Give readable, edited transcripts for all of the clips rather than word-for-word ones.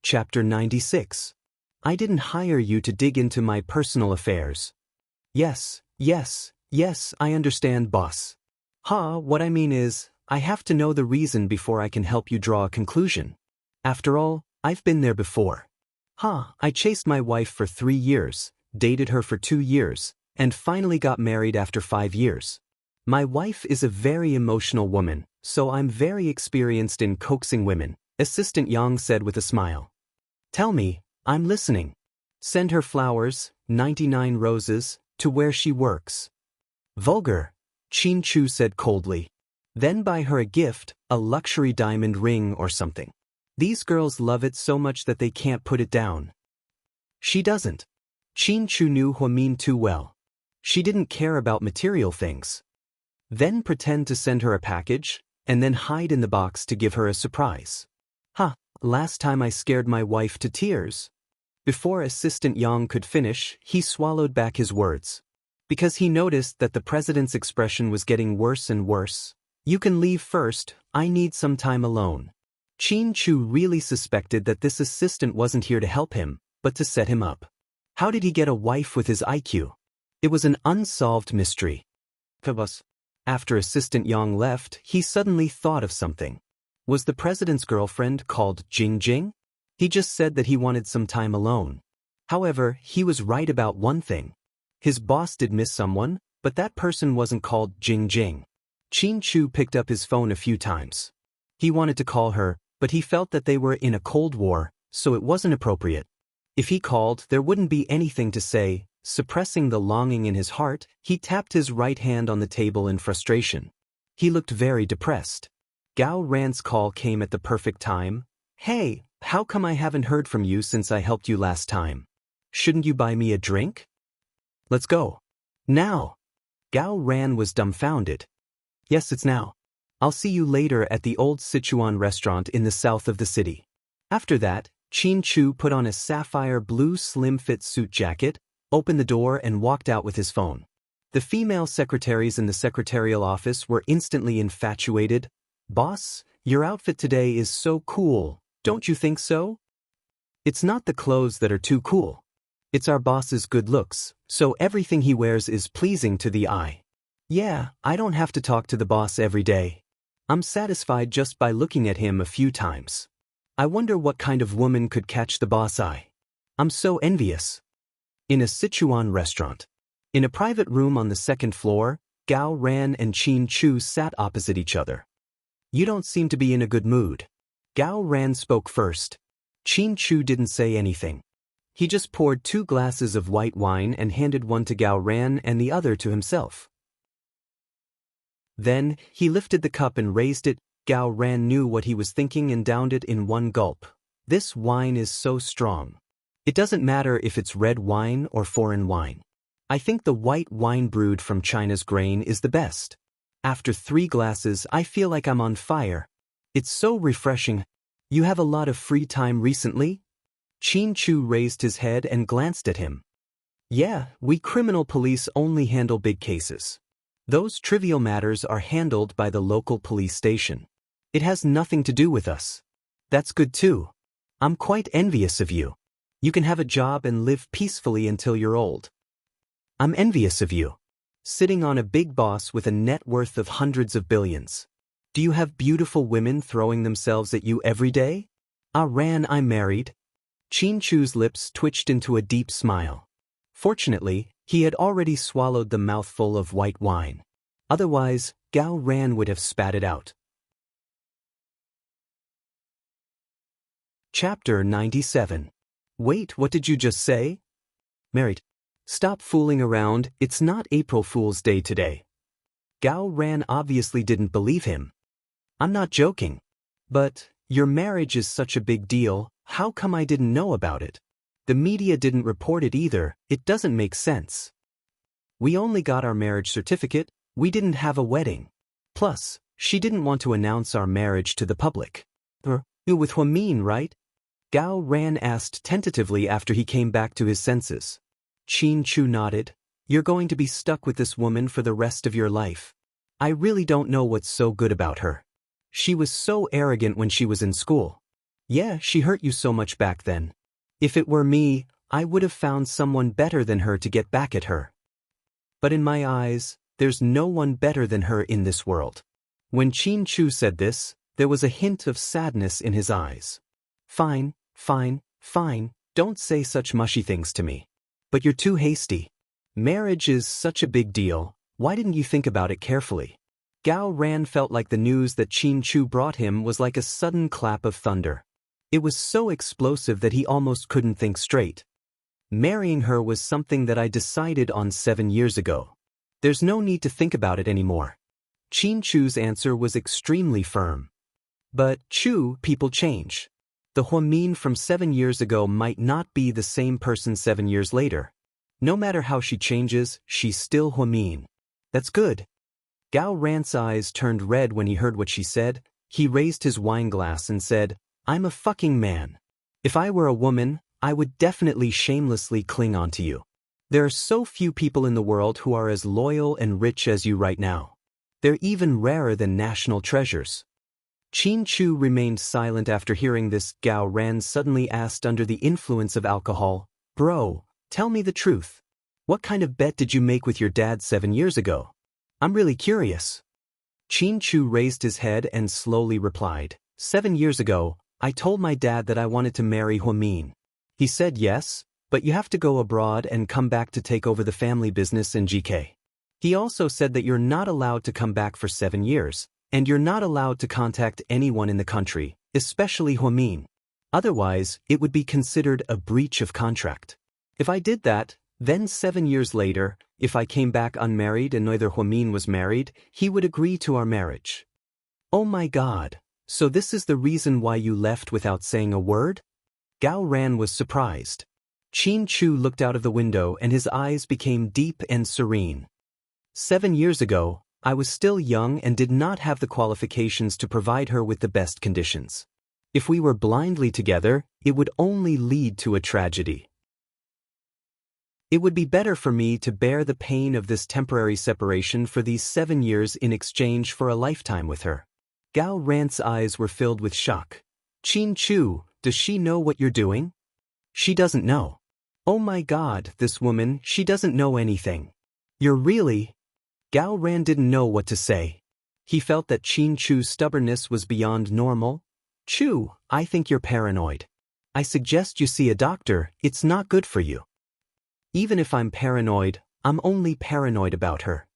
Chapter 96. I didn't hire you to dig into my personal affairs. Yes, I understand, boss. What I mean is, I have to know the reason before I can help you draw a conclusion. After all, I've been there before. I chased my wife for 3 years, dated her for 2 years, and finally got married after 5 years. My wife is a very emotional woman, so I'm very experienced in coaxing women, Assistant Yang said with a smile. Tell me, I'm listening. Send her flowers, 99 roses, to where she works. Vulgar, Qin Chu said coldly. Then buy her a gift, a luxury diamond ring or something. These girls love it so much that they can't put it down. She doesn't. Qin Chu knew Huamin too well. She didn't care about material things. Then pretend to send her a package, and then hide in the box to give her a surprise. Last time I scared my wife to tears. Before Assistant Yang could finish, he swallowed back his words. Because he noticed that the president's expression was getting worse and worse. You can leave first, I need some time alone. Qin Chu really suspected that this assistant wasn't here to help him, but to set him up. How did he get a wife with his IQ? It was an unsolved mystery. After Assistant Yang left, he suddenly thought of something. Was the president's girlfriend called Jing Jing? He just said that he wanted some time alone. However, he was right about one thing. His boss did miss someone, but that person wasn't called Jing Jing. Qin Chu picked up his phone a few times. He wanted to call her, but he felt that they were in a Cold War, so it wasn't appropriate. If he called, there wouldn't be anything to say. Suppressing the longing in his heart, he tapped his right hand on the table in frustration. He looked very depressed. Gao Ran's call came at the perfect time. Hey, how come I haven't heard from you since I helped you last time? Shouldn't you buy me a drink? Let's go. Now. Gao Ran was dumbfounded. Yes, it's now. I'll see you later at the old Sichuan restaurant in the south of the city. After that, Qin Chu put on a sapphire blue slim-fit suit jacket, opened the door and walked out with his phone. The female secretaries in the secretarial office were instantly infatuated. Boss, your outfit today is so cool, don't you think so? It's not the clothes that are too cool. It's our boss's good looks, so everything he wears is pleasing to the eye. Yeah, I don't have to talk to the boss every day. I'm satisfied just by looking at him a few times. I wonder what kind of woman could catch the boss eye. I'm so envious. In a Sichuan restaurant. In a private room on the second floor, Gao Ran and Qin Chu sat opposite each other. You don't seem to be in a good mood. Gao Ran spoke first. Qin Chu didn't say anything. He just poured 2 glasses of white wine and handed one to Gao Ran and the other to himself. Then, he lifted the cup and raised it. Gao Ran knew what he was thinking and downed it in one gulp. This wine is so strong. It doesn't matter if it's red wine or foreign wine. I think the white wine brewed from China's grain is the best. After 3 glasses, I feel like I'm on fire. It's so refreshing. You have a lot of free time recently? Qin Chu raised his head and glanced at him. Yeah, we criminal police only handle big cases. Those trivial matters are handled by the local police station. It has nothing to do with us. That's good too. I'm quite envious of you. You can have a job and live peacefully until you're old. I'm envious of you. Sitting on a big boss with a net worth of hundreds of billions. Do you have beautiful women throwing themselves at you every day? Ran, I'm married. Qin Chu's lips twitched into a deep smile. Fortunately, he had already swallowed the mouthful of white wine. Otherwise, Gao Ran would have spat it out. Chapter 97. Wait, what did you just say? Married. Stop fooling around, it's not April Fool's Day today. Gao Ran obviously didn't believe him. I'm not joking. But, your marriage is such a big deal, how come I didn't know about it? The media didn't report it either, it doesn't make sense. We only got our marriage certificate, we didn't have a wedding. Plus, she didn't want to announce our marriage to the public. You with Huamin, right? Gao Ran asked tentatively after he came back to his senses. Qin Chu nodded. You're going to be stuck with this woman for the rest of your life. I really don't know what's so good about her. She was so arrogant when she was in school. Yeah, she hurt you so much back then. If it were me, I would have found someone better than her to get back at her. But in my eyes, there's no one better than her in this world. When Qin Chu said this, there was a hint of sadness in his eyes. Fine, fine, fine, don't say such mushy things to me. But you're too hasty. Marriage is such a big deal, why didn't you think about it carefully? Gao Ran felt like the news that Qin Chu brought him was like a sudden clap of thunder. It was so explosive that he almost couldn't think straight. Marrying her was something that I decided on 7 years ago. There's no need to think about it anymore. Qin Chu's answer was extremely firm. But, Chu, people change. The Huamin from 7 years ago might not be the same person 7 years later. No matter how she changes, she's still Huamin. That's good. Gao Ran's eyes turned red when he heard what she said. He raised his wine glass and said, I'm a fucking man. If I were a woman, I would definitely shamelessly cling on to you. There are so few people in the world who are as loyal and rich as you right now. They're even rarer than national treasures. Qin Chu remained silent after hearing this. Gao Ran suddenly asked under the influence of alcohol, Bro, tell me the truth. What kind of bet did you make with your dad 7 years ago? I'm really curious. Qin Chu raised his head and slowly replied, 7 years ago, I told my dad that I wanted to marry Huamin. He said yes, but you have to go abroad and come back to take over the family business in GK. He also said that you're not allowed to come back for 7 years, and you're not allowed to contact anyone in the country, especially Huamin. Otherwise, it would be considered a breach of contract. If I did that, then 7 years later, if I came back unmarried and neither Huamin was married, he would agree to our marriage. Oh my God, so this is the reason why you left without saying a word? Gao Ran was surprised. Qin Chu looked out of the window and his eyes became deep and serene. 7 years ago, I was still young and did not have the qualifications to provide her with the best conditions. If we were blindly together, it would only lead to a tragedy. It would be better for me to bear the pain of this temporary separation for these 7 years in exchange for a lifetime with her. Gao Ran's eyes were filled with shock. Qin Chu, does she know what you're doing? She doesn't know. Oh my God, this woman, she doesn't know anything. You're really... Gao Ran didn't know what to say. He felt that Qin Chu's stubbornness was beyond normal. Chu, I think you're paranoid. I suggest you see a doctor, it's not good for you. Even if I'm paranoid, I'm only paranoid about her.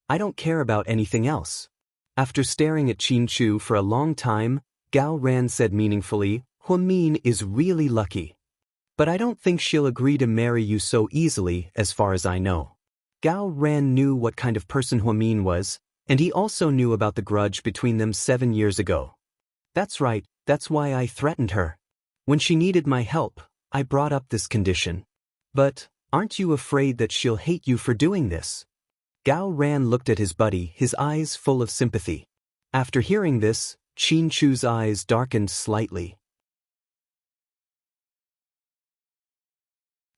I don't care about anything else. After staring at Qin Chu for a long time, Gao Ran said meaningfully, Huamin is really lucky. But I don't think she'll agree to marry you so easily, as far as I know. Gao Ran knew what kind of person Huamin was, and he also knew about the grudge between them 7 years ago. That's right, that's why I threatened her. When she needed my help, I brought up this condition. But, aren't you afraid that she'll hate you for doing this? Gao Ran looked at his buddy, his eyes full of sympathy. After hearing this, Qin Chu's eyes darkened slightly.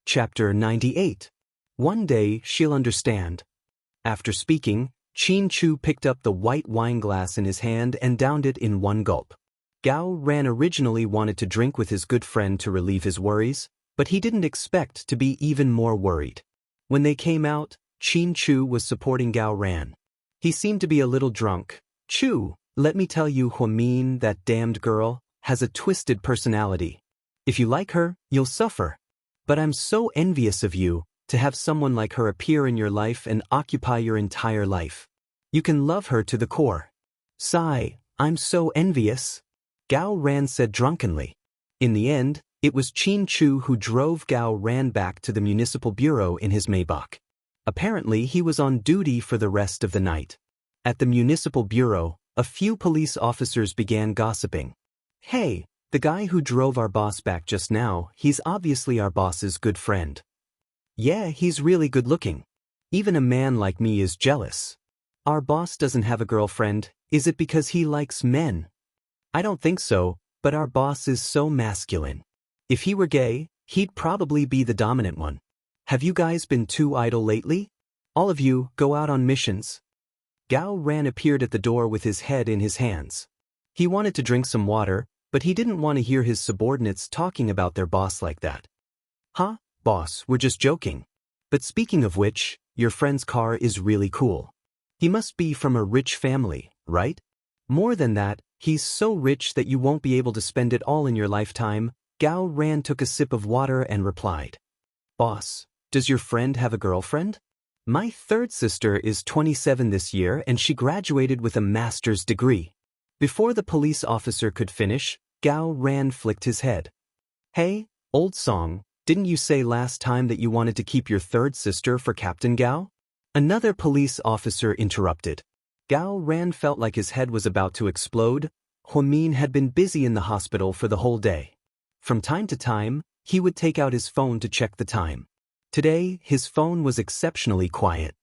Chapter 98. One day, she'll understand. After speaking, Qin Chu picked up the white wine glass in his hand and downed it in one gulp. Gao Ran originally wanted to drink with his good friend to relieve his worries, but he didn't expect to be even more worried. When they came out, Qin Chu was supporting Gao Ran. He seemed to be a little drunk. Chu, let me tell you, Huamin, that damned girl, has a twisted personality. If you like her, you'll suffer. But I'm so envious of you, to have someone like her appear in your life and occupy your entire life. You can love her to the core. Sigh, I'm so envious. Gao Ran said drunkenly. In the end, it was Qin Chu who drove Gao Ran back to the municipal bureau in his Maybach. Apparently he was on duty for the rest of the night. At the municipal bureau, a few police officers began gossiping. Hey, the guy who drove our boss back just now, he's obviously our boss's good friend. Yeah, he's really good looking. Even a man like me is jealous. Our boss doesn't have a girlfriend, is it because he likes men? I don't think so, but our boss is so masculine. If he were gay, he'd probably be the dominant one. Have you guys been too idle lately? All of you, go out on missions. Gao Ran appeared at the door with his head in his hands. He wanted to drink some water, but he didn't want to hear his subordinates talking about their boss like that. Huh, boss, we're just joking. But speaking of which, your friend's car is really cool. He must be from a rich family, right? More than that, he's so rich that you won't be able to spend it all in your lifetime. Gao Ran took a sip of water and replied. Boss, does your friend have a girlfriend? My third sister is 27 this year and she graduated with a master's degree. Before the police officer could finish, Gao Ran flicked his head. Hey, old song, didn't you say last time that you wanted to keep your third sister for Captain Gao? Another police officer interrupted. Gao Ran felt like his head was about to explode. Huamin had been busy in the hospital for the whole day. From time to time, he would take out his phone to check the time. Today, his phone was exceptionally quiet.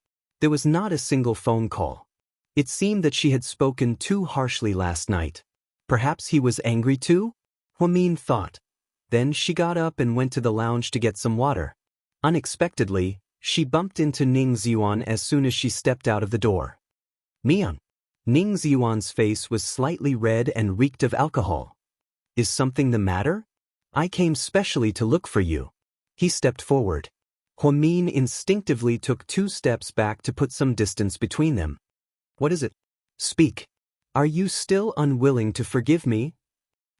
There was not a single phone call. It seemed that she had spoken too harshly last night. Perhaps he was angry too? Huamin thought. Then she got up and went to the lounge to get some water. Unexpectedly, she bumped into Ning Ziyuan as soon as she stepped out of the door. Mian. Ning Ziyuan's face was slightly red and reeked of alcohol. Is something the matter? I came specially to look for you. He stepped forward. Huamin instinctively took 2 steps back to put some distance between them. What is it? Speak. Are you still unwilling to forgive me?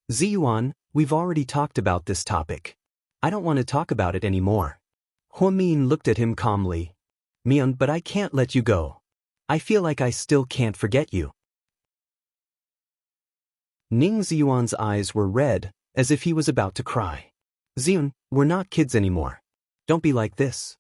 Ziyuan, we've already talked about this topic. I don't want to talk about it anymore. Huamin looked at him calmly. Mian, but I can't let you go. I feel like I still can't forget you. Ning Ziyuan's eyes were red, as if he was about to cry. Ziyun, we're not kids anymore. Don't be like this.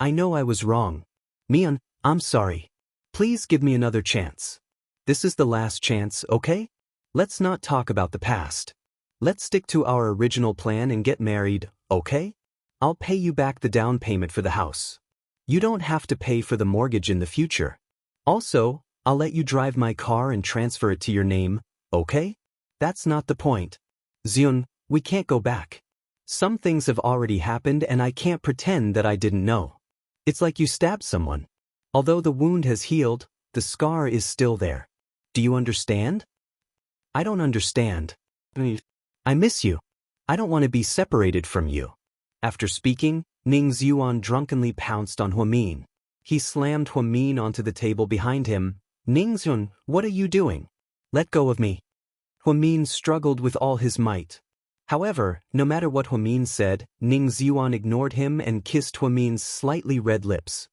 I know I was wrong. Mian, I'm sorry. Please give me another chance. This is the last chance, okay? Let's not talk about the past. Let's stick to our original plan and get married, okay? I'll pay you back the down payment for the house. You don't have to pay for the mortgage in the future. Also, I'll let you drive my car and transfer it to your name, okay? That's not the point. Ziyun, we can't go back. Some things have already happened and I can't pretend that I didn't know. It's like you stabbed someone. Although the wound has healed, the scar is still there. Do you understand? I don't understand. I miss you. I don't want to be separated from you. After speaking, Ning Ziyuan drunkenly pounced on Huamin. He slammed Huamin onto the table behind him. Ning Ziyuan, what are you doing? Let go of me. Huamin struggled with all his might. However, no matter what Huamin said, Ning Ziyuan ignored him and kissed Huamin's slightly red lips.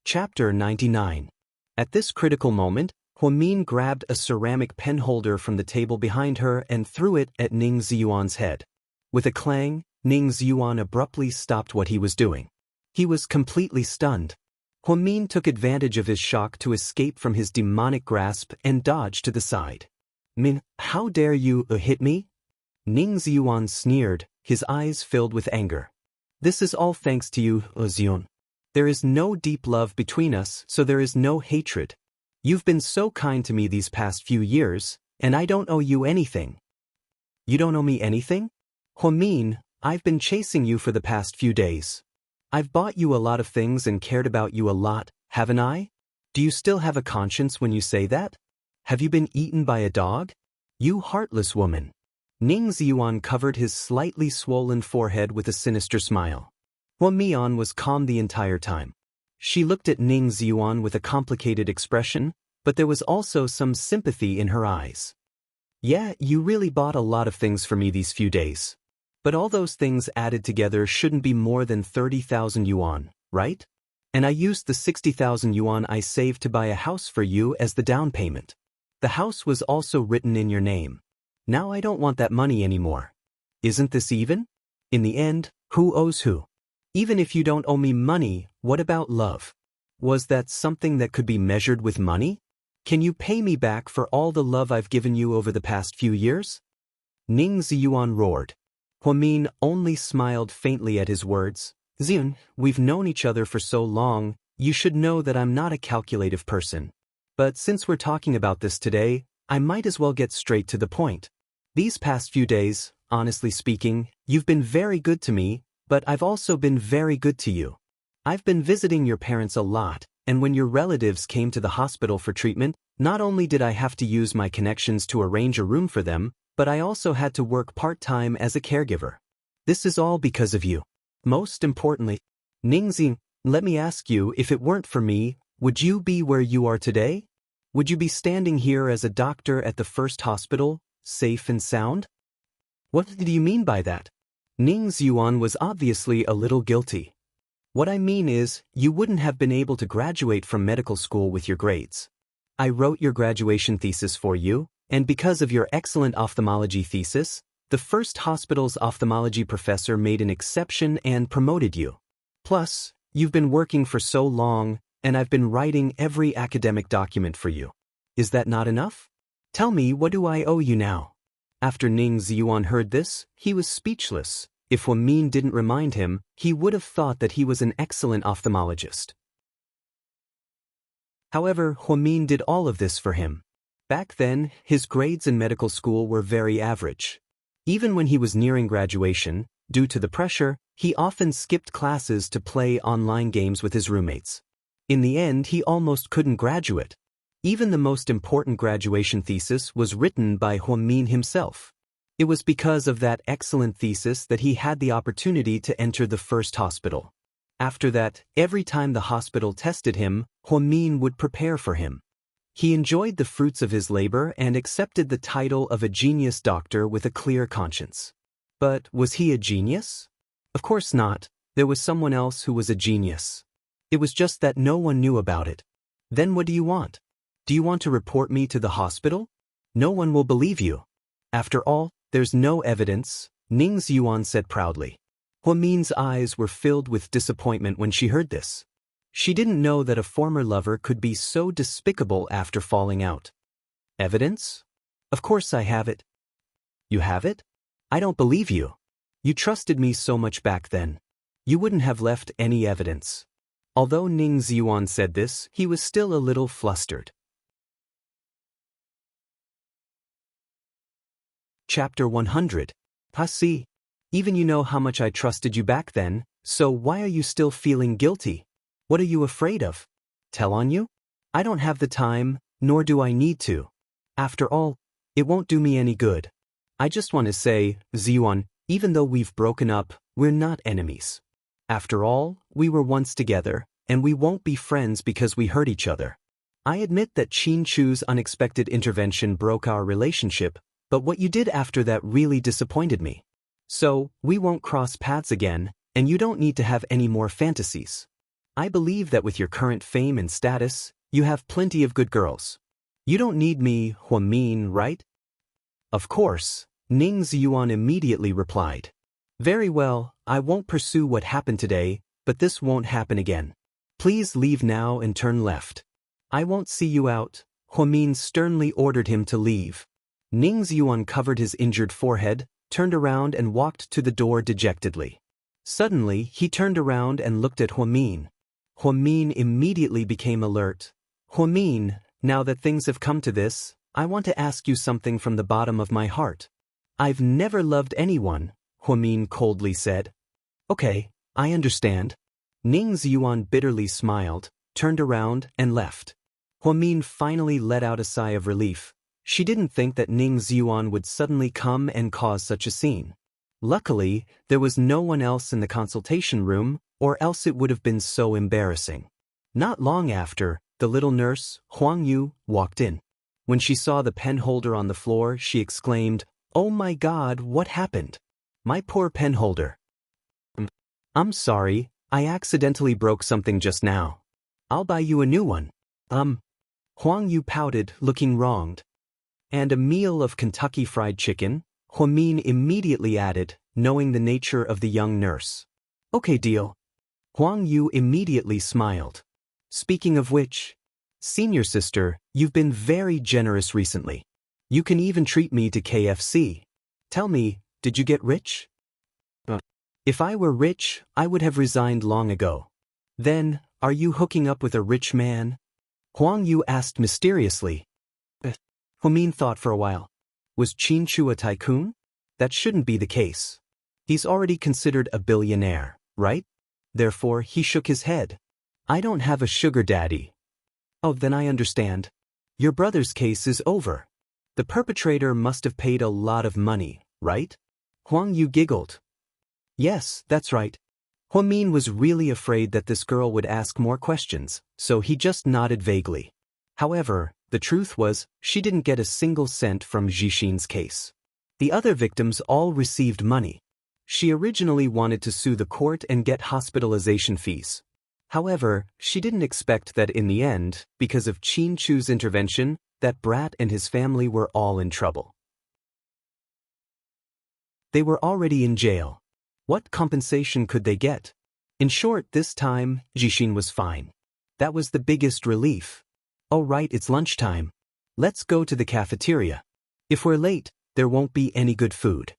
Chapter 99. At this critical moment, Huamin grabbed a ceramic pen holder from the table behind her and threw it at Ning Ziyuan's head. With a clang, Ning Ziyuan abruptly stopped what he was doing. He was completely stunned. Huamin took advantage of his shock to escape from his demonic grasp and dodged to the side. Min, how dare you hit me? Ning Ziyuan sneered, his eyes filled with anger. This is all thanks to you, Ziyun. There is no deep love between us, so there is no hatred. You've been so kind to me these past few years, and I don't owe you anything. You don't owe me anything? Huamin, I've been chasing you for the past few days. I've bought you a lot of things and cared about you a lot, haven't I? Do you still have a conscience when you say that? Have you been eaten by a dog? You heartless woman. Ning Ziyuan covered his slightly swollen forehead with a sinister smile. Huamian was calm the entire time. She looked at Ning Ziyuan with a complicated expression, but there was also some sympathy in her eyes. Yeah, you really bought a lot of things for me these few days. But all those things added together shouldn't be more than 30,000 yuan, right? And I used the 60,000 yuan I saved to buy a house for you as the down payment. The house was also written in your name. Now I don't want that money anymore. Isn't this even? In the end, who owes who? Even if you don't owe me money, what about love? Was that something that could be measured with money? Can you pay me back for all the love I've given you over the past few years? Ning Ziyuan roared. Huamin only smiled faintly at his words. Ziyun, we've known each other for so long, you should know that I'm not a calculative person. But since we're talking about this today, I might as well get straight to the point. These past few days, honestly speaking, you've been very good to me, but I've also been very good to you. I've been visiting your parents a lot, and when your relatives came to the hospital for treatment, Not only did I have to use my connections to arrange a room for them, but I also had to work part-time as a caregiver. This is all because of you. Most importantly, Ningxing, let me ask you, if it weren't for me, would you be where you are today? Would you be standing here as a doctor at the first hospital, safe and sound? What do you mean by that? Ning Xuan was obviously a little guilty. What I mean is, you wouldn't have been able to graduate from medical school with your grades. I wrote your graduation thesis for you, and because of your excellent ophthalmology thesis, the first hospital's ophthalmology professor made an exception and promoted you. Plus, you've been working for so long, and I've been writing every academic document for you. Is that not enough? Tell me, what do I owe you now? After Ning Ziyuan heard this, he was speechless. If Huamin didn't remind him, he would have thought that he was an excellent ophthalmologist. However, Huamin did all of this for him. Back then, his grades in medical school were very average. Even when he was nearing graduation, due to the pressure, he often skipped classes to play online games with his roommates. In the end, he almost couldn't graduate. Even the most important graduation thesis was written by Huamin himself. It was because of that excellent thesis that he had the opportunity to enter the first hospital. After that, every time the hospital tested him, Huamin would prepare for him. He enjoyed the fruits of his labor and accepted the title of a genius doctor with a clear conscience. But was he a genius? Of course not. There was someone else who was a genius. It was just that no one knew about it. Then what do you want? Do you want to report me to the hospital? No one will believe you. After all, there's no evidence, Ning Ziyuan said proudly. Huamin's eyes were filled with disappointment when she heard this. She didn't know that a former lover could be so despicable after falling out. Evidence? Of course I have it. You have it? I don't believe you. You trusted me so much back then. You wouldn't have left any evidence. Although Ning Ziyuan said this, he was still a little flustered. Chapter 100. See, even you know how much I trusted you back then, so why are you still feeling guilty? What are you afraid of? Tell on you? I don't have the time, nor do I need to. After all, it won't do me any good. I just want to say, Ziyuan, even though we've broken up, we're not enemies. After all, we were once together, and we won't be friends because we hurt each other. I admit that Qin Chu's unexpected intervention broke our relationship, but what you did after that really disappointed me. So, we won't cross paths again, and you don't need to have any more fantasies. I believe that with your current fame and status, you have plenty of good girls. You don't need me, Huamin, right? Of course, Ning Ziyuan immediately replied. Very well, I won't pursue what happened today, but this won't happen again. Please leave now and turn left. I won't see you out, Huamin sternly ordered him to leave. Ning Ziyuan covered his injured forehead, turned around and walked to the door dejectedly. Suddenly, he turned around and looked at Huamin. Huamin immediately became alert. Huamin, now that things have come to this, I want to ask you something from the bottom of my heart. I've never loved anyone, Huamin coldly said. Okay, I understand. Ning Ziyuan bitterly smiled, turned around and left. Huamin finally let out a sigh of relief. She didn't think that Ning Ziyuan would suddenly come and cause such a scene. Luckily, there was no one else in the consultation room, or else it would have been so embarrassing. Not long after, the little nurse, Huang Yu, walked in. When she saw the pen holder on the floor, she exclaimed, "Oh my God, what happened? My poor pen holder." I'm sorry, I accidentally broke something just now. I'll buy you a new one. Huang Yu pouted, looking wronged. And a meal of Kentucky Fried Chicken, Huamin immediately added, knowing the nature of the young nurse. Okay, deal. Huang Yu immediately smiled. Speaking of which, senior sister, you've been very generous recently. You can even treat me to KFC. Tell me, did you get rich? If I were rich, I would have resigned long ago. Then, are you hooking up with a rich man? Huang Yu asked mysteriously. Huamin thought for a while. Was Qin Chu a tycoon? That shouldn't be the case. He's already considered a billionaire, right? Therefore, he shook his head. I don't have a sugar daddy. Oh, then I understand. Your brother's case is over. The perpetrator must have paid a lot of money, right? Huang Yu giggled. Yes, that's right. Huamin was really afraid that this girl would ask more questions, so he just nodded vaguely. However, the truth was, she didn't get a single cent from Zhixin's case. The other victims all received money. She originally wanted to sue the court and get hospitalization fees. However, she didn't expect that in the end, because of Qin Chu's intervention, that brat and his family were all in trouble. They were already in jail. What compensation could they get? In short, this time, Zhixin was fine. That was the biggest relief. Oh right, it's lunchtime. Let's go to the cafeteria. If we're late, there won't be any good food.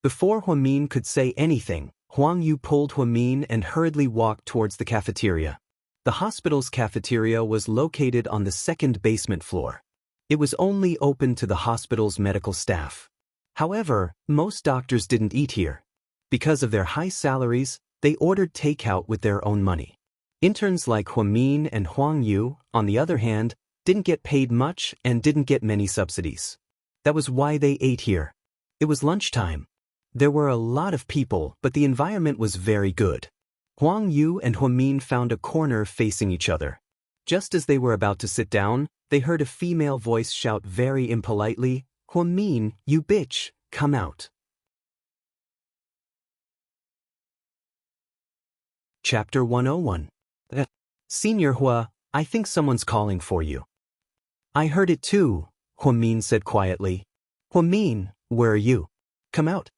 Before Huamin could say anything, Huang Yu pulled Huamin and hurriedly walked towards the cafeteria. The hospital's cafeteria was located on the second basement floor. It was only open to the hospital's medical staff. However, most doctors didn't eat here. Because of their high salaries, they ordered takeout with their own money. Interns like Huamin and Huang Yu, on the other hand, didn't get paid much and didn't get many subsidies. That was why they ate here. It was lunchtime. There were a lot of people, but the environment was very good. Huang Yu and Huamin found a corner facing each other. Just as they were about to sit down, they heard a female voice shout very impolitely, "Huamin, you bitch, come out." Chapter 101. Senior Hua, I think someone's calling for you. I heard it too, Huamin said quietly. Huamin, where are you? Come out.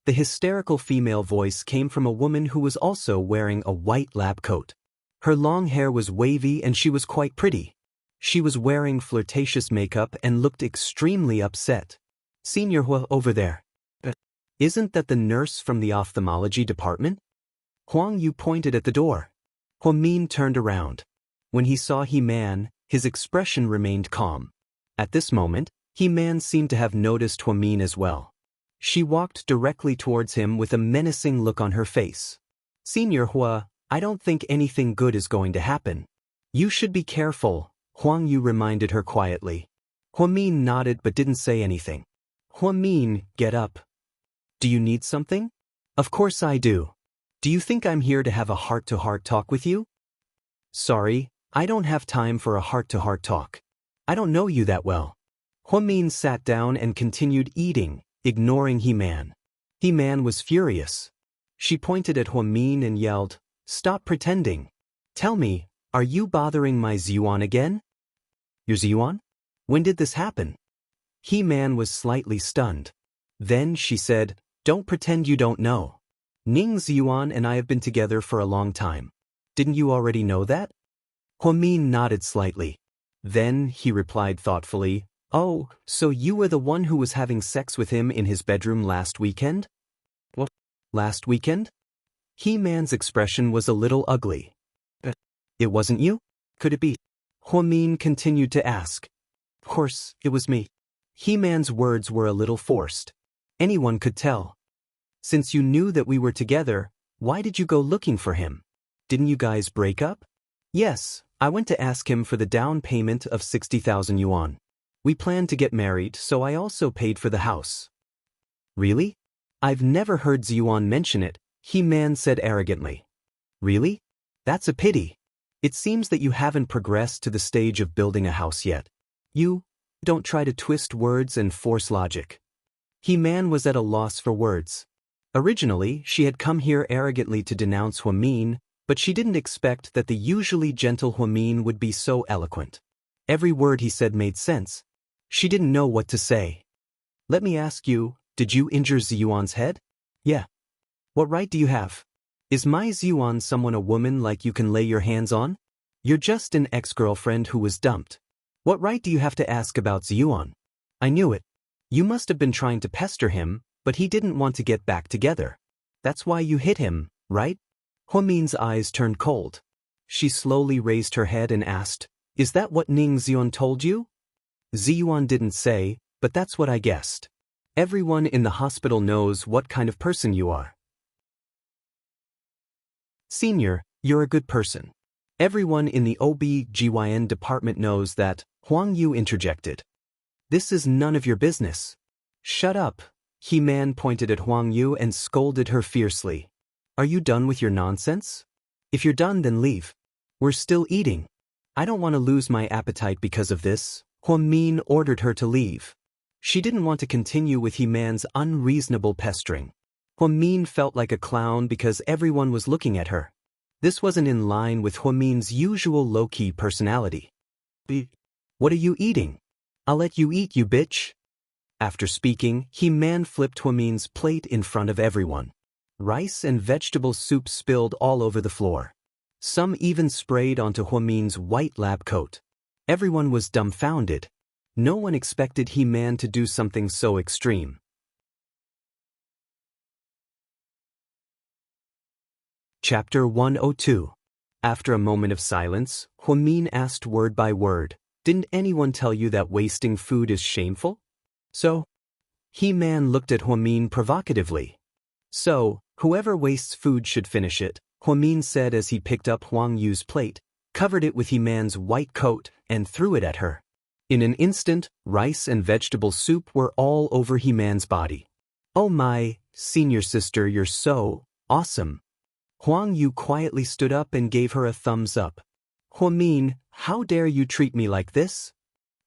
The hysterical female voice came from a woman who was also wearing a white lab coat. Her long hair was wavy and she was quite pretty. She was wearing flirtatious makeup and looked extremely upset. Senior Hua over there. Isn't that the nurse from the ophthalmology department? Huang Yu pointed at the door. Huamin turned around. When he saw He-Man, his expression remained calm. At this moment, He-Man seemed to have noticed Huamin as well. She walked directly towards him with a menacing look on her face. Senior Hua, I don't think anything good is going to happen. You should be careful, Huang Yu reminded her quietly. Huamin nodded but didn't say anything. Huamin, get up. Do you need something? Of course I do. Do you think I'm here to have a heart-to-heart talk with you? Sorry, I don't have time for a heart-to-heart talk. I don't know you that well. Huamin sat down and continued eating, ignoring He-Man. He-Man was furious. She pointed at Huamin and yelled, Stop pretending. Tell me, are you bothering my Ziyuan again? Your Ziyuan? When did this happen? He-Man was slightly stunned. Then she said, Don't pretend you don't know. Ning Ziyuan and I have been together for a long time. Didn't you already know that? Huamin nodded slightly. Then he replied thoughtfully, Oh, so you were the one who was having sex with him in his bedroom last weekend? What? Last weekend? He-Man's expression was a little ugly. It wasn't you? Could it be? Huamin continued to ask. Of course, it was me. He-Man's words were a little forced. Anyone could tell. Since you knew that we were together, why did you go looking for him? Didn't you guys break up? Yes, I went to ask him for the down payment of 60,000 yuan. We planned to get married, so I also paid for the house. Really? I've never heard Ziyuan mention it, He-Man said arrogantly. Really? That's a pity. It seems that you haven't progressed to the stage of building a house yet. You don't try to twist words and force logic. He-Man was at a loss for words. Originally, she had come here arrogantly to denounce Huamin, but she didn't expect that the usually gentle Huamin would be so eloquent. Every word he said made sense. She didn't know what to say. Let me ask you, did you injure Ziyuan's head? Yeah. What right do you have? Is my Ziyuan someone a woman like you can lay your hands on? You're just an ex-girlfriend who was dumped. What right do you have to ask about Ziyuan? I knew it. You must have been trying to pester him, but he didn't want to get back together. That's why you hit him, right? Huamin's eyes turned cold. She slowly raised her head and asked, Is that what Ning Ziyuan told you? Ziyuan didn't say, but that's what I guessed. Everyone in the hospital knows what kind of person you are. Senior, you're a good person. Everyone in the OB/GYN department knows that, Huang Yu interjected. This is none of your business. Shut up. He-Man pointed at Huang Yu and scolded her fiercely. Are you done with your nonsense? If you're done, then leave. We're still eating. I don't want to lose my appetite because of this. Huang Min ordered her to leave. She didn't want to continue with He-Man's unreasonable pestering. Huang Min felt like a clown because everyone was looking at her. This wasn't in line with Huang Min's usual low-key personality. What are you eating? I'll let you eat, you bitch. After speaking, He-Man flipped Huang Min's plate in front of everyone. Rice and vegetable soup spilled all over the floor. Some even sprayed onto Huang Min's white lab coat. Everyone was dumbfounded. No one expected He-Man to do something so extreme. Chapter 102. After a moment of silence, Huang Min asked word by word, Didn't anyone tell you that wasting food is shameful? So? He-Man looked at Huang Min provocatively. So, whoever wastes food should finish it, Huang Min said as he picked up Huang Yu's plate, covered it with He-Man's white coat, and threw it at her. In an instant, rice and vegetable soup were all over He-Man's body. Oh my, senior sister, you're so awesome. Huang Yu quietly stood up and gave her a thumbs up. Huang Min, how dare you treat me like this?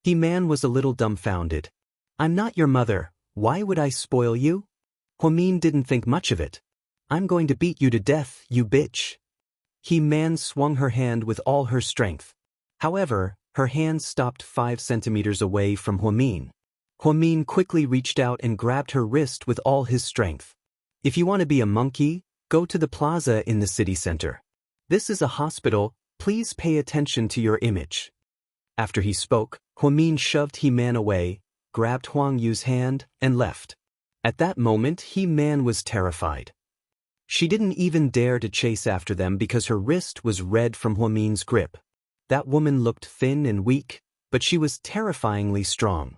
He-Man was a little dumbfounded. I'm not your mother, why would I spoil you? Huang Min didn't think much of it. I'm going to beat you to death, you bitch. He-Man swung her hand with all her strength. However, her hand stopped 5 centimeters away from Huang Min. Huang Min quickly reached out and grabbed her wrist with all his strength. If you want to be a monkey, go to the plaza in the city center. This is a hospital, please pay attention to your image. After he spoke, Huang Min shoved He-Man away, grabbed Huang Yu's hand, and left. At that moment, He-Man was terrified. She didn't even dare to chase after them because her wrist was red from Huang Min's grip. That woman looked thin and weak, but she was terrifyingly strong.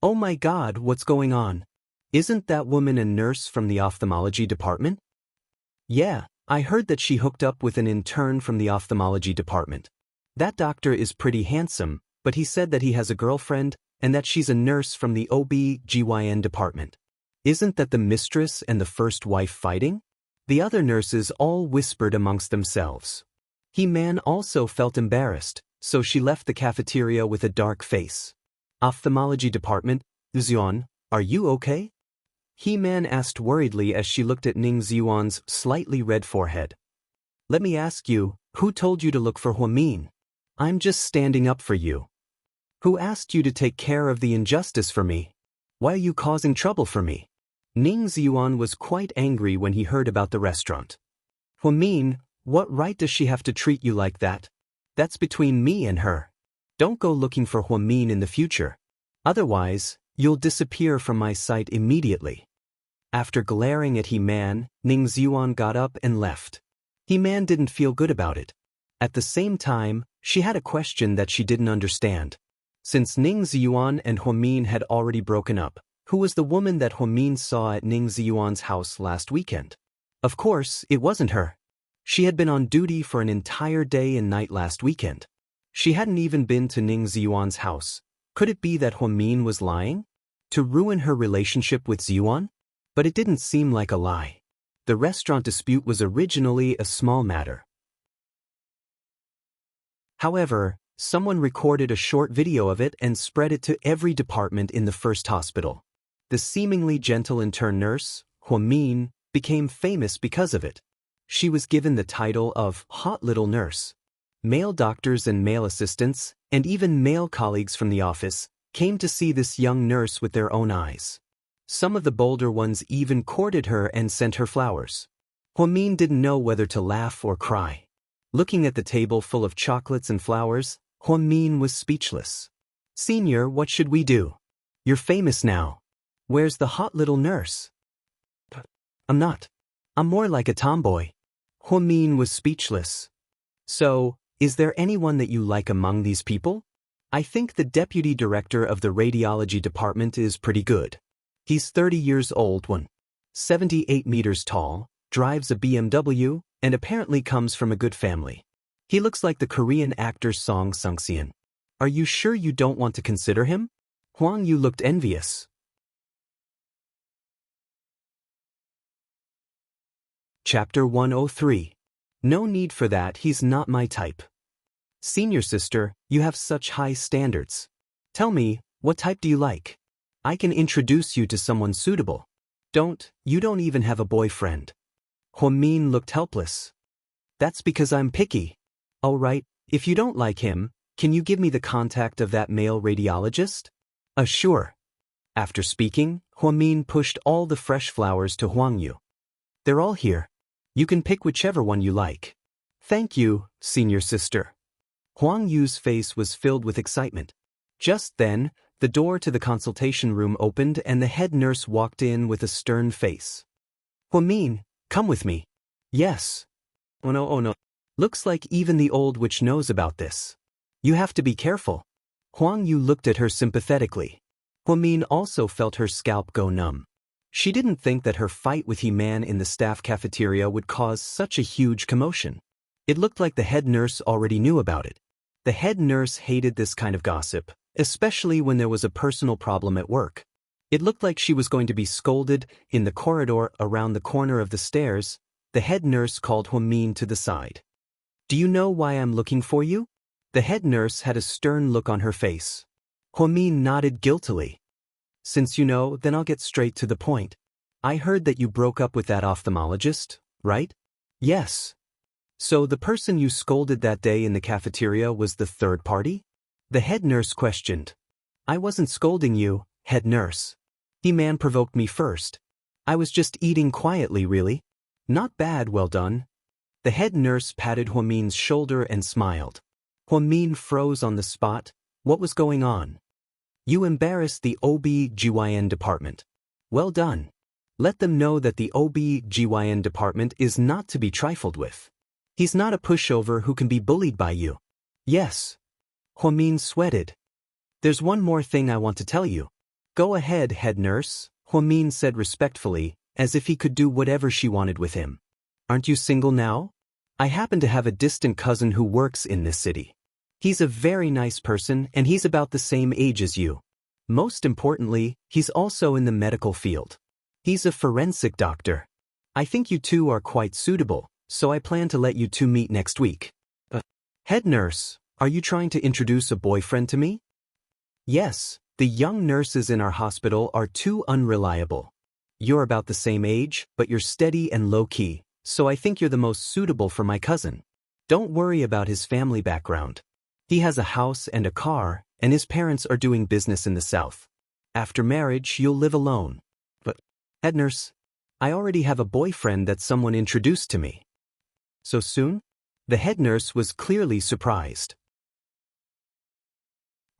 Oh my God, what's going on? Isn't that woman a nurse from the ophthalmology department? Yeah, I heard that she hooked up with an intern from the ophthalmology department. That doctor is pretty handsome, but he said that he has a girlfriend and that she's a nurse from the OB/GYN department. Isn't that the mistress and the first wife fighting? The other nurses all whispered amongst themselves. He-Man also felt embarrassed, so she left the cafeteria with a dark face. Ophthalmology department, Xian, are you okay? He-Man asked worriedly as she looked at Ning Ziyuan's slightly red forehead. Let me ask you, who told you to look for Huang Min? I'm just standing up for you. Who asked you to take care of the injustice for me? Why are you causing trouble for me? Ning Ziyuan was quite angry when he heard about the restaurant. Huang Min, what right does she have to treat you like that? That's between me and her. Don't go looking for Huang Min in the future. Otherwise, you'll disappear from my sight immediately. After glaring at He-Man, Ning Ziyuan got up and left. He-Man didn't feel good about it. At the same time, she had a question that she didn't understand. Since Ning Ziyuan and Huang Min had already broken up, who was the woman that Huang Min saw at Ning Ziyuan's house last weekend? Of course, it wasn't her. She had been on duty for an entire day and night last weekend. She hadn't even been to Ning Ziyuan's house. Could it be that Huang Min was lying? To ruin her relationship with Ziyuan? But it didn't seem like a lie. The restaurant dispute was originally a small matter. However, someone recorded a short video of it and spread it to every department in the first hospital. The seemingly gentle intern nurse, Huang Min, became famous because of it. She was given the title of Hot Little Nurse. Male doctors and male assistants, and even male colleagues from the office, came to see this young nurse with their own eyes. Some of the bolder ones even courted her and sent her flowers. Huang Min didn't know whether to laugh or cry. Looking at the table full of chocolates and flowers, Huang Min was speechless. Senior, what should we do? You're famous now. Where's the hot little nurse? I'm not. I'm more like a tomboy. Huang Min was speechless. So, is there anyone that you like among these people? I think the deputy director of the radiology department is pretty good. He's 30 years old, 178 meters tall, drives a BMW, and apparently comes from a good family. He looks like the Korean actor Song Sung-sien. Are you sure you don't want to consider him? Huang Yu looked envious. Chapter 103. No need for that, he's not my type. Senior sister, you have such high standards. Tell me, what type do you like? I can introduce you to someone suitable. You don't even have a boyfriend. Huamin looked helpless. That's because I'm picky. All right, if you don't like him, can you give me the contact of that male radiologist? Sure. After speaking, Huamin pushed all the fresh flowers to Huang Yu. They're all here. You can pick whichever one you like. Thank you, senior sister. Huang Yu's face was filled with excitement. Just then, the door to the consultation room opened and the head nurse walked in with a stern face. Huamin, come with me. Yes. Oh no. Looks like even the old witch knows about this. You have to be careful. Huang Yu looked at her sympathetically. Huamin also felt her scalp go numb. She didn't think that her fight with He-Man in the staff cafeteria would cause such a huge commotion. It looked like the head nurse already knew about it. The head nurse hated this kind of gossip, especially when there was a personal problem at work. It looked like she was going to be scolded. In the corridor around the corner of the stairs, the head nurse called Huamin to the side. Do you know why I'm looking for you? The head nurse had a stern look on her face. Huamin nodded guiltily. Since you know, then I'll get straight to the point. I heard that you broke up with that ophthalmologist, right? Yes. So the person you scolded that day in the cafeteria was the third party? The head nurse questioned. I wasn't scolding you, head nurse. He-Man provoked me first. I was just eating quietly, really. Not bad, well done. The head nurse patted Huamin's shoulder and smiled. Huamin froze on the spot. What was going on? You embarrassed the OB-GYN department. Well done. Let them know that the OB-GYN department is not to be trifled with. He's not a pushover who can be bullied by you. Yes. Huamin sweated. There's one more thing I want to tell you. Go ahead, head nurse, Huamin said respectfully, as if he could do whatever she wanted with him. Aren't you single now? I happen to have a distant cousin who works in this city. He's a very nice person and he's about the same age as you. Most importantly, he's also in the medical field. He's a forensic doctor. I think you two are quite suitable, so I plan to let you two meet next week. Head nurse, are you trying to introduce a boyfriend to me? Yes, the young nurses in our hospital are too unreliable. You're about the same age, but you're steady and low-key, so I think you're the most suitable for my cousin. Don't worry about his family background. He has a house and a car, and his parents are doing business in the South. After marriage, you'll live alone. But, head nurse, I already have a boyfriend that someone introduced to me. So soon? The head nurse was clearly surprised.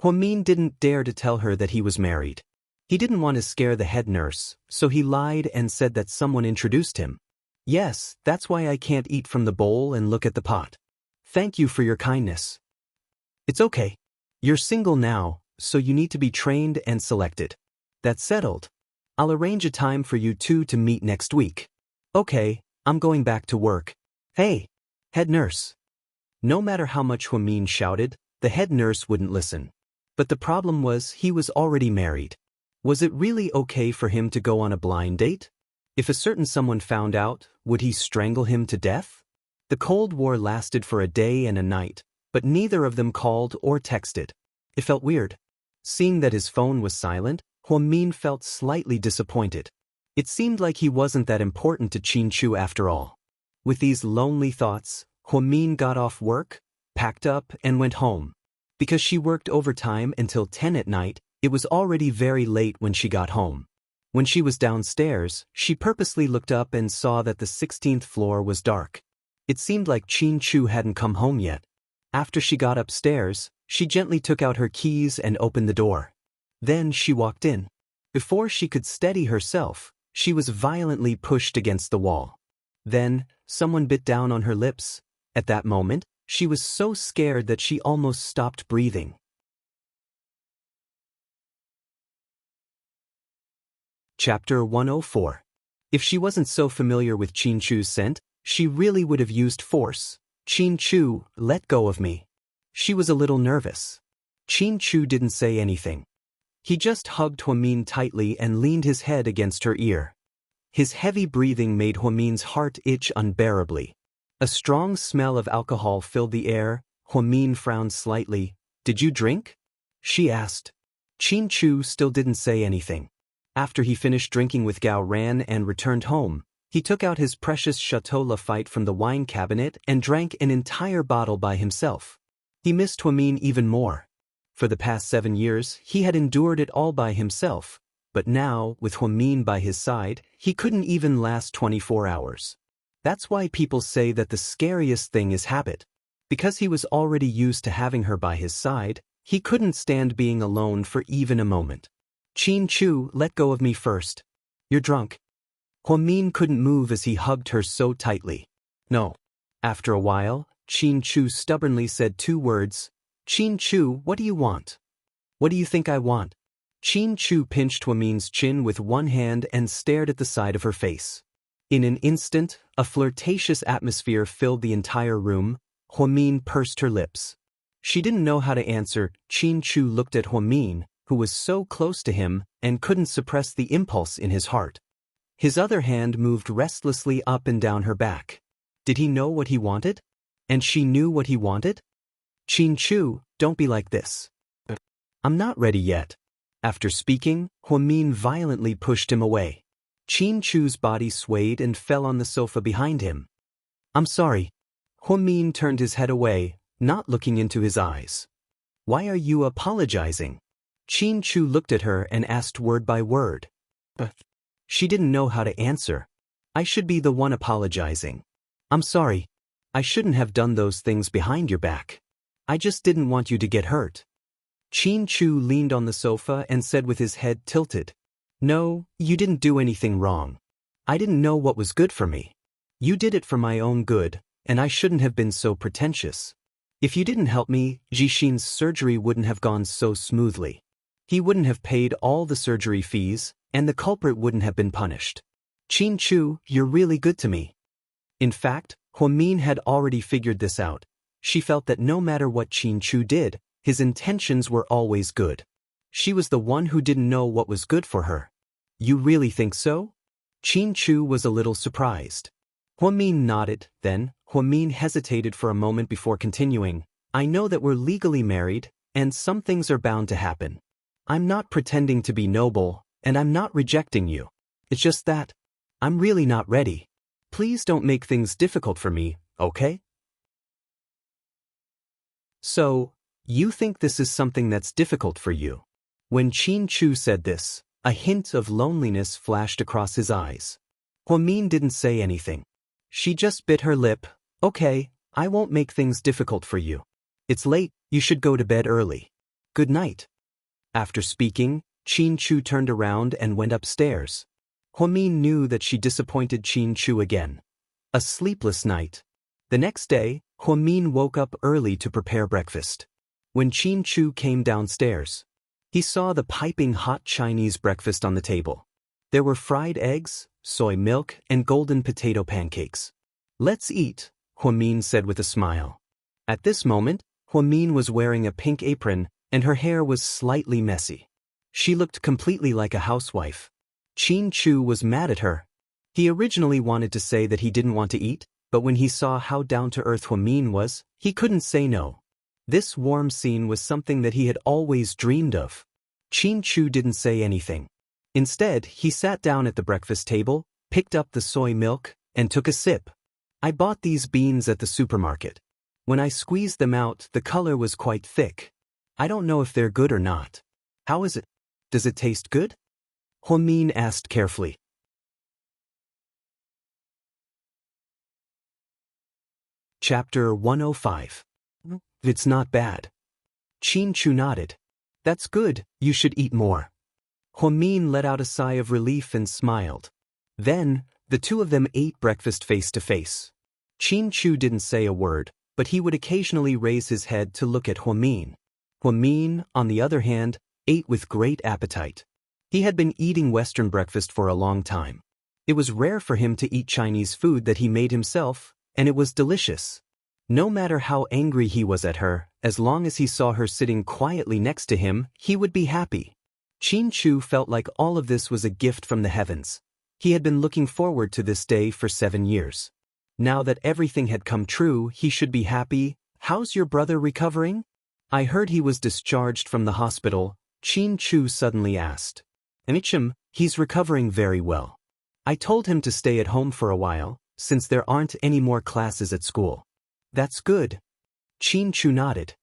Huamin didn't dare to tell her that he was married. He didn't want to scare the head nurse, so he lied and said that someone introduced him. Yes, that's why I can't eat from the bowl and look at the pot. Thank you for your kindness. It's okay. You're single now, so you need to be trained and selected. That's settled. I'll arrange a time for you two to meet next week. Okay, I'm going back to work. Hey, head nurse. No matter how much Huamin shouted, the head nurse wouldn't listen. But the problem was he was already married. Was it really okay for him to go on a blind date? If a certain someone found out, would he strangle him to death? The Cold War lasted for a day and a night, but neither of them called or texted. It felt weird. Seeing that his phone was silent, Huamin felt slightly disappointed. It seemed like he wasn't that important to Xianxia after all. With these lonely thoughts, Huamin got off work, packed up, and went home. Because she worked overtime until 10 at night, it was already very late when she got home. When she was downstairs, she purposely looked up and saw that the 16th floor was dark. It seemed like Xianxia hadn't come home yet. After she got upstairs, she gently took out her keys and opened the door. Then she walked in. Before she could steady herself, she was violently pushed against the wall. Then, someone bit down on her lips. At that moment, she was so scared that she almost stopped breathing. Chapter 104. If she wasn't so familiar with Xianxia's scent, she really would have used force. Xianxia, let go of me. She was a little nervous. Qin Chu didn't say anything. He just hugged Huamin tightly and leaned his head against her ear. His heavy breathing made Huamin's heart itch unbearably. A strong smell of alcohol filled the air. Huamin frowned slightly. "Did you drink?" she asked. Qin Chu still didn't say anything. After he finished drinking with Gao Ran and returned home, he took out his precious Chateau Lafite from the wine cabinet and drank an entire bottle by himself. He missed Huamin even more. For the past 7 years, he had endured it all by himself, but now, with Huamin by his side, he couldn't even last 24 hours. That's why people say that the scariest thing is habit. Because he was already used to having her by his side, he couldn't stand being alone for even a moment. "Qin Chu, let go of me first. You're drunk." Huamin couldn't move as he hugged her so tightly. "No." After a while, Qin Chu stubbornly said 2 words. "Qin Chu, what do you want?" "What do you think I want?" Qin Chu pinched Huamin's chin with one hand and stared at the side of her face. In an instant, a flirtatious atmosphere filled the entire room. Huamin pursed her lips. She didn't know how to answer. Qin Chu looked at Huamin, who was so close to him, and couldn't suppress the impulse in his heart. His other hand moved restlessly up and down her back. Did he know what he wanted? And she knew what he wanted? "Qin Chu, don't be like this. I'm not ready yet." After speaking, Huamin violently pushed him away. Qin Chu's body swayed and fell on the sofa behind him. "I'm sorry." Huamin turned his head away, not looking into his eyes. "Why are you apologizing?" Qin Chu looked at her and asked word by word. She didn't know how to answer. "I should be the one apologizing. I'm sorry. I shouldn't have done those things behind your back. I just didn't want you to get hurt." Qin Chu leaned on the sofa and said with his head tilted, "No, you didn't do anything wrong. I didn't know what was good for me. You did it for my own good, and I shouldn't have been so pretentious. If you didn't help me, Jixin's surgery wouldn't have gone so smoothly. He wouldn't have paid all the surgery fees, and the culprit wouldn't have been punished. Qin Chu, you're really good to me." In fact, Huamin had already figured this out. She felt that no matter what Qin Chu did, his intentions were always good. She was the one who didn't know what was good for her. "You really think so?" Qin Chu was a little surprised. Huamin nodded, then, Huamin hesitated for a moment before continuing. "I know that we're legally married, and some things are bound to happen. I'm not pretending to be noble, and I'm not rejecting you. It's just that I'm really not ready. Please don't make things difficult for me, okay?" "So, you think this is something that's difficult for you?" When Qin Chu said this, a hint of loneliness flashed across his eyes. Huamin didn't say anything. She just bit her lip. "Okay, I won't make things difficult for you. It's late, you should go to bed early. Good night." After speaking, Qin Chu turned around and went upstairs. Huamin knew that she disappointed Qin Chu again. A sleepless night. The next day, Huamin woke up early to prepare breakfast. When Qin Chu came downstairs, he saw the piping hot Chinese breakfast on the table. There were fried eggs, soy milk, and golden potato pancakes. "Let's eat," Huamin said with a smile. At this moment, Huamin was wearing a pink apron, and her hair was slightly messy. She looked completely like a housewife. Qin Chu was mad at her. He originally wanted to say that he didn't want to eat, but when he saw how down-to-earth Huamin was, he couldn't say no. This warm scene was something that he had always dreamed of. Qin Chu didn't say anything. Instead, he sat down at the breakfast table, picked up the soy milk, and took a sip. "I bought these beans at the supermarket. When I squeezed them out, the color was quite thick. I don't know if they're good or not. How is it? Does it taste good?" Huamin asked carefully. Chapter 105. It's not bad. Qin Chu nodded. "That's good, you should eat more." Huamin let out a sigh of relief and smiled. Then, the two of them ate breakfast face to face. Qin Chu didn't say a word, but he would occasionally raise his head to look at Huamin. Huamin, on the other hand, ate with great appetite. He had been eating Western breakfast for a long time. It was rare for him to eat Chinese food that he made himself, and it was delicious. No matter how angry he was at her, as long as he saw her sitting quietly next to him, he would be happy. Qin Chu felt like all of this was a gift from the heavens. He had been looking forward to this day for 7 years. Now that everything had come true, he should be happy. How's your brother recovering? I heard he was discharged from the hospital, Qin Chu suddenly asked. He's recovering very well. I told him to stay at home for a while, since there aren't any more classes at school. That's good. Qin Chu nodded.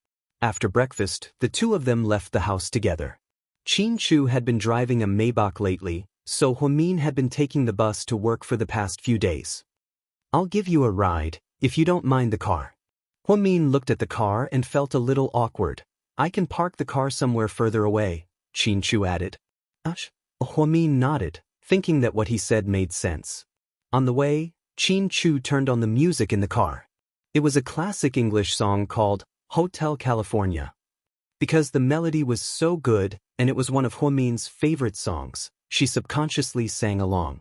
After breakfast, the two of them left the house together. Qin Chu had been driving a Maybach lately, so Huamin had been taking the bus to work for the past few days. I'll give you a ride, if you don't mind the car. Huamin looked at the car and felt a little awkward. I can park the car somewhere further away, Qin Chu added. Huamin nodded, thinking that what he said made sense. On the way, Qin Chu turned on the music in the car. It was a classic English song called Hotel California. Because the melody was so good, and it was one of Huamin's favorite songs, she subconsciously sang along.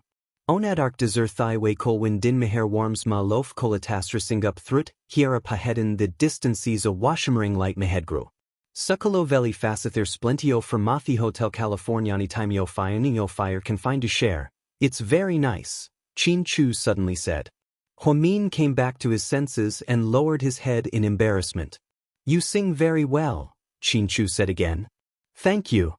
Onadark deser thigh way kolwin din meher warms ma lof kolatastra sing up thrut, hiera paheden the distances a washimering light mehedgru. Sukkalo veli facithir splentio formathi Hotel Californiani timeo fire confined to share. It's very nice, Qin Chu suddenly said. Huamin came back to his senses and lowered his head in embarrassment. You sing very well, Qin Chu said again. Thank you.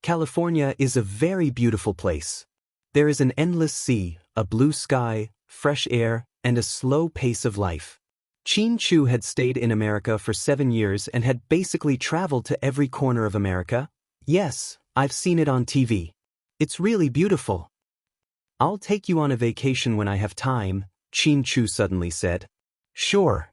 California is a very beautiful place. There is an endless sea, a blue sky, fresh air, and a slow pace of life. Qin Chu had stayed in America for 7 years and had basically traveled to every corner of America. Yes, I've seen it on TV. It's really beautiful. I'll take you on a vacation when I have time, Qin Chu suddenly said. Sure.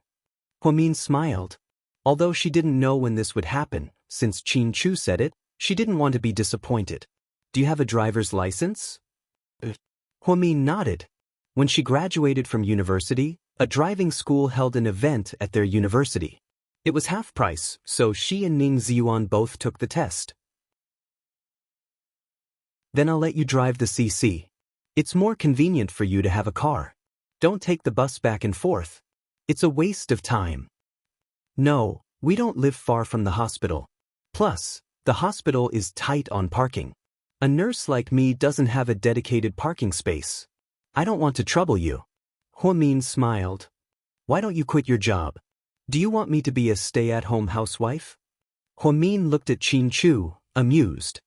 Huamin smiled. Although she didn't know when this would happen, since Qin Chu said it, she didn't want to be disappointed. Do you have a driver's license? Huamin nodded. When she graduated from university, a driving school held an event at their university. It was half price, so she and Ning Ziyuan both took the test. Then I'll let you drive the CC. It's more convenient for you to have a car. Don't take the bus back and forth. It's a waste of time. No, we don't live far from the hospital. Plus, the hospital is tight on parking. A nurse like me doesn't have a dedicated parking space. I don't want to trouble you. Huamin smiled. Why don't you quit your job? Do you want me to be a stay-at-home housewife? Huamin looked at Qin Chu, amused.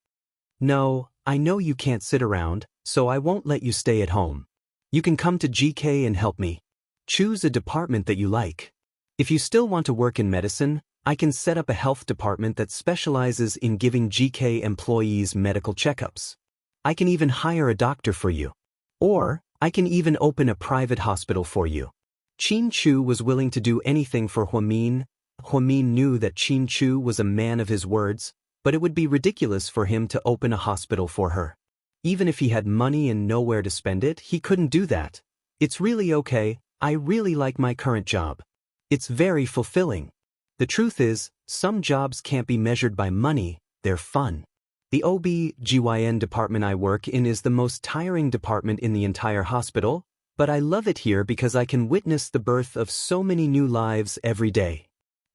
No, I know you can't sit around, so I won't let you stay at home. You can come to GK and help me. Choose a department that you like. If you still want to work in medicine, I can set up a health department that specializes in giving GK employees medical checkups. I can even hire a doctor for you. Or, I can even open a private hospital for you. Qin Chu was willing to do anything for Huamin. Huamin knew that Qin Chu was a man of his words, but it would be ridiculous for him to open a hospital for her. Even if he had money and nowhere to spend it, he couldn't do that. It's really okay, I really like my current job. It's very fulfilling. The truth is, some jobs can't be measured by money, they're fun. The OB/GYN department I work in is the most tiring department in the entire hospital, but I love it here because I can witness the birth of so many new lives every day.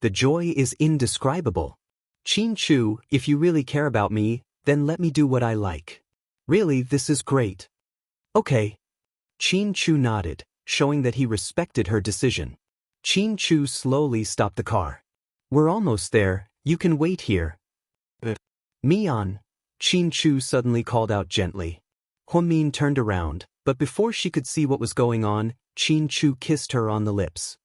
The joy is indescribable. Qin Chu, if you really care about me, then let me do what I like. Really, this is great. Okay. Qin Chu nodded, showing that he respected her decision. Qin Chu slowly stopped the car. We're almost there, you can wait here. Mian, Qin Chu suddenly called out gently. Huamin turned around, but before she could see what was going on, Qin Chu kissed her on the lips.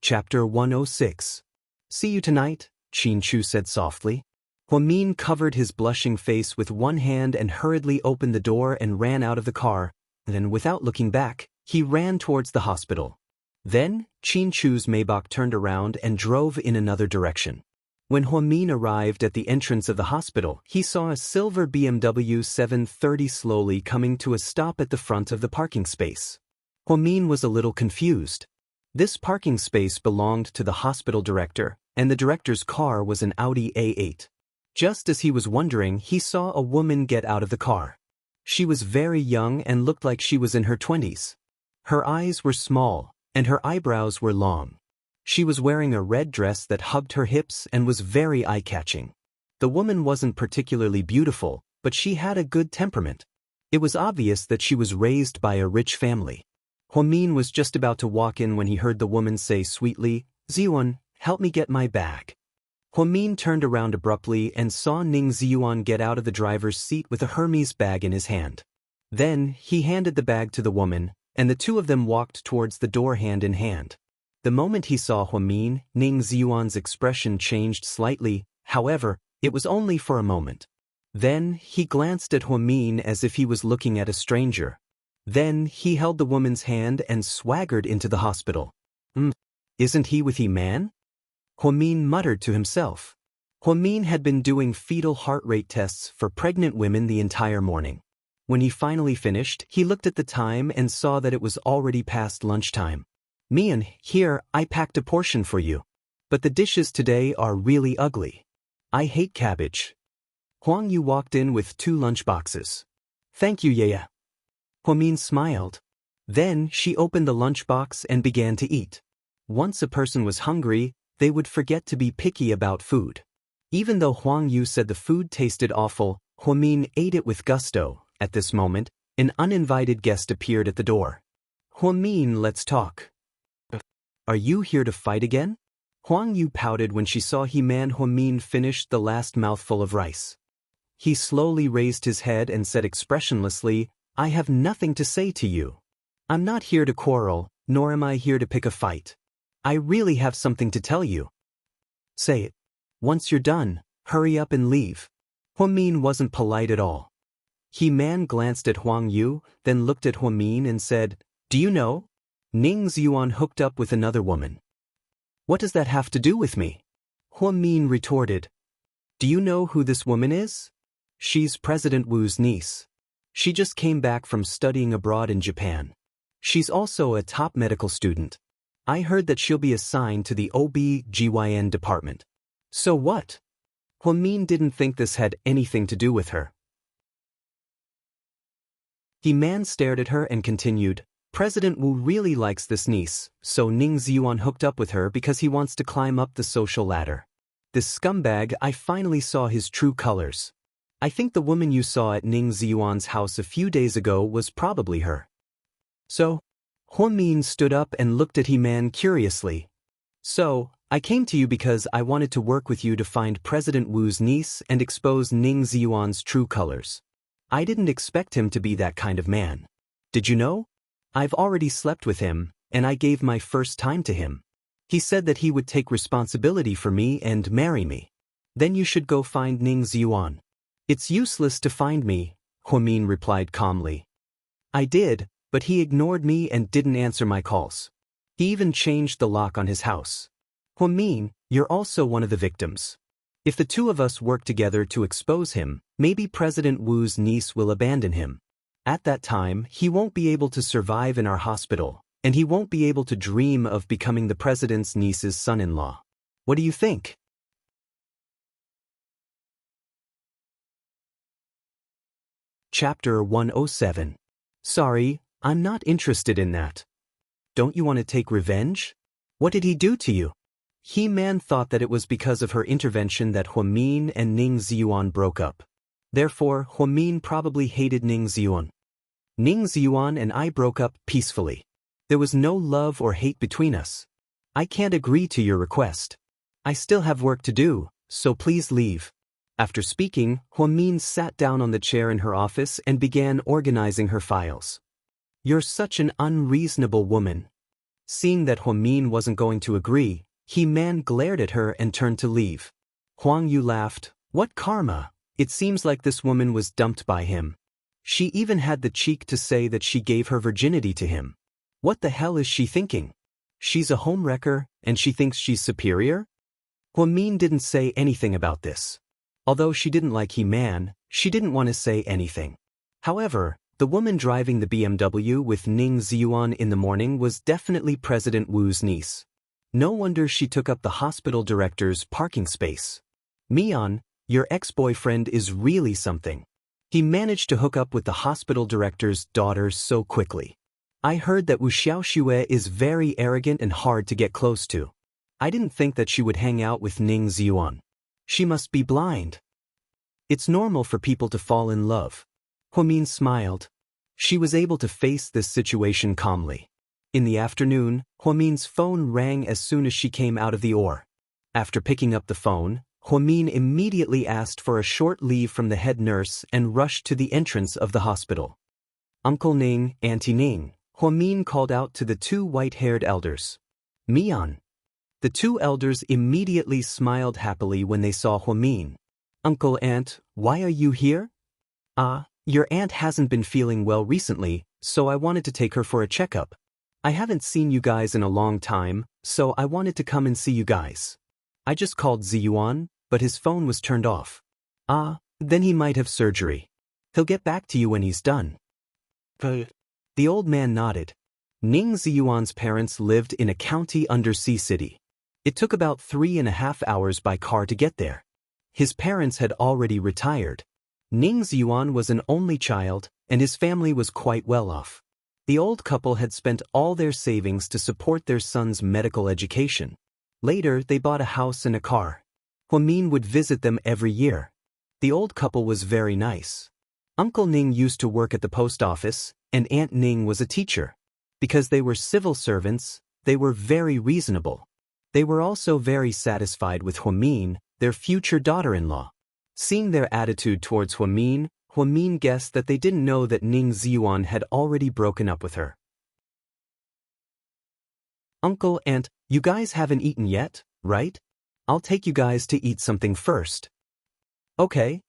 Chapter 106. See you tonight, Qin Chu said softly. Huamin covered his blushing face with one hand and hurriedly opened the door and ran out of the car. Then, without looking back, he ran towards the hospital. Then, Qin Chu's Maybach turned around and drove in another direction. When Huamin arrived at the entrance of the hospital, he saw a silver BMW 730 slowly coming to a stop at the front of the parking space. Huamin was a little confused. This parking space belonged to the hospital director, and the director's car was an Audi A8. Just as he was wondering, he saw a woman get out of the car. She was very young and looked like she was in her 20s. Her eyes were small, and her eyebrows were long. She was wearing a red dress that hugged her hips and was very eye-catching. The woman wasn't particularly beautiful, but she had a good temperament. It was obvious that she was raised by a rich family. Huamin was just about to walk in when he heard the woman say sweetly, "Ziyuan, help me get my bag." Huamin turned around abruptly and saw Ning Ziyuan get out of the driver's seat with a Hermes bag in his hand. Then, he handed the bag to the woman, and the two of them walked towards the door hand in hand. The moment he saw Huamin, Ning Ziyuan's expression changed slightly, however, it was only for a moment. Then, he glanced at Huamin as if he was looking at a stranger. Then, he held the woman's hand and swaggered into the hospital. Isn't he with man? Huamin muttered to himself. Huamin had been doing fetal heart rate tests for pregnant women the entire morning. When he finally finished, he looked at the time and saw that it was already past lunchtime. "Mian, here, I packed a portion for you. But the dishes today are really ugly. I hate cabbage." Huang Yu walked in with 2 lunchboxes. "Thank you, Yaya." Huamin smiled. Then she opened the lunchbox and began to eat. Once a person was hungry, they would forget to be picky about food. Even though Huang Yu said the food tasted awful, Huamin ate it with gusto. At this moment, an uninvited guest appeared at the door. "Huamin, let's talk." "Are you here to fight again?" Huang Yu pouted when she saw Huamin finished the last mouthful of rice. He slowly raised his head and said expressionlessly, "I have nothing to say to you. I'm not here to quarrel, nor am I here to pick a fight. I really have something to tell you." "Say it. Once you're done, hurry up and leave." Huamin wasn't polite at all. He-Man glanced at Huang Yu, then looked at Huamin and said, "Do you know? Ning Ziyuan hooked up with another woman." "What does that have to do with me?" Huamin retorted. "Do you know who this woman is? She's President Wu's niece. She just came back from studying abroad in Japan. She's also a top medical student. I heard that she'll be assigned to the OB/GYN department." "So what?" Huamin didn't think this had anything to do with her. He-Man stared at her and continued, "President Wu really likes this niece, so Ning Ziyuan hooked up with her because he wants to climb up the social ladder. This scumbag, I finally saw his true colors. I think the woman you saw at Ning Ziyuan's house a few days ago was probably her." "So?" Huamin stood up and looked at He-Man curiously. "So, I came to you because I wanted to work with you to find President Wu's niece and expose Ning Ziyuan's true colors. I didn't expect him to be that kind of man. Did you know? I've already slept with him, and I gave my first time to him. He said that he would take responsibility for me and marry me. Then you should go find Ning Ziyuan." "It's useless to find me," Huamin replied calmly. "I did, but he ignored me and didn't answer my calls. He even changed the lock on his house. Huamin, you're also one of the victims. If the two of us work together to expose him, maybe President Wu's niece will abandon him. At that time, he won't be able to survive in our hospital, and he won't be able to dream of becoming the president's niece's son-in-law. What do you think?" Chapter 107. "Sorry, I'm not interested in that." "Don't you want to take revenge? What did he do to you?" He-Man thought that it was because of her intervention that Huamin and Ning Ziyuan broke up. Therefore, Huamin probably hated Ning Ziyuan. "Ning Ziyuan and I broke up peacefully. There was no love or hate between us. I can't agree to your request. I still have work to do, so please leave." After speaking, Huamin sat down on the chair in her office and began organizing her files. "You're such an unreasonable woman." Seeing that Huamin wasn't going to agree, He-Man glared at her and turned to leave. Huang Yu laughed. "What karma? It seems like this woman was dumped by him. She even had the cheek to say that she gave her virginity to him. What the hell is she thinking? She's a homewrecker, and she thinks she's superior?" Huamin didn't say anything about this. Although she didn't like He-Man, she didn't want to say anything. However, the woman driving the BMW with Ning Ziyuan in the morning was definitely President Wu's niece. No wonder she took up the hospital director's parking space. "Mian, your ex-boyfriend is really something. He managed to hook up with the hospital director's daughter so quickly. I heard that Wu Xiaoxue is very arrogant and hard to get close to. I didn't think that she would hang out with Ning Ziyuan. She must be blind. It's normal for people to fall in love. Huamin smiled. She was able to face this situation calmly. In the afternoon, Huamin's phone rang as soon as she came out of the ore. After picking up the phone, Huamin immediately asked for a short leave from the head nurse and rushed to the entrance of the hospital. Uncle Ning, Auntie Ning, Huamin called out to the two white-haired elders. Mian. The two elders immediately smiled happily when they saw Huamin. Uncle Aunt, why are you here? Your aunt hasn't been feeling well recently, so I wanted to take her for a checkup. I haven't seen you guys in a long time, so I wanted to come and see you guys. I just called Ziyuan, but his phone was turned off. Then he might have surgery. He'll get back to you when he's done. The old man nodded. Ning Ziyuan's parents lived in a county undersea city. It took about 3.5 hours by car to get there. His parents had already retired. Ning Ziyuan was an only child, and his family was quite well off. The old couple had spent all their savings to support their son's medical education. Later, they bought a house and a car. Huamin would visit them every year. The old couple was very nice. Uncle Ning used to work at the post office, and Aunt Ning was a teacher. Because they were civil servants, they were very reasonable. They were also very satisfied with Huamin, their future daughter-in-law. Seeing their attitude towards Huamin, Huamin guessed that they didn't know that Ning Ziyuan had already broken up with her. Uncle, Aunt, you guys haven't eaten yet, right? I'll take you guys to eat something first. Okay,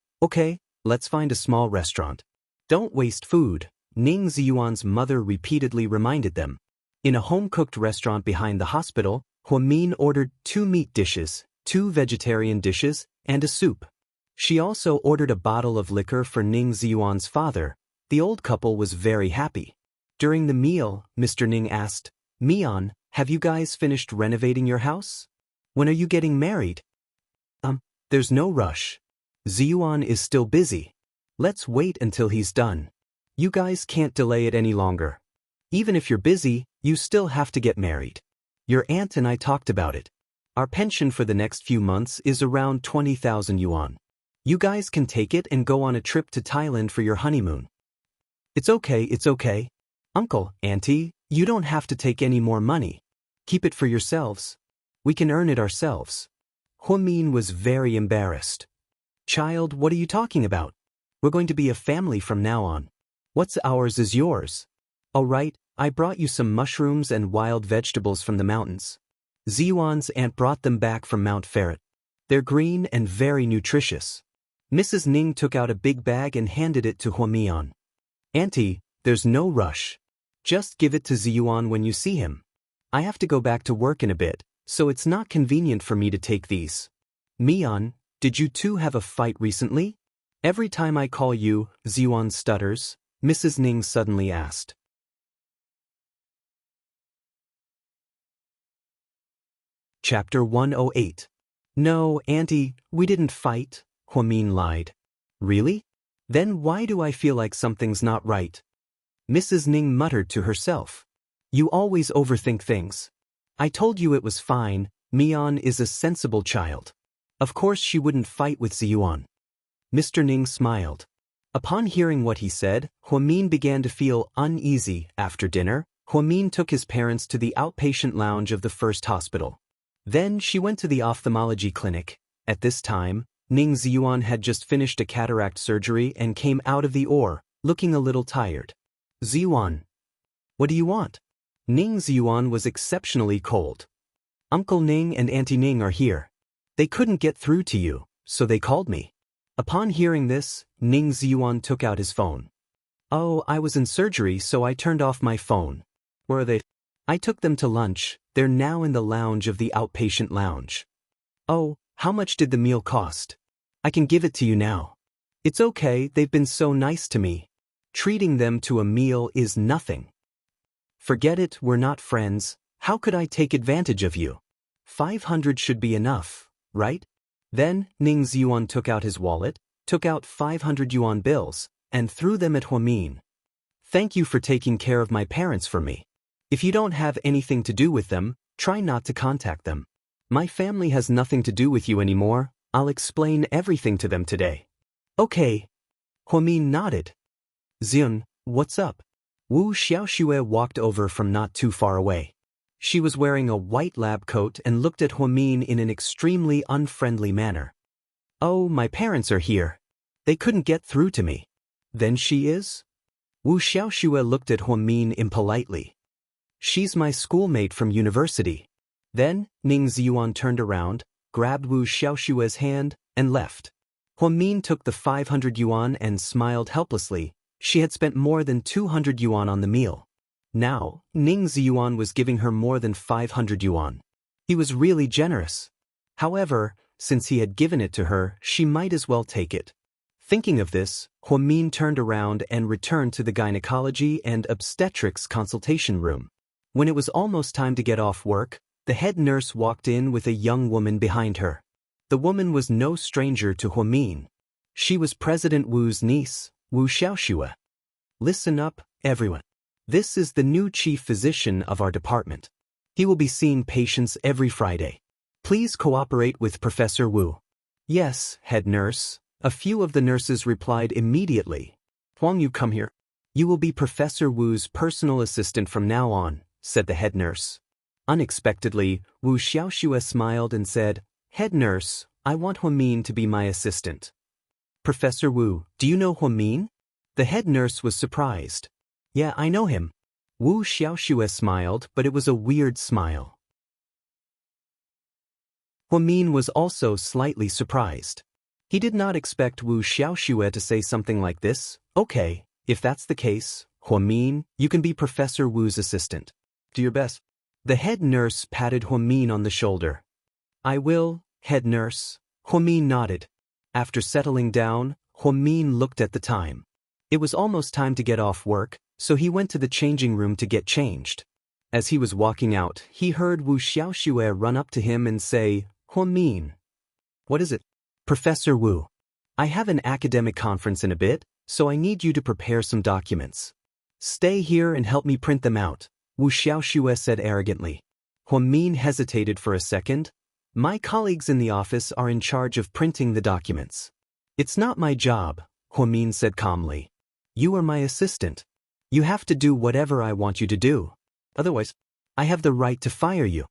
let's find a small restaurant. Don't waste food, Ning Ziyuan's mother repeatedly reminded them. In a home-cooked restaurant behind the hospital, Huamin ordered 2 meat dishes, 2 vegetarian dishes, and a soup. She also ordered a bottle of liquor for Ning Ziyuan's father. The old couple was very happy. During the meal, Mr. Ning asked, Mian, have you guys finished renovating your house? When are you getting married? There's no rush. Ziyuan is still busy. Let's wait until he's done. You guys can't delay it any longer. Even if you're busy, you still have to get married. Your aunt and I talked about it. Our pension for the next few months is around 20,000 yuan. You guys can take it and go on a trip to Thailand for your honeymoon. It's okay. Uncle, Auntie, you don't have to take any more money. Keep it for yourselves. We can earn it ourselves. Huamin was very embarrassed. Child, what are you talking about? We're going to be a family from now on. What's ours is yours. All right, I brought you some mushrooms and wild vegetables from the mountains. Ziyuan's aunt brought them back from Mount Ferret. They're green and very nutritious. Mrs. Ning took out a big bag and handed it to Huamian. Auntie, there's no rush. Just give it to Ziyuan when you see him. I have to go back to work in a bit, so it's not convenient for me to take these. Mian, did you two have a fight recently? Every time I call you, Ziyuan stutters, Mrs. Ning suddenly asked. Chapter 108. No, Auntie, we didn't fight, Huamin lied. Really? Then why do I feel like something's not right? Mrs. Ning muttered to herself. You always overthink things. I told you it was fine, Mian is a sensible child. Of course she wouldn't fight with Ziyuan. Mr. Ning smiled. Upon hearing what he said, Huamin began to feel uneasy. After dinner, Huamin took his parents to the outpatient lounge of the first hospital. Then she went to the ophthalmology clinic. At this time, Ning Ziyuan had just finished a cataract surgery and came out of the OR, looking a little tired. Ziyuan. What do you want? Ning Ziyuan was exceptionally cold. Uncle Ning and Auntie Ning are here. They couldn't get through to you, so they called me. Upon hearing this, Ning Ziyuan took out his phone. Oh, I was in surgery, so I turned off my phone. Where are they? I took them to lunch. They're now in the lounge of the outpatient lounge. Oh, how much did the meal cost? I can give it to you now. It's okay, they've been so nice to me. Treating them to a meal is nothing. Forget it, we're not friends. How could I take advantage of you? 500 should be enough, right? Then, Ning Ziyuan took out his wallet, took out 500 yuan bills, and threw them at Huamin. Thank you for taking care of my parents for me. If you don't have anything to do with them, try not to contact them. My family has nothing to do with you anymore. I'll explain everything to them today. Okay. Huamin nodded. Xian, what's up? Wu Xiaoxue walked over from not too far away. She was wearing a white lab coat and looked at Huamin in an extremely unfriendly manner. Oh, my parents are here. They couldn't get through to me. Then she is? Wu Xiaoxue looked at Huamin impolitely. She's my schoolmate from university. Then, Ning Ziyuan turned around, grabbed Wu Xiaoxue's hand, and left. Huamin took the 500 yuan and smiled helplessly. She had spent more than 200 yuan on the meal. Now, Ning Ziyuan was giving her more than 500 yuan. He was really generous. However, since he had given it to her, she might as well take it. Thinking of this, Huamin turned around and returned to the gynecology and obstetrics consultation room. When it was almost time to get off work, the head nurse walked in with a young woman behind her. The woman was no stranger to Huamin. She was President Wu's niece, Wu Xiaoxue. Listen up, everyone. This is the new chief physician of our department. He will be seeing patients every Friday. Please cooperate with Professor Wu. Yes, head nurse. A few of the nurses replied immediately. Huang, you come here. You will be Professor Wu's personal assistant from now on, said the head nurse. Unexpectedly, Wu Xiaoxue smiled and said, Head nurse, I want Huamin to be my assistant. Professor Wu, do you know Huamin? The head nurse was surprised. Yeah, I know him. Wu Xiaoxue smiled, but it was a weird smile. Huamin was also slightly surprised. He did not expect Wu Xiaoxue to say something like this. Okay, if that's the case, Huamin, you can be Professor Wu's assistant. Do your best. The head nurse patted Huamin on the shoulder. I will, head nurse. Huamin nodded. After settling down, Huamin looked at the time. It was almost time to get off work, so he went to the changing room to get changed. As he was walking out, he heard Wu Xiaoxue run up to him and say, Huamin. What is it? Professor Wu. I have an academic conference in a bit, so I need you to prepare some documents. Stay here and help me print them out, Wu Xiaoxue said arrogantly. Huamin hesitated for a second. My colleagues in the office are in charge of printing the documents. It's not my job, Huamin said calmly. You are my assistant. You have to do whatever I want you to do. Otherwise, I have the right to fire you.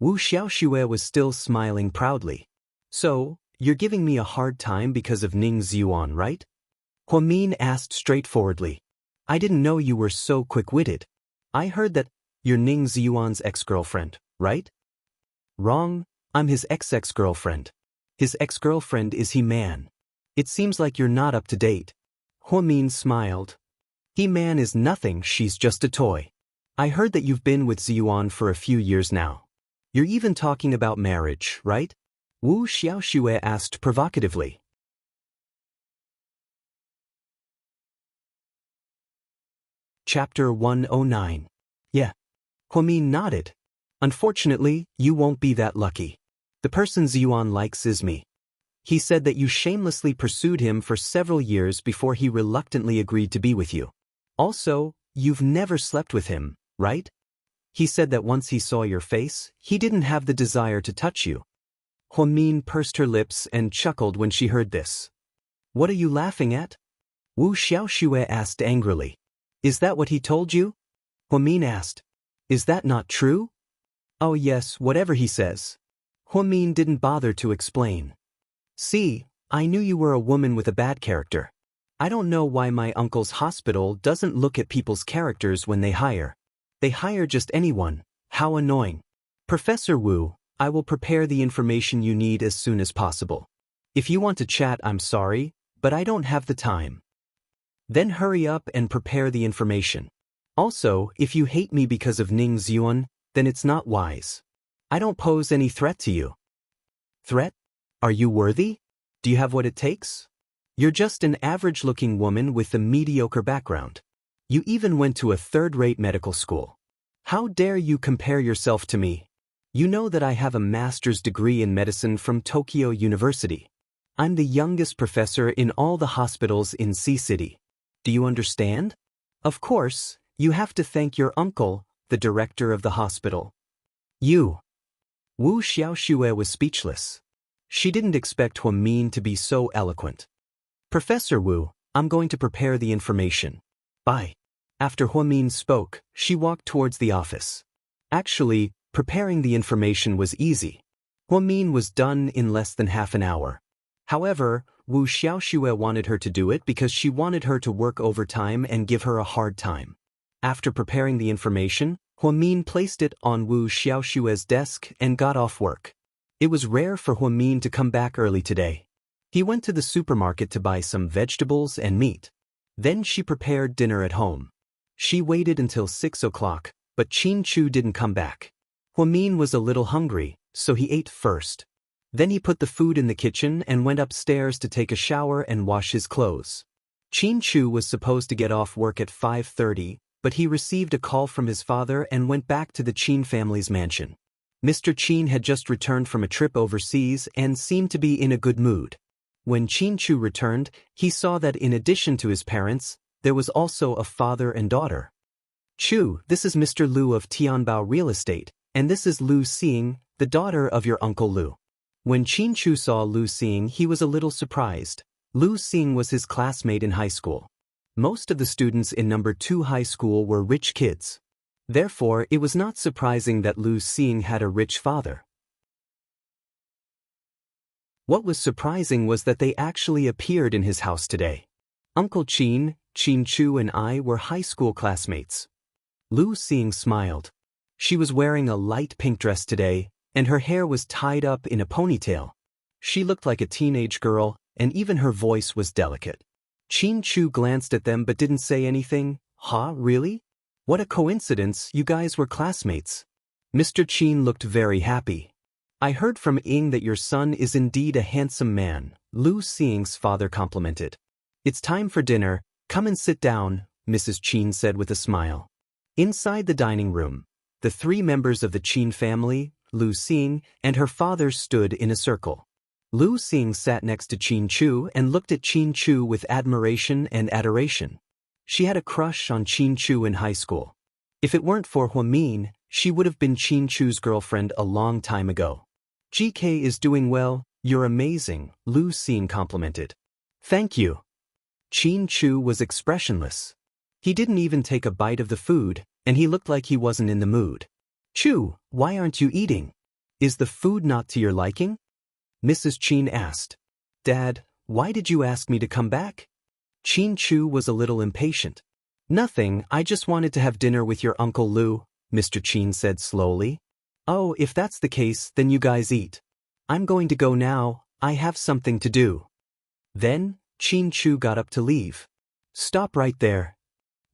Wu Xiaoxue was still smiling proudly. So, you're giving me a hard time because of Ning Ziyuan, right? Huamin asked straightforwardly. I didn't know you were so quick-witted. I heard that you're Ning Ziyuan's ex-girlfriend, right? Wrong, I'm his ex-ex-girlfriend. His ex-girlfriend is He-Man. It seems like you're not up to date. Huamin smiled. He-Man is nothing, she's just a toy. I heard that you've been with Ziyuan for a few years now. You're even talking about marriage, right? Wu Xiaoxue asked provocatively. Chapter 109. Yeah. Huamin nodded. Unfortunately, you won't be that lucky. The person Ziyuan likes is me. He said that you shamelessly pursued him for several years before he reluctantly agreed to be with you. Also, you've never slept with him, right? He said that once he saw your face, he didn't have the desire to touch you. Huamin pursed her lips and chuckled when she heard this. What are you laughing at? Wu Xiaoxue asked angrily. Is that what he told you? Huamin asked. Is that not true? Oh yes, whatever he says. Huamin didn't bother to explain. See, I knew you were a woman with a bad character. I don't know why my uncle's hospital doesn't look at people's characters when they hire. They hire just anyone. How annoying. Professor Wu, I will prepare the information you need as soon as possible. If you want to chat, I'm sorry, but I don't have the time. Then hurry up and prepare the information. Also, if you hate me because of Ning Ziyuan, then it's not wise. I don't pose any threat to you. Threat? Are you worthy? Do you have what it takes? You're just an average-looking woman with a mediocre background. You even went to a third-rate medical school. How dare you compare yourself to me? You know that I have a master's degree in medicine from Tokyo University. I'm the youngest professor in all the hospitals in C City. Do you understand? Of course, you have to thank your uncle, the director of the hospital. You. Wu Xiaoxue was speechless. She didn't expect Huamin to be so eloquent. Professor Wu, I'm going to prepare the information. Bye. After Huamin spoke, she walked towards the office. Actually, preparing the information was easy. Huamin was done in less than half an hour. However, Wu Xiaoxue wanted her to do it because she wanted her to work overtime and give her a hard time. After preparing the information, Huamin placed it on Wu Xiaoxue's desk and got off work. It was rare for Huamin to come back early today. He went to the supermarket to buy some vegetables and meat. Then she prepared dinner at home. She waited until 6 o'clock, but Qin Chu didn't come back. Huamin was a little hungry, so he ate first. Then he put the food in the kitchen and went upstairs to take a shower and wash his clothes. Qin Chu was supposed to get off work at 5:30, but he received a call from his father and went back to the Qin family's mansion. Mr. Qin had just returned from a trip overseas and seemed to be in a good mood. When Qin Chu returned, he saw that in addition to his parents, there was also a father and daughter. Chu, this is Mr. Lu of Tianbao Real Estate, and this is Lu Xing, the daughter of your Uncle Lu. When Qin Chu saw Lu Xing, he was a little surprised. Lu Xing was his classmate in high school. Most of the students in number 2 high school were rich kids. Therefore, it was not surprising that Lu Xing had a rich father. What was surprising was that they actually appeared in his house today. Uncle Qin, Qin Chu and I were high school classmates. Lu Xing smiled. She was wearing a light pink dress today, and her hair was tied up in a ponytail. She looked like a teenage girl, and even her voice was delicate. Qin Chu glanced at them but didn't say anything. Huh, really? What a coincidence, you guys were classmates. Mr. Qin looked very happy. I heard from Ying that your son is indeed a handsome man, Lu Xing's father complimented. It's time for dinner, come and sit down, Mrs. Qin said with a smile. Inside the dining room, the 3 members of the Qin family, Lu Xing, and her father stood in a circle. Lu Xing sat next to Qin Chu and looked at Qin Chu with admiration and adoration. She had a crush on Qin Chu in high school. If it weren't for Huamin, she would have been Qin Chu's girlfriend a long time ago. GK is doing well, you're amazing, Lu Xing complimented. Thank you. Qin Chu was expressionless. He didn't even take a bite of the food, and he looked like he wasn't in the mood. Chu, why aren't you eating? Is the food not to your liking? Mrs. Qin asked. Dad, why did you ask me to come back? Qin Chu was a little impatient. Nothing, I just wanted to have dinner with your Uncle Lu, Mr. Qin said slowly. Oh, if that's the case, then you guys eat. I'm going to go now, I have something to do. Then, Qin Chu got up to leave. Stop right there.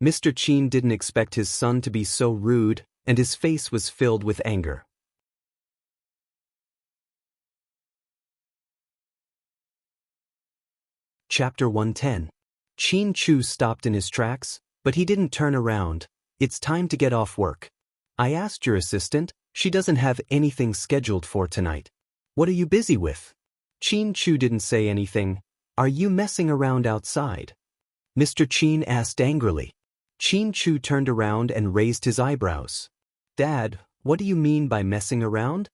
Mr. Qin didn't expect his son to be so rude, and his face was filled with anger. Chapter 110. Qin Chu stopped in his tracks, but he didn't turn around. It's time to get off work. I asked your assistant, she doesn't have anything scheduled for tonight. What are you busy with? Qin Chu didn't say anything. Are you messing around outside? Mr. Qin asked angrily. Qin Chu turned around and raised his eyebrows. Dad, what do you mean by messing around?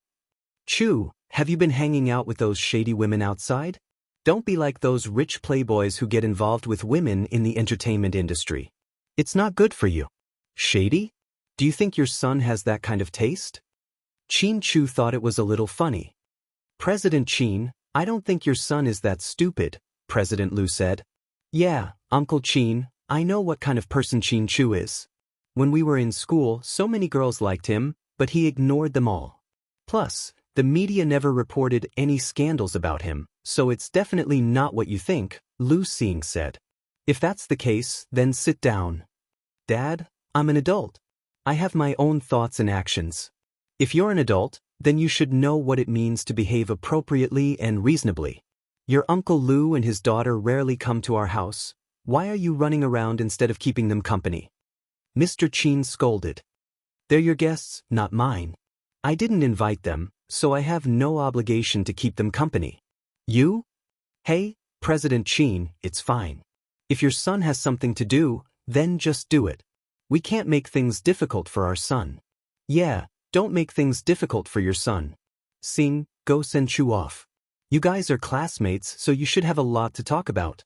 Chu, have you been hanging out with those shady women outside? Don't be like those rich playboys who get involved with women in the entertainment industry. It's not good for you. Shady? Do you think your son has that kind of taste? Qin Chu thought it was a little funny. President Qin, I don't think your son is that stupid, President Lu said. Yeah, Uncle Qin, I know what kind of person Qin Chu is. When we were in school, so many girls liked him, but he ignored them all. Plus, the media never reported any scandals about him, so it's definitely not what you think, Lu Xing said. If that's the case, then sit down. Dad, I'm an adult. I have my own thoughts and actions. If you're an adult, then you should know what it means to behave appropriately and reasonably. Your Uncle Lu and his daughter rarely come to our house. Why are you running around instead of keeping them company? Mr. Qin scolded. They're your guests, not mine. I didn't invite them, so I have no obligation to keep them company. You? Hey, President Qin, it's fine. If your son has something to do, then just do it. We can't make things difficult for our son. Yeah, don't make things difficult for your son. Xing, go send Chu off. You guys are classmates, so you should have a lot to talk about.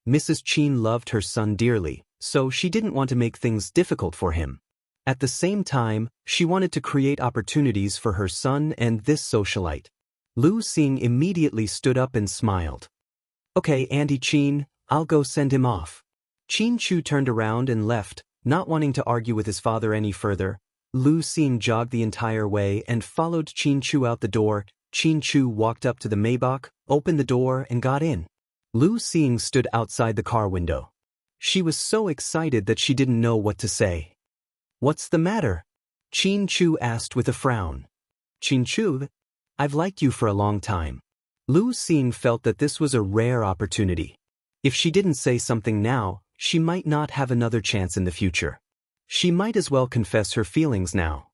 Mrs. Qin loved her son dearly, so she didn't want to make things difficult for him. At the same time, she wanted to create opportunities for her son and this socialite. Lu Xing immediately stood up and smiled. Okay, Auntie Qin, I'll go send him off. Qin Chu turned around and left, not wanting to argue with his father any further. Lu Xing jogged the entire way and followed Qin Chu out the door. Qin Chu walked up to the Maybach, opened the door and got in. Lu Xing stood outside the car window. She was so excited that she didn't know what to say. What's the matter? Qin Chu asked with a frown. Qin Chu, I've liked you for a long time. Lu Xing felt that this was a rare opportunity. If she didn't say something now, she might not have another chance in the future. She might as well confess her feelings now.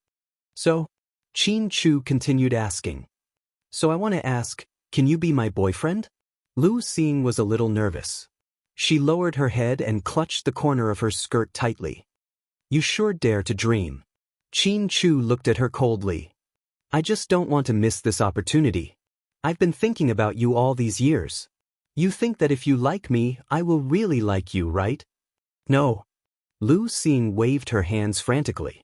So, Qin Chu continued asking. So I want to ask, can you be my boyfriend? Lu Xing was a little nervous. She lowered her head and clutched the corner of her skirt tightly. You sure dare to dream. Qin Chu looked at her coldly. I just don't want to miss this opportunity. I've been thinking about you all these years. You think that if you like me, I will really like you, right? No. Lu Xing waved her hands frantically.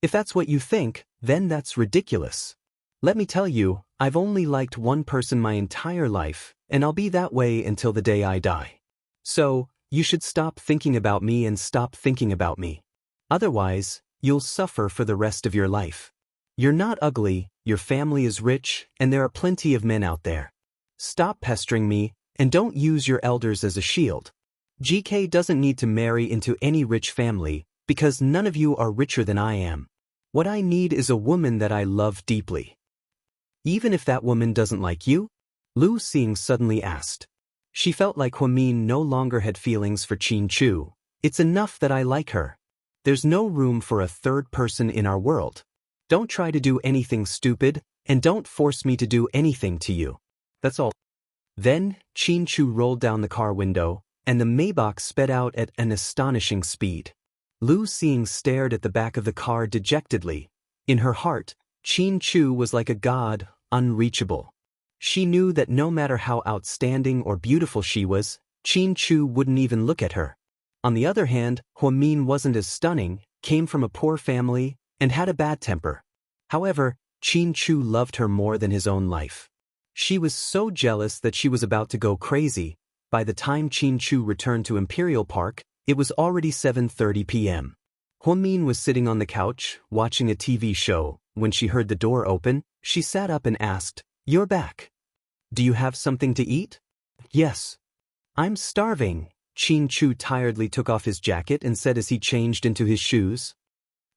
If that's what you think, then that's ridiculous. Let me tell you, I've only liked one person my entire life, and I'll be that way until the day I die. So, you should stop thinking about me and stop thinking about me. Otherwise, you'll suffer for the rest of your life. You're not ugly, your family is rich, and there are plenty of men out there. Stop pestering me, and don't use your elders as a shield. GK doesn't need to marry into any rich family, because none of you are richer than I am. What I need is a woman that I love deeply. Even if that woman doesn't like you? Lu Xing suddenly asked. She felt like Huamin no longer had feelings for Qin Chu. It's enough that I like her. There's no room for a third person in our world. Don't try to do anything stupid, and don't force me to do anything to you. That's all. Then, Qin Chu rolled down the car window, and the Maybach sped out at an astonishing speed. Lu Xing stared at the back of the car dejectedly. In her heart, Qin Chu was like a god, unreachable. She knew that no matter how outstanding or beautiful she was, Qin Chu wouldn't even look at her. On the other hand, Huamin wasn't as stunning, came from a poor family, and had a bad temper. However, Qin Chu loved her more than his own life. She was so jealous that she was about to go crazy. By the time Qin Chu returned to Imperial Park, it was already 7:30 p.m. Huamin was sitting on the couch, watching a TV show. When she heard the door open, she sat up and asked, You're back. Do you have something to eat? Yes. I'm starving. Qin Chu tiredly took off his jacket and said as he changed into his shoes.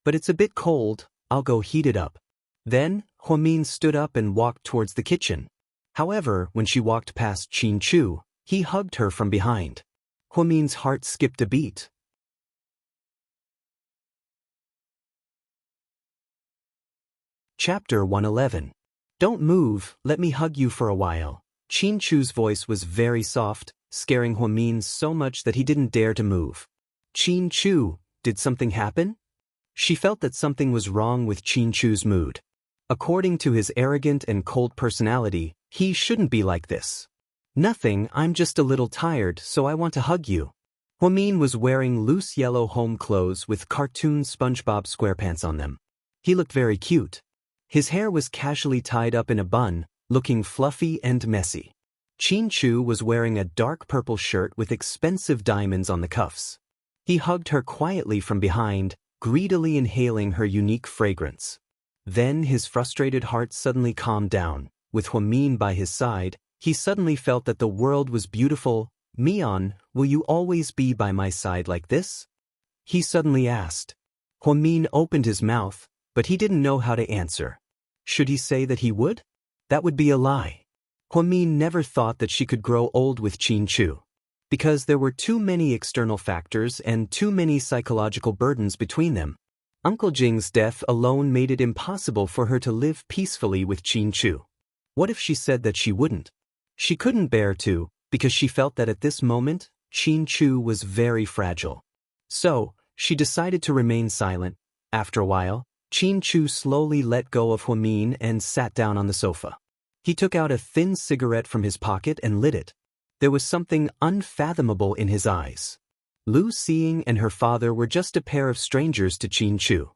But it's a bit cold, I'll go heat it up. Then, Huamin stood up and walked towards the kitchen. However, when she walked past Qin Chu, he hugged her from behind. Huamin's heart skipped a beat. Chapter 111. Don't move, let me hug you for a while. Qin Chu's voice was very soft, scaring Huamin so much that he didn't dare to move. Qin Chu, did something happen? She felt that something was wrong with Qin Chu's mood. According to his arrogant and cold personality, he shouldn't be like this. Nothing, I'm just a little tired, so I want to hug you. Huamin was wearing loose yellow home clothes with cartoon SpongeBob SquarePants on them. He looked very cute. His hair was casually tied up in a bun, looking fluffy and messy. Qin Chu was wearing a dark purple shirt with expensive diamonds on the cuffs. He hugged her quietly from behind, greedily inhaling her unique fragrance. Then his frustrated heart suddenly calmed down. With Huamin by his side, he suddenly felt that the world was beautiful. Mian, will you always be by my side like this? He suddenly asked. Huamin opened his mouth, but he didn't know how to answer. Should he say that he would? That would be a lie. Huamin never thought that she could grow old with Qin Chu. Because there were too many external factors and too many psychological burdens between them. Uncle Jing's death alone made it impossible for her to live peacefully with Qin Chu. What if she said that she wouldn't? She couldn't bear to, because she felt that at this moment, Qin Chu was very fragile. So, she decided to remain silent. After a while, Qin Chu slowly let go of Huamin and sat down on the sofa. He took out a thin cigarette from his pocket and lit it. There was something unfathomable in his eyes. Lu Xing and her father were just a pair of strangers to Qin Chu.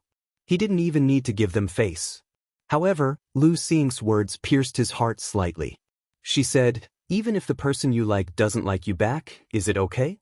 He didn't even need to give them face. However, Lu Xing's words pierced his heart slightly. She said, "Even if the person you like doesn't like you back, is it okay?"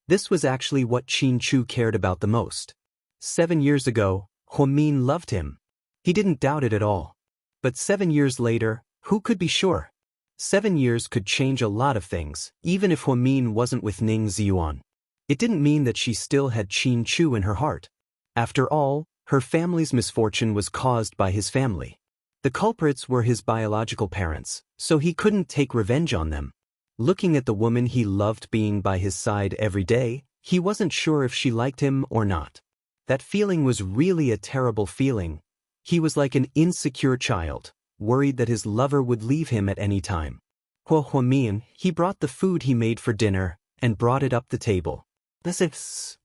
This was actually what Qin Chu cared about the most. 7 years ago, Huamin loved him. He didn't doubt it at all. But 7 years later, who could be sure? 7 years could change a lot of things, even if Huamin wasn't with Ning Ziyuan. It didn't mean that she still had Qin Chu in her heart. After all, her family's misfortune was caused by his family. The culprits were his biological parents, so he couldn't take revenge on them. Looking at the woman he loved being by his side every day, he wasn't sure if she liked him or not. That feeling was really a terrible feeling. He was like an insecure child, worried that his lover would leave him at any time. Huamin, he brought the food he made for dinner and brought it up the table. He's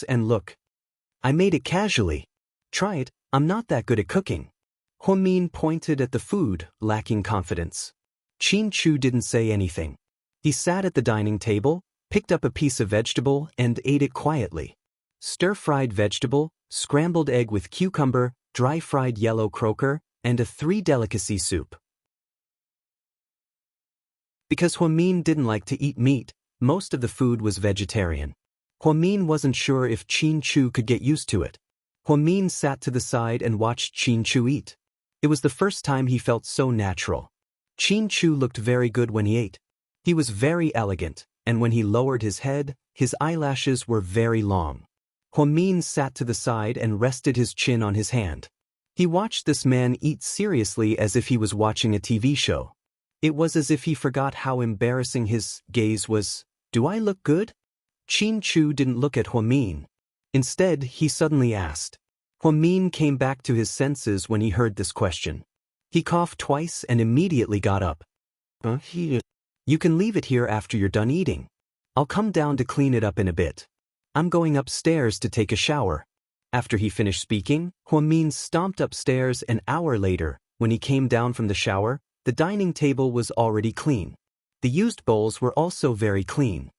and look. I made it casually. Try it, I'm not that good at cooking. Huamin pointed at the food, lacking confidence. Qin Chu didn't say anything. He sat at the dining table, picked up a piece of vegetable and ate it quietly. Stir-fried vegetable, scrambled egg with cucumber, dry-fried yellow croaker, and a 3-delicacy soup. Because Huamin didn't like to eat meat, most of the food was vegetarian. Huamin wasn't sure if Qin Chu could get used to it. Huamin sat to the side and watched Qin Chu eat. It was the first time he felt so natural. Qin Chu looked very good when he ate. He was very elegant, and when he lowered his head, his eyelashes were very long. Huamin sat to the side and rested his chin on his hand. He watched this man eat seriously as if he was watching a TV show. It was as if he forgot how embarrassing his gaze was. "Do I look good?" Qin Chu didn't look at Huamin. Instead, he suddenly asked. Huamin came back to his senses when he heard this question. He coughed twice and immediately got up. You can leave it here after you're done eating. I'll come down to clean it up in a bit. I'm going upstairs to take a shower. After he finished speaking, Huamin stomped upstairs. An hour later, when he came down from the shower, the dining table was already clean. The used bowls were also very clean.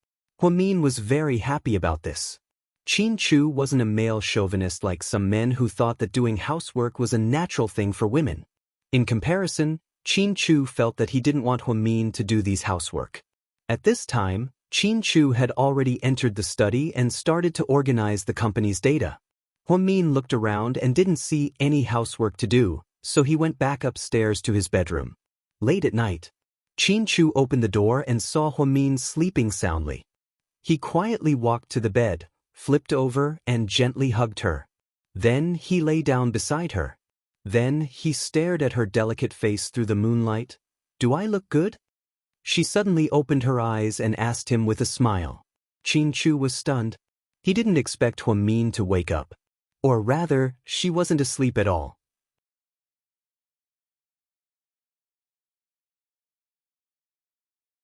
Huamin was very happy about this. Qin Chu wasn't a male chauvinist like some men who thought that doing housework was a natural thing for women. In comparison, Qin Chu felt that he didn't want Huamin to do these housework. At this time, Qin Chu had already entered the study and started to organize the company's data. Huamin looked around and didn't see any housework to do, so he went back upstairs to his bedroom. Late at night, Qin Chu opened the door and saw Huamin sleeping soundly. He quietly walked to the bed, flipped over and gently hugged her. Then he lay down beside her. Then he stared at her delicate face through the moonlight. "Do I look good?" She suddenly opened her eyes and asked him with a smile. Qin Chu was stunned. He didn't expect Huamin to wake up. Or rather, she wasn't asleep at all.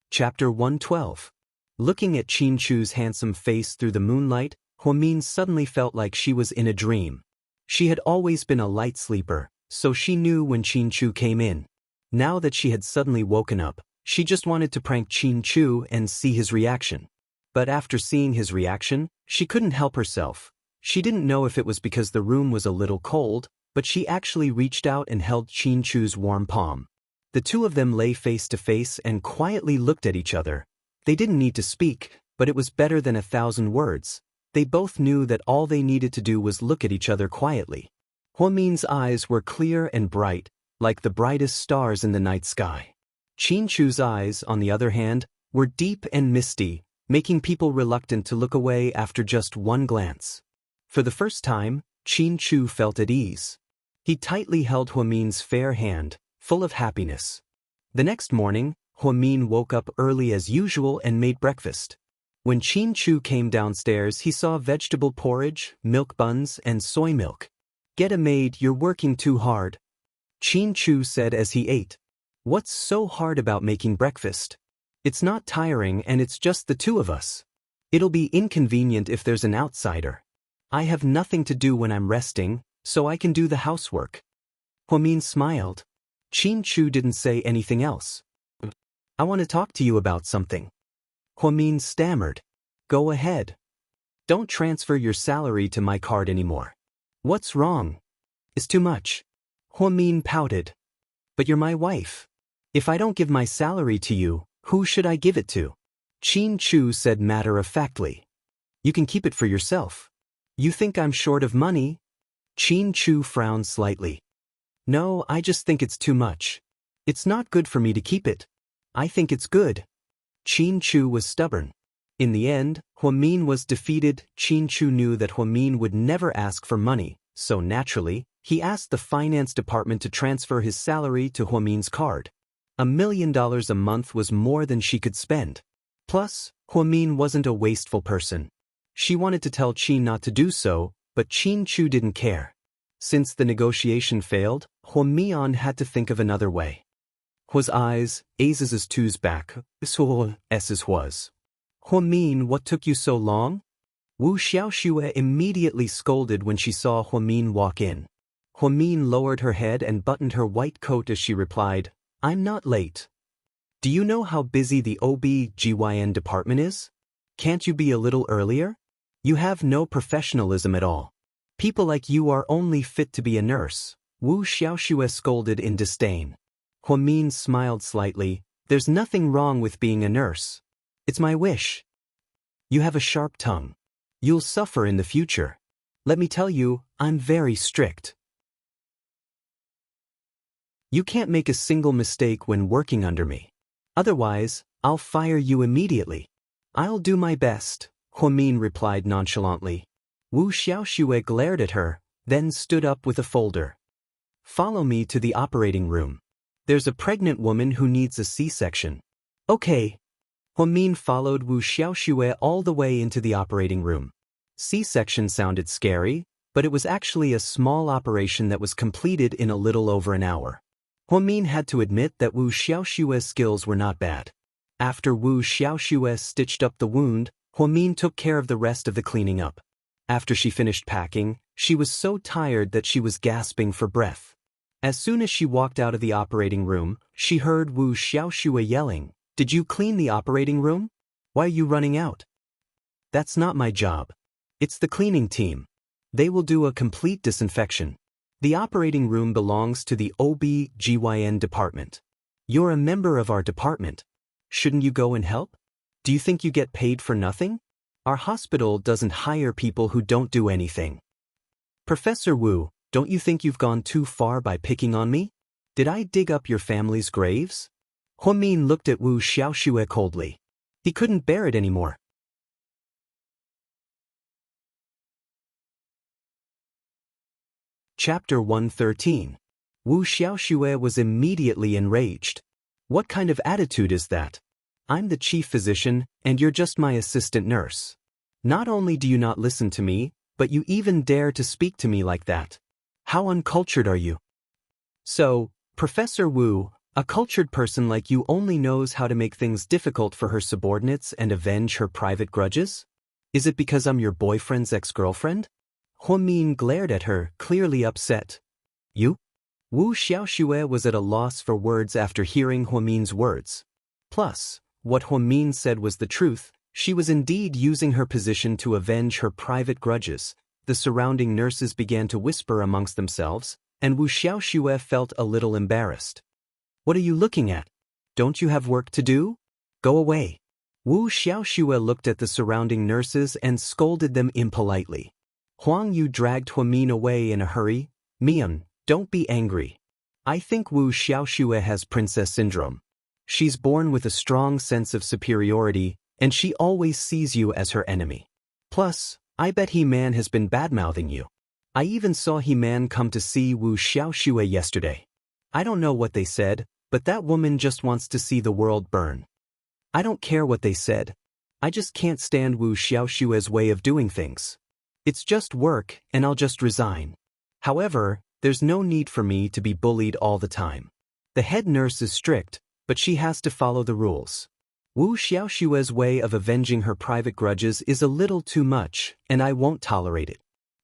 Chapter 112. Looking at Qin Chu's handsome face through the moonlight, Huamin suddenly felt like she was in a dream. She had always been a light sleeper, so she knew when Qin Chu came in. Now that she had suddenly woken up, she just wanted to prank Qin Chu and see his reaction. But after seeing his reaction, she couldn't help herself. She didn't know if it was because the room was a little cold, but she actually reached out and held Qin Chu's warm palm. The two of them lay face to face and quietly looked at each other. They didn't need to speak, but it was better than 1,000 words. They both knew that all they needed to do was look at each other quietly. Huamin's eyes were clear and bright, like the brightest stars in the night sky. Qin Chu's eyes, on the other hand, were deep and misty, making people reluctant to look away after just one glance. For the first time, Qin Chu felt at ease. He tightly held Huamin's fair hand, full of happiness. The next morning, Huamin woke up early as usual and made breakfast. When Qin Chu came downstairs, he saw vegetable porridge, milk buns, and soy milk. "Get a maid, you're working too hard," Qin Chu said as he ate. "What's so hard about making breakfast?" It's not tiring and it's just the two of us. It'll be inconvenient if there's an outsider. I have nothing to do when I'm resting, so I can do the housework. Huamin smiled. Qin Chu didn't say anything else. I want to talk to you about something. Huamin stammered. Go ahead. Don't transfer your salary to my card anymore. What's wrong? It's too much. Huamin pouted. But you're my wife. If I don't give my salary to you, who should I give it to? Qin Chu said matter-of-factly. You can keep it for yourself. You think I'm short of money? Qin Chu frowned slightly. No, I just think it's too much. It's not good for me to keep it. I think it's good. Qin Chu was stubborn. In the end, Huamin was defeated. Qin Chu knew that Huamin would never ask for money, so naturally, he asked the finance department to transfer his salary to Huamin's card. $1 million a month was more than she could spend. Plus, Huamin wasn't a wasteful person. She wanted to tell Qin not to do so, but Qin Chu didn't care. Since the negotiation failed, Huamian had to think of another way. Hua's eyes, Az's two's back, S's was. Huamin, what took you so long? Wu Xiaoxue immediately scolded when she saw Huamin walk in. Huamin lowered her head and buttoned her white coat as she replied, I'm not late. Do you know how busy the OB/GYN department is? Can't you be a little earlier? You have no professionalism at all. People like you are only fit to be a nurse, Wu Xiaoxue scolded in disdain. Huamin smiled slightly. There's nothing wrong with being a nurse. It's my wish. You have a sharp tongue. You'll suffer in the future. Let me tell you, I'm very strict. You can't make a single mistake when working under me. Otherwise, I'll fire you immediately. I'll do my best, Huamin replied nonchalantly. Wu Xiaoxue glared at her, then stood up with a folder. Follow me to the operating room. There's a pregnant woman who needs a C-section. Okay. Huamin followed Wu Xiaoxue all the way into the operating room. C-section sounded scary, but it was actually a small operation that was completed in a little over an hour. Huamin had to admit that Wu Xiaoxue's skills were not bad. After Wu Xiaoxue stitched up the wound, Huamin took care of the rest of the cleaning up. After she finished packing, she was so tired that she was gasping for breath. As soon as she walked out of the operating room, she heard Wu Xiaoxue yelling, Did you clean the operating room? Why are you running out? That's not my job. It's the cleaning team. They will do a complete disinfection. The operating room belongs to the OB/GYN department. You're a member of our department. Shouldn't you go and help? Do you think you get paid for nothing? Our hospital doesn't hire people who don't do anything. Professor Wu, don't you think you've gone too far by picking on me? Did I dig up your family's graves? Huamin looked at Wu Xiaoxue coldly. He couldn't bear it anymore. Chapter 113. Wu Xiaoxue was immediately enraged. What kind of attitude is that? I'm the chief physician, and you're just my assistant nurse. Not only do you not listen to me, but you even dare to speak to me like that. How uncultured are you? So, Professor Wu, a cultured person like you only knows how to make things difficult for her subordinates and avenge her private grudges? Is it because I'm your boyfriend's ex-girlfriend? Huamin glared at her, clearly upset. You? Wu Xiaoxue was at a loss for words after hearing Huamin's words. Plus, what Huamin said was the truth. She was indeed using her position to avenge her private grudges. The surrounding nurses began to whisper amongst themselves, and Wu Xiaoxue felt a little embarrassed. What are you looking at? Don't you have work to do? Go away. Wu Xiaoxue looked at the surrounding nurses and scolded them impolitely. Huang Yu dragged Huamin away in a hurry. Mian, don't be angry. I think Wu Xiaoxue has princess syndrome. She's born with a strong sense of superiority, and she always sees you as her enemy. Plus, I bet He-Man has been badmouthing you. I even saw He-Man come to see Wu Xiaoxue yesterday. I don't know what they said, but that woman just wants to see the world burn. I don't care what they said. I just can't stand Wu Xiaoxue's way of doing things. It's just work, and I'll just resign. However, there's no need for me to be bullied all the time. The head nurse is strict, but she has to follow the rules. Wu Xiaoxue's way of avenging her private grudges is a little too much, and I won't tolerate it.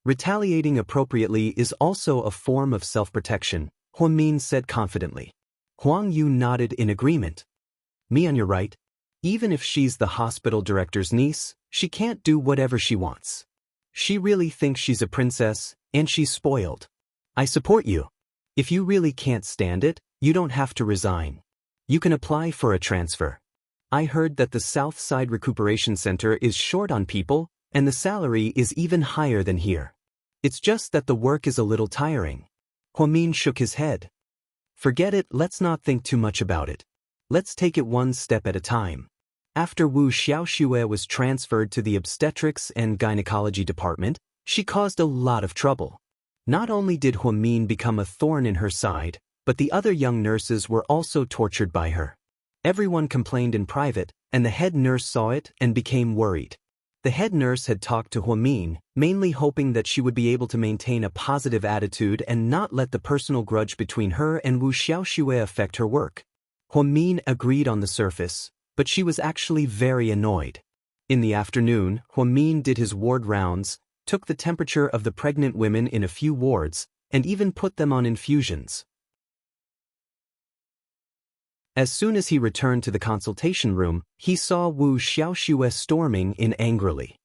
Retaliating appropriately is also a form of self-protection, Huamin said confidently. Huang Yu nodded in agreement. Me on your right. Even if she's the hospital director's niece, she can't do whatever she wants. She really thinks she's a princess, and she's spoiled. I support you. If you really can't stand it, you don't have to resign. You can apply for a transfer. I heard that the South Side Recuperation Center is short on people, and the salary is even higher than here. It's just that the work is a little tiring. Huamin shook his head. Forget it, let's not think too much about it. Let's take it one step at a time. After Wu Xiaoxue was transferred to the obstetrics and gynecology department, she caused a lot of trouble. Not only did Huamin become a thorn in her side, but the other young nurses were also tortured by her. Everyone complained in private, and the head nurse saw it and became worried. The head nurse had talked to Huamin, mainly hoping that she would be able to maintain a positive attitude and not let the personal grudge between her and Wu Xiaoxue affect her work. Huamin agreed on the surface, but she was actually very annoyed. In the afternoon, Huamin did his ward rounds, took the temperature of the pregnant women in a few wards, and even put them on infusions. As soon as he returned to the consultation room, he saw Wu Xiaoxue storming in angrily.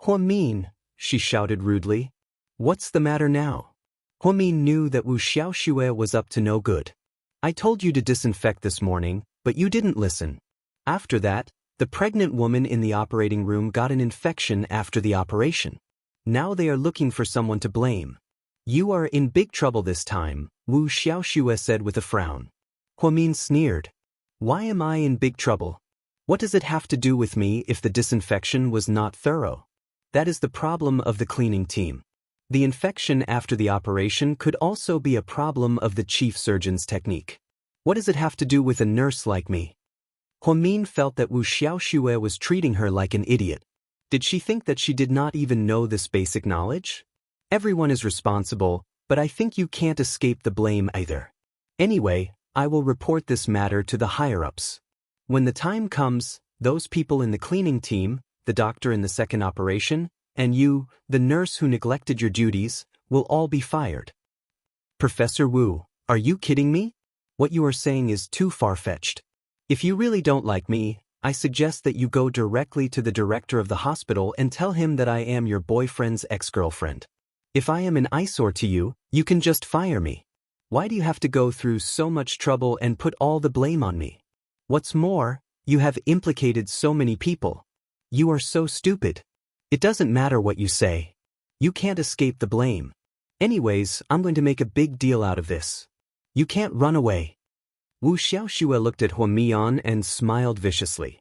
Huamin, she shouted rudely. What's the matter now? Huamin knew that Wu Xiaoxue was up to no good. I told you to disinfect this morning, but you didn't listen. After that, the pregnant woman in the operating room got an infection after the operation. Now they are looking for someone to blame. You are in big trouble this time, Wu Xiaoxue said with a frown. Huamin sneered. Why am I in big trouble? What does it have to do with me if the disinfection was not thorough? That is the problem of the cleaning team. The infection after the operation could also be a problem of the chief surgeon's technique. What does it have to do with a nurse like me? Huamin felt that Wu Xiaoxue was treating her like an idiot. Did she think that she did not even know this basic knowledge? Everyone is responsible, but I think you can't escape the blame either. Anyway, I will report this matter to the higher-ups. When the time comes, those people in the cleaning team, the doctor in the second operation, and you, the nurse who neglected your duties, will all be fired. Professor Wu, are you kidding me? What you are saying is too far-fetched. If you really don't like me, I suggest that you go directly to the director of the hospital and tell him that I am your boyfriend's ex-girlfriend. If I am an eyesore to you, you can just fire me. Why do you have to go through so much trouble and put all the blame on me? What's more, you have implicated so many people. You are so stupid. It doesn't matter what you say. You can't escape the blame. Anyways, I'm going to make a big deal out of this. You can't run away. Wu Xiaoxue looked at Huamian and smiled viciously.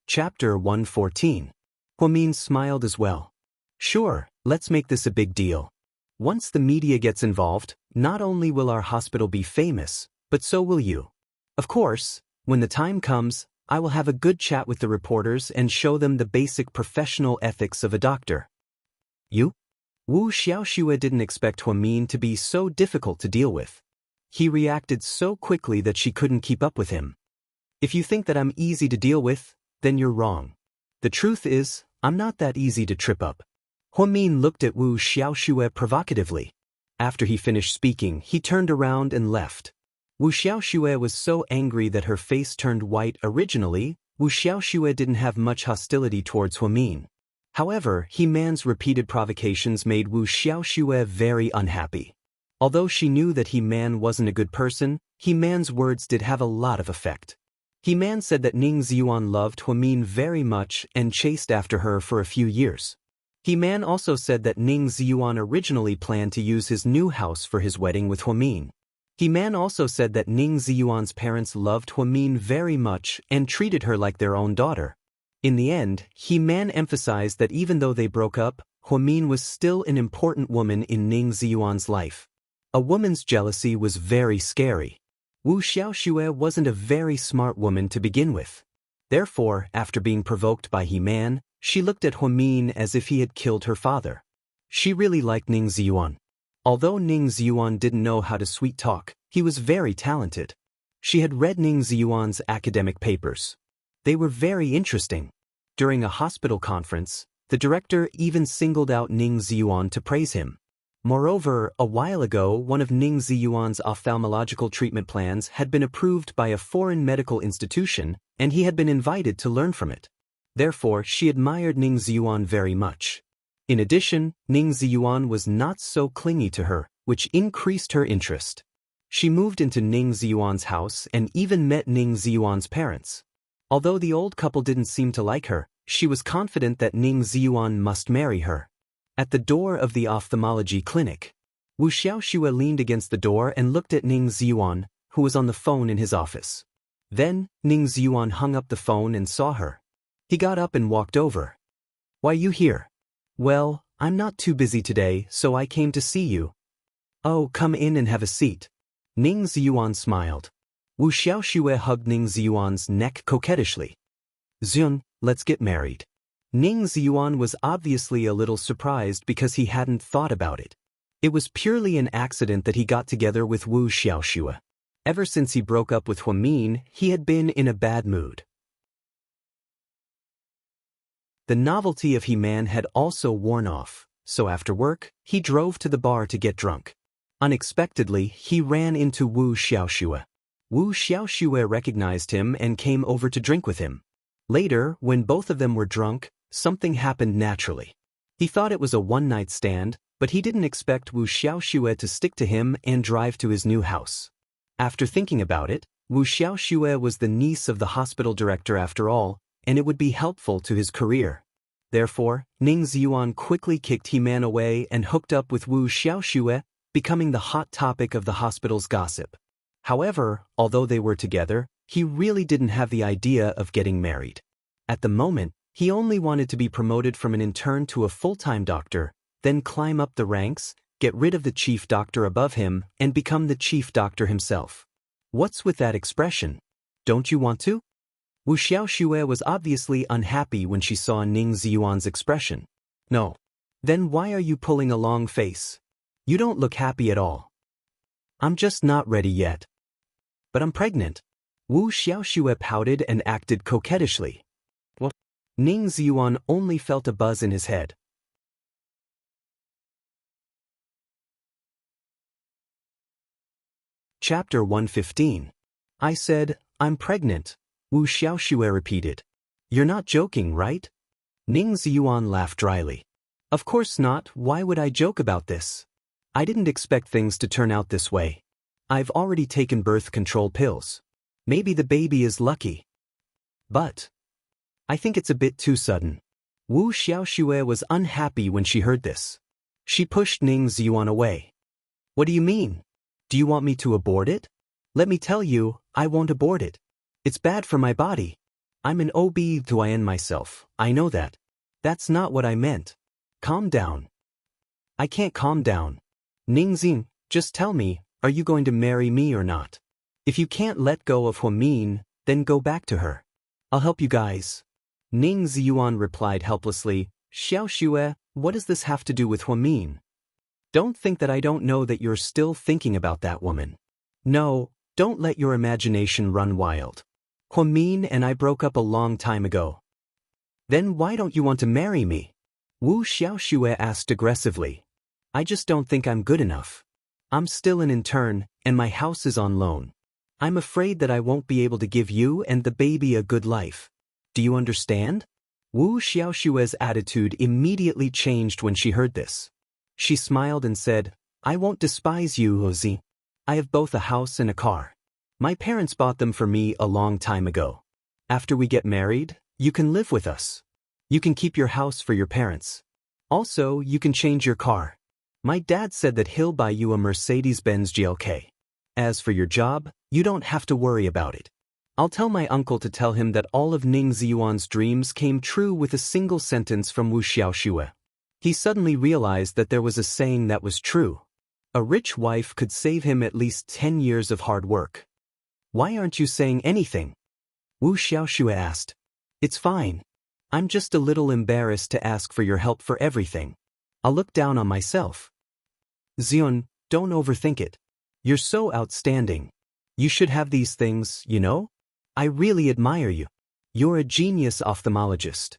Chapter 114. Huamin smiled as well. Sure, let's make this a big deal. Once the media gets involved, not only will our hospital be famous, but so will you. Of course, when the time comes, I will have a good chat with the reporters and show them the basic professional ethics of a doctor. You? Wu Xiaoxue didn't expect Huamin to be so difficult to deal with. He reacted so quickly that she couldn't keep up with him. If you think that I'm easy to deal with, then you're wrong. The truth is, I'm not that easy to trip up. Huamin looked at Wu Xiaoxue provocatively. After he finished speaking, he turned around and left. Wu Xiaoxue was so angry that her face turned white. Originally, Wu Xiaoxue didn't have much hostility towards Huamin. However, He-Man's repeated provocations made Wu Xiaoxue very unhappy. Although she knew that He-Man wasn't a good person, He-Man's words did have a lot of effect. He-Man said that Ning Ziyuan loved Huamin very much and chased after her for a few years. He-Man also said that Ning Ziyuan originally planned to use his new house for his wedding with Huamin. He-Man also said that Ning Ziyuan's parents loved Huamin very much and treated her like their own daughter. In the end, He-Man emphasized that even though they broke up, Huamin was still an important woman in Ning Ziyuan's life. A woman's jealousy was very scary. Wu Xiaoxue wasn't a very smart woman to begin with. Therefore, after being provoked by He-Man, she looked at Huamin as if he had killed her father. She really liked Ning Ziyuan. Although Ning Ziyuan didn't know how to sweet talk, He was very talented. She had read Ning Ziyuan's academic papers. They were very interesting. During a hospital conference, the director even singled out Ning Ziyuan to praise him. Moreover, a while ago, one of Ning Ziyuan's ophthalmological treatment plans had been approved by a foreign medical institution, and he had been invited to learn from it. Therefore, she admired Ning Ziyuan very much. In addition, Ning Ziyuan was not so clingy to her, which increased her interest. She moved into Ning Ziyuan's house and even met Ning Ziyuan's parents. Although the old couple didn't seem to like her, she was confident that Ning Ziyuan must marry her. At the door of the ophthalmology clinic, Wu Xiaoxue leaned against the door and looked at Ning Ziyuan, who was on the phone in his office. Then, Ning Ziyuan hung up the phone and saw her. He got up and walked over. "Why you here?" "Well, I'm not too busy today, so I came to see you." "Oh, come in and have a seat." Ning Ziyuan smiled. Wu Xiaoxue hugged Ning Ziyuan's neck coquettishly. "Ziyun, let's get married." Ning Ziyuan was obviously a little surprised because he hadn't thought about it. It was purely an accident that he got together with Wu Xiaoxue. Ever since he broke up with Huamin, he had been in a bad mood. The novelty of He-Man had also worn off, so after work, he drove to the bar to get drunk. Unexpectedly, he ran into Wu Xiaoxue. Wu Xiaoxue recognized him and came over to drink with him. Later, when both of them were drunk, something happened naturally. He thought it was a one-night stand, but he didn't expect Wu Xiaoxue to stick to him and drive to his new house. After thinking about it, Wu Xiaoxue was the niece of the hospital director after all, and it would be helpful to his career. Therefore, Ning Ziyuan quickly kicked He-Man away and hooked up with Wu Xiaoxue, becoming the hot topic of the hospital's gossip. However, although they were together, he really didn't have the idea of getting married. At the moment, he only wanted to be promoted from an intern to a full-time doctor, then climb up the ranks, get rid of the chief doctor above him, and become the chief doctor himself. What's with that expression? Don't you want to? Wu Xiaoxue was obviously unhappy when she saw Ning Ziyuan's expression. No. Then why are you pulling a long face? You don't look happy at all. I'm just not ready yet. But I'm pregnant. Wu Xiaoxue pouted and acted coquettishly. What? Ning Ziyuan only felt a buzz in his head. Chapter 115. I said, I'm pregnant, Wu Xiaoxue repeated. You're not joking, right? Ning Ziyuan laughed dryly. Of course not, why would I joke about this? I didn't expect things to turn out this way. I've already taken birth control pills. Maybe the baby is lucky. But I think it's a bit too sudden. Wu Xiaoxue was unhappy when she heard this. She pushed Ning Ziyuan away. What do you mean? Do you want me to abort it? Let me tell you, I won't abort it. It's bad for my body. I'm an OB-GYN myself, I know that. That's not what I meant. Calm down. I can't calm down. Ning Ziyuan, just tell me, are you going to marry me or not? If you can't let go of Huamin, then go back to her. I'll help you guys. Ning Ziyuan replied helplessly, Xiaoxue, what does this have to do with Huamin? Don't think that I don't know that you're still thinking about that woman. No, don't let your imagination run wild. Huamin and I broke up a long time ago. Then why don't you want to marry me? Wu Xiaoxue asked aggressively. I just don't think I'm good enough. I'm still an intern, and my house is on loan. I'm afraid that I won't be able to give you and the baby a good life. Do you understand? Wu Xiaoxue's attitude immediately changed when she heard this. She smiled and said, I won't despise you, Ozi. I have both a house and a car. My parents bought them for me a long time ago. After we get married, you can live with us. You can keep your house for your parents. Also, you can change your car. My dad said that he'll buy you a Mercedes-Benz GLK. As for your job, you don't have to worry about it. I'll tell my uncle to tell him that all of Ning Ziyuan's dreams came true with a single sentence from Wu Xiaoxue. He suddenly realized that there was a saying that was true. A rich wife could save him at least 10 years of hard work. Why aren't you saying anything? Wu Xiaoxue asked. It's fine. I'm just a little embarrassed to ask for your help for everything. I'll look down on myself. Ziyun, don't overthink it. You're so outstanding. You should have these things, you know? I really admire you. You're a genius ophthalmologist.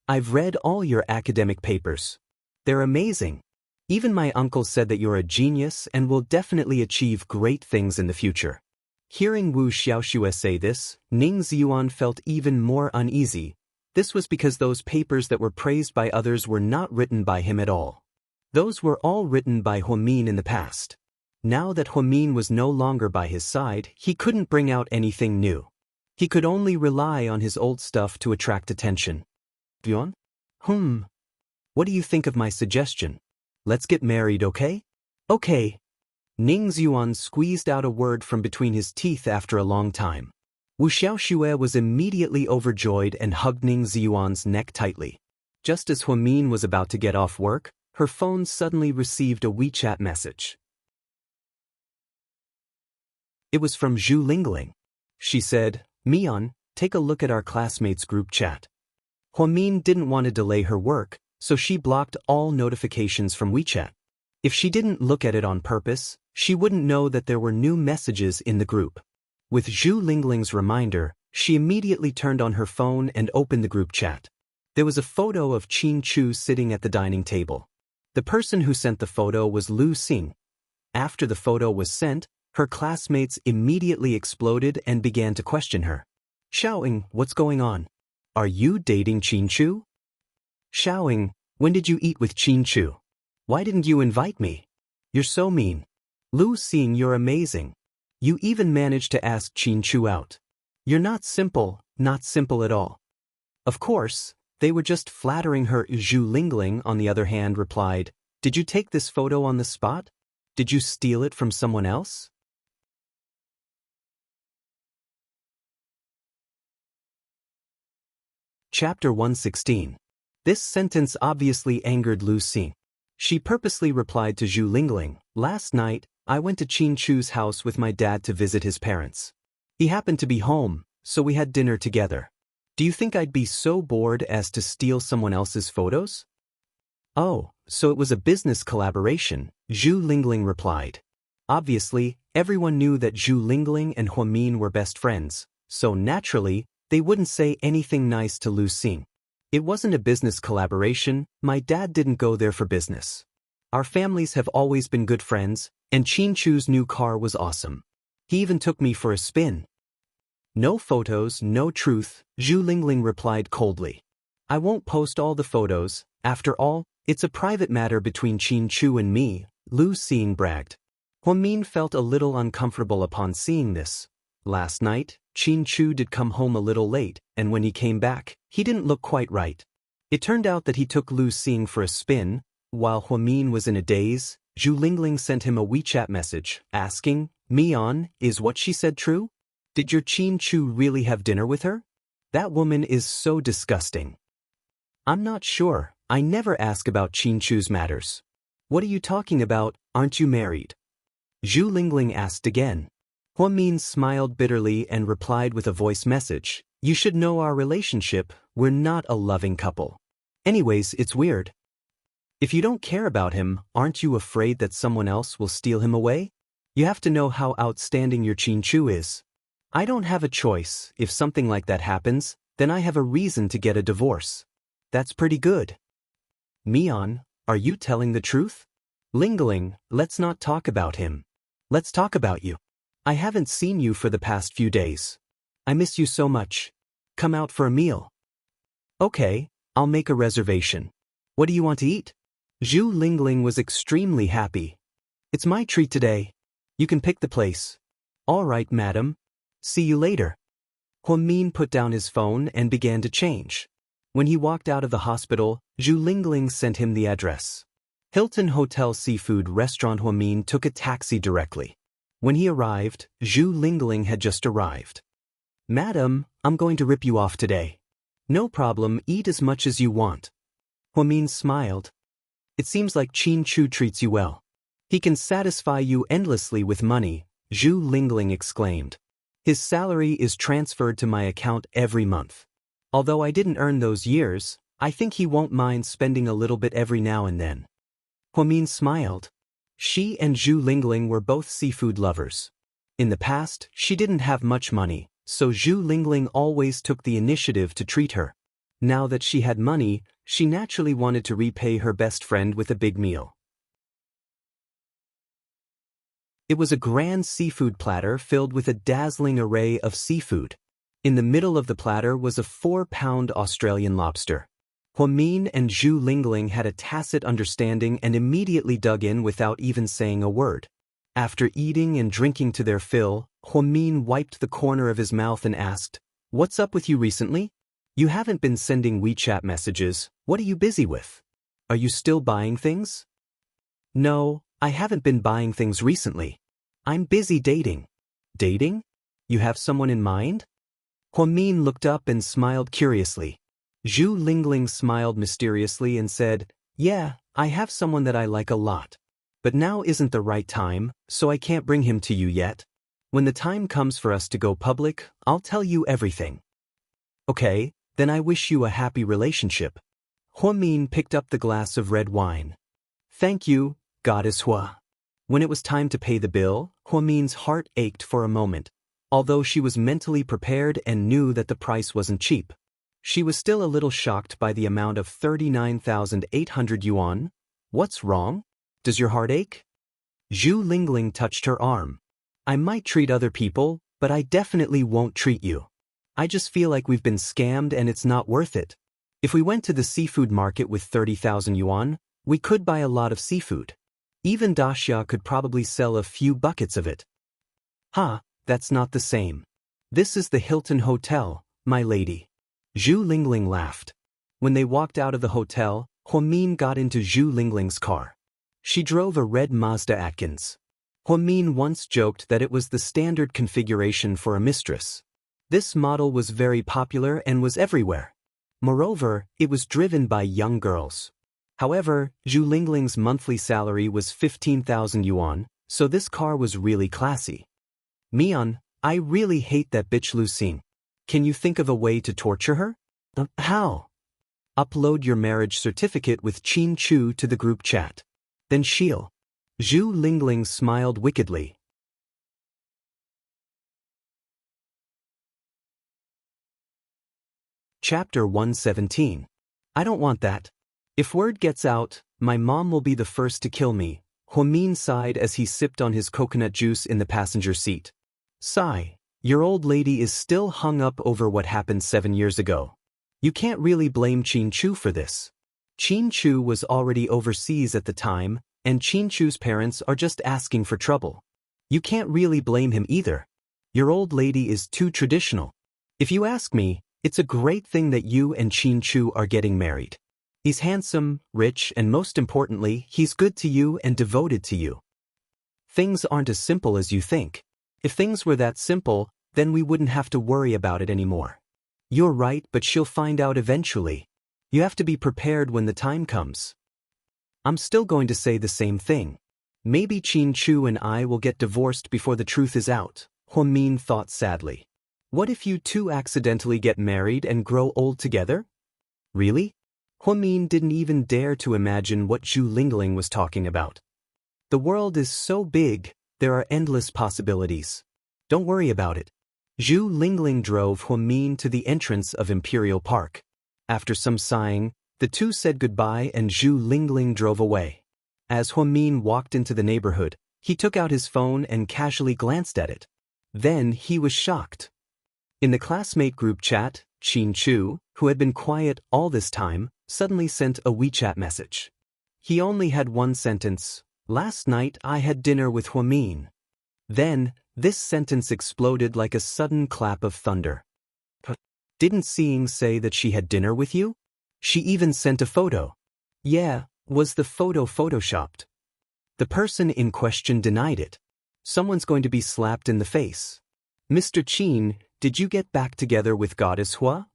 I've read all your academic papers. They're amazing. Even my uncle said that you're a genius and will definitely achieve great things in the future. Hearing Wu Xiaoxue say this, Ning Ziyuan felt even more uneasy. This was because those papers that were praised by others were not written by him at all. Those were all written by Huamin in the past. Now that Huamin was no longer by his side, he couldn't bring out anything new. He could only rely on his old stuff to attract attention. Yuan? What do you think of my suggestion? Let's get married, okay? Okay. Ning Ziyuan squeezed out a word from between his teeth after a long time. Wu Xiaoxue was immediately overjoyed and hugged Ning Ziyuan's neck tightly. Just as Huamin was about to get off work, her phone suddenly received a WeChat message. It was from Zhu Lingling. She said, "Mian, take a look at our classmates' group chat." Huamin didn't want to delay her work, so she blocked all notifications from WeChat. If she didn't look at it on purpose, she wouldn't know that there were new messages in the group. With Zhu Lingling's reminder, she immediately turned on her phone and opened the group chat. There was a photo of Qin Chu sitting at the dining table. The person who sent the photo was Lu Xing. After the photo was sent, her classmates immediately exploded and began to question her. "Xiaoying, what's going on? Are you dating Qin Chu? Xiaoying, when did you eat with Qin Chu? Why didn't you invite me? You're so mean. Lu Xing, you're amazing. You even managed to ask Qin Chu out. You're not simple at all." Of course, they were just flattering her. Zhu Lingling, on the other hand, replied, "Did you take this photo on the spot? Did you steal it from someone else?" Chapter 116. This sentence obviously angered Lu Xing. She purposely replied to Zhu Lingling, "Last night, I went to Qin Chu's house with my dad to visit his parents. He happened to be home, so we had dinner together. Do you think I'd be so bored as to steal someone else's photos?" "Oh, so it was a business collaboration," Zhu Lingling replied. Obviously, everyone knew that Zhu Lingling and Huamin were best friends, so naturally, they wouldn't say anything nice to Lu Xing. "It wasn't a business collaboration, my dad didn't go there for business. Our families have always been good friends, and Qin Chu's new car was awesome. He even took me for a spin." "No photos, no truth," Zhu Lingling replied coldly. "I won't post all the photos, after all, it's a private matter between Qin Chu and me," Lu Xing bragged. Huamin felt a little uncomfortable upon seeing this. Last night, Qin Chu did come home a little late, and when he came back, he didn't look quite right. It turned out that he took Lu Xing for a spin. While Huamin was in a daze, Zhu Lingling sent him a WeChat message, asking, "Mian, is what she said true? Did your Qin Chu really have dinner with her? That woman is so disgusting." "I'm not sure, I never ask about Qin Chu's matters." "What are you talking about, aren't you married?" Zhu Lingling asked again. Huamin smiled bitterly and replied with a voice message, "You should know our relationship, we're not a loving couple. Anyways, it's weird. If you don't care about him, aren't you afraid that someone else will steal him away? You have to know how outstanding your Qin Chu is. I don't have a choice. If something like that happens, then I have a reason to get a divorce. That's pretty good." "Mian, are you telling the truth?" "Lingling, let's not talk about him. Let's talk about you. I haven't seen you for the past few days. I miss you so much. Come out for a meal." "Okay, I'll make a reservation. What do you want to eat?" Zhu Lingling was extremely happy. "It's my treat today. You can pick the place." "All right, madam. See you later." Huamin put down his phone and began to change. When he walked out of the hospital, Zhu Lingling sent him the address. Hilton Hotel Seafood Restaurant. Huamin took a taxi directly. When he arrived, Zhu Lingling had just arrived. "Madam, I'm going to rip you off today." "No problem, eat as much as you want." Huamin smiled. "It seems like Qin Chu treats you well. He can satisfy you endlessly with money," Zhu Lingling exclaimed. "His salary is transferred to my account every month. Although I didn't earn those years, I think he won't mind spending a little bit every now and then." Huamin smiled. She and Zhu Lingling were both seafood lovers. In the past, she didn't have much money, so Zhu Lingling always took the initiative to treat her. Now that she had money, she naturally wanted to repay her best friend with a big meal. It was a grand seafood platter filled with a dazzling array of seafood. In the middle of the platter was a 4-pound Australian lobster. Huamin and Zhu Lingling had a tacit understanding and immediately dug in without even saying a word. After eating and drinking to their fill, Huamin wiped the corner of his mouth and asked, "What's up with you recently? You haven't been sending WeChat messages. What are you busy with? Are you still buying things?" "No, I haven't been buying things recently. I'm busy dating." "Dating? You have someone in mind?" Huamin looked up and smiled curiously. Zhu Lingling smiled mysteriously and said, "Yeah, I have someone that I like a lot. But now isn't the right time, so I can't bring him to you yet. When the time comes for us to go public, I'll tell you everything." "Okay, then I wish you a happy relationship." Huamin picked up the glass of red wine. "Thank you, Goddess Hua." When it was time to pay the bill, Huamin's heart ached for a moment. Although she was mentally prepared and knew that the price wasn't cheap, she was still a little shocked by the amount of 39,800 yuan. "What's wrong? Does your heart ache?" Zhu Lingling touched her arm. "I might treat other people, but I definitely won't treat you. I just feel like we've been scammed and it's not worth it. If we went to the seafood market with 30,000 yuan, we could buy a lot of seafood. Even Daxia could probably sell a few buckets of it." "Ha, that's not the same. This is the Hilton Hotel, my lady." Zhu Lingling laughed. When they walked out of the hotel, Huamin got into Zhu Lingling's car. She drove a red Mazda Atkins. Huamin once joked that it was the standard configuration for a mistress. This model was very popular and was everywhere. Moreover, it was driven by young girls. However, Zhu Lingling's monthly salary was 15,000 yuan, so this car was really classy. "Mian, I really hate that bitch Lucine. Can you think of a way to torture her?" "How?" "Upload your marriage certificate with Qin Chu to the group chat. Then she'll." Zhu Lingling smiled wickedly. Chapter 117. I don't want that. If word gets out, my mom will be the first to kill me, Huamin sighed as he sipped on his coconut juice in the passenger seat. "Sigh, your old lady is still hung up over what happened 7 years ago. You can't really blame Qin Chu for this. Qin Chu was already overseas at the time, and Qin Chu's parents are just asking for trouble. You can't really blame him either. Your old lady is too traditional. If you ask me, it's a great thing that you and Qin Chu are getting married. He's handsome, rich, and most importantly, he's good to you and devoted to you. Things aren't as simple as you think. If things were that simple, then we wouldn't have to worry about it anymore. You're right, but she'll find out eventually. You have to be prepared when the time comes." "I'm still going to say the same thing. Maybe Qin Chu and I will get divorced before the truth is out," Huamin thought sadly. "What if you two accidentally get married and grow old together?" "Really?" Huamin didn't even dare to imagine what Zhu Lingling was talking about. "The world is so big, there are endless possibilities. Don't worry about it." Zhu Lingling drove Huamin to the entrance of Imperial Park. After some sighing, the two said goodbye and Zhu Lingling drove away. As Huamin walked into the neighborhood, he took out his phone and casually glanced at it. Then he was shocked. In the classmate group chat, Qin Chu, who had been quiet all this time, suddenly sent a WeChat message. He only had one sentence: "Last night I had dinner with Huamin." Then, this sentence exploded like a sudden clap of thunder. "Didn't Seeing say that she had dinner with you? She even sent a photo." "Yeah, was the photo photoshopped?" The person in question denied it. Someone's going to be slapped in the face. "Mr. Qin, did you get back together with Goddess Hua?"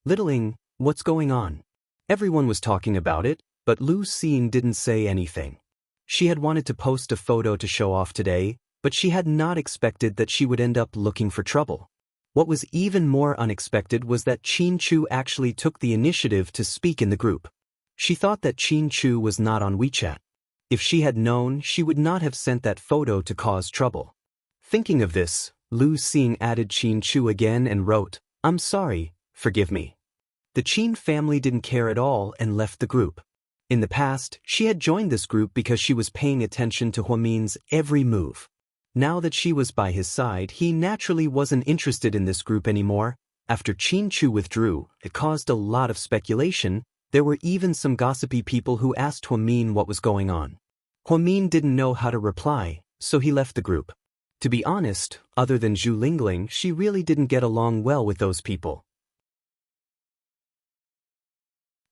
"Littling, what's going on?" Everyone was talking about it, but Lu Xing didn't say anything. She had wanted to post a photo to show off today, but she had not expected that she would end up looking for trouble. What was even more unexpected was that Qin Chu actually took the initiative to speak in the group. She thought that Qin Chu was not on WeChat. If she had known, she would not have sent that photo to cause trouble. Thinking of this, Lu Xing added Qin Chu again and wrote, "I'm sorry, forgive me." The Qin family didn't care at all and left the group. In the past, she had joined this group because she was paying attention to Huamin's every move. Now that she was by his side, he naturally wasn't interested in this group anymore. After Qin Chu withdrew, it caused a lot of speculation. There were even some gossipy people who asked Huamin what was going on. Huamin didn't know how to reply, so he left the group. To be honest, other than Zhu Lingling, she really didn't get along well with those people.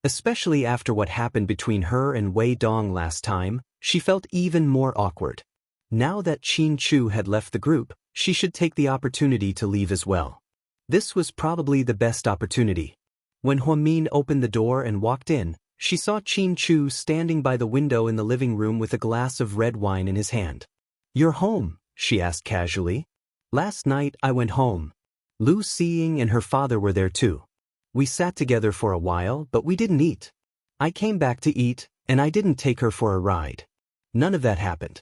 Especially after what happened between her and Wei Dong last time, she felt even more awkward. Now that Qin Chu had left the group, she should take the opportunity to leave as well. This was probably the best opportunity. When Huamin opened the door and walked in, she saw Qin Chu standing by the window in the living room with a glass of red wine in his hand. "You're home?" she asked casually. "Last night I went home. Lu Xing and her father were there too. We sat together for a while, but we didn't eat. I came back to eat, and I didn't take her for a ride. None of that happened."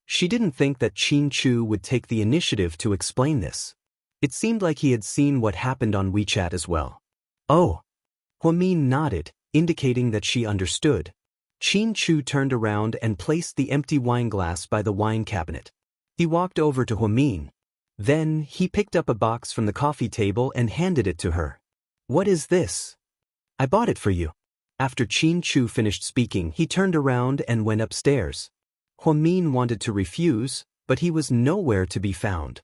She didn't think that Qin Chu would take the initiative to explain this. It seemed like he had seen what happened on WeChat as well. "Oh." Huamin nodded, indicating that she understood. Qin Chu turned around and placed the empty wine glass by the wine cabinet. He walked over to Huamin. Then, he picked up a box from the coffee table and handed it to her. "What is this?" "I bought it for you." After Qin Chu finished speaking, he turned around and went upstairs. Huamin wanted to refuse, but he was nowhere to be found.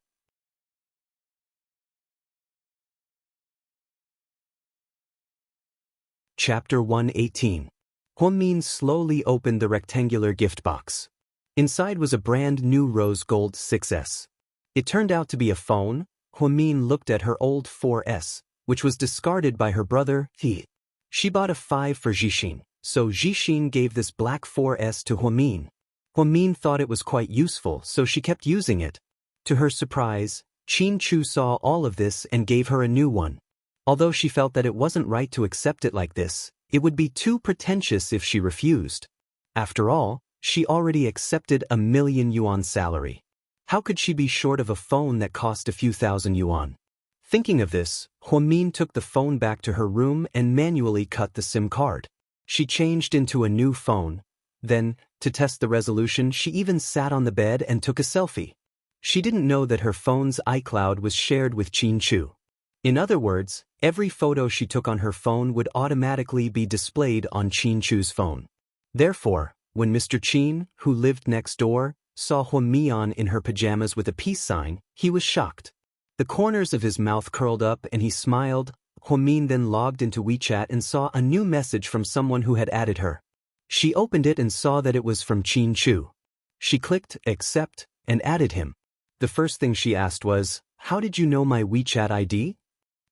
Chapter 118. Huamin slowly opened the rectangular gift box. Inside was a brand new rose gold 6S. It turned out to be a phone. Huamin looked at her old 4S, which was discarded by her brother, He. She bought a 5 for Zhixin, so Zhixin gave this black 4S to Huamin. Huamin thought it was quite useful, so she kept using it. To her surprise, Qin Chu saw all of this and gave her a new one. Although she felt that it wasn't right to accept it like this, it would be too pretentious if she refused. After all, she already accepted a 1,000,000 yuan salary. How could she be short of a phone that cost a few thousand yuan? Thinking of this, Huamin took the phone back to her room and manually cut the SIM card. She changed into a new phone. Then, to test the resolution, she even sat on the bed and took a selfie. She didn't know that her phone's iCloud was shared with Qin Chu. In other words, every photo she took on her phone would automatically be displayed on Qin Chu's phone. Therefore, when Mr. Qin, who lived next door, saw Huamian in her pajamas with a peace sign, he was shocked. The corners of his mouth curled up and he smiled. Huamin then logged into WeChat and saw a new message from someone who had added her. She opened it and saw that it was from Qin Chu. She clicked accept and added him. The first thing she asked was, "How did you know my WeChat ID?"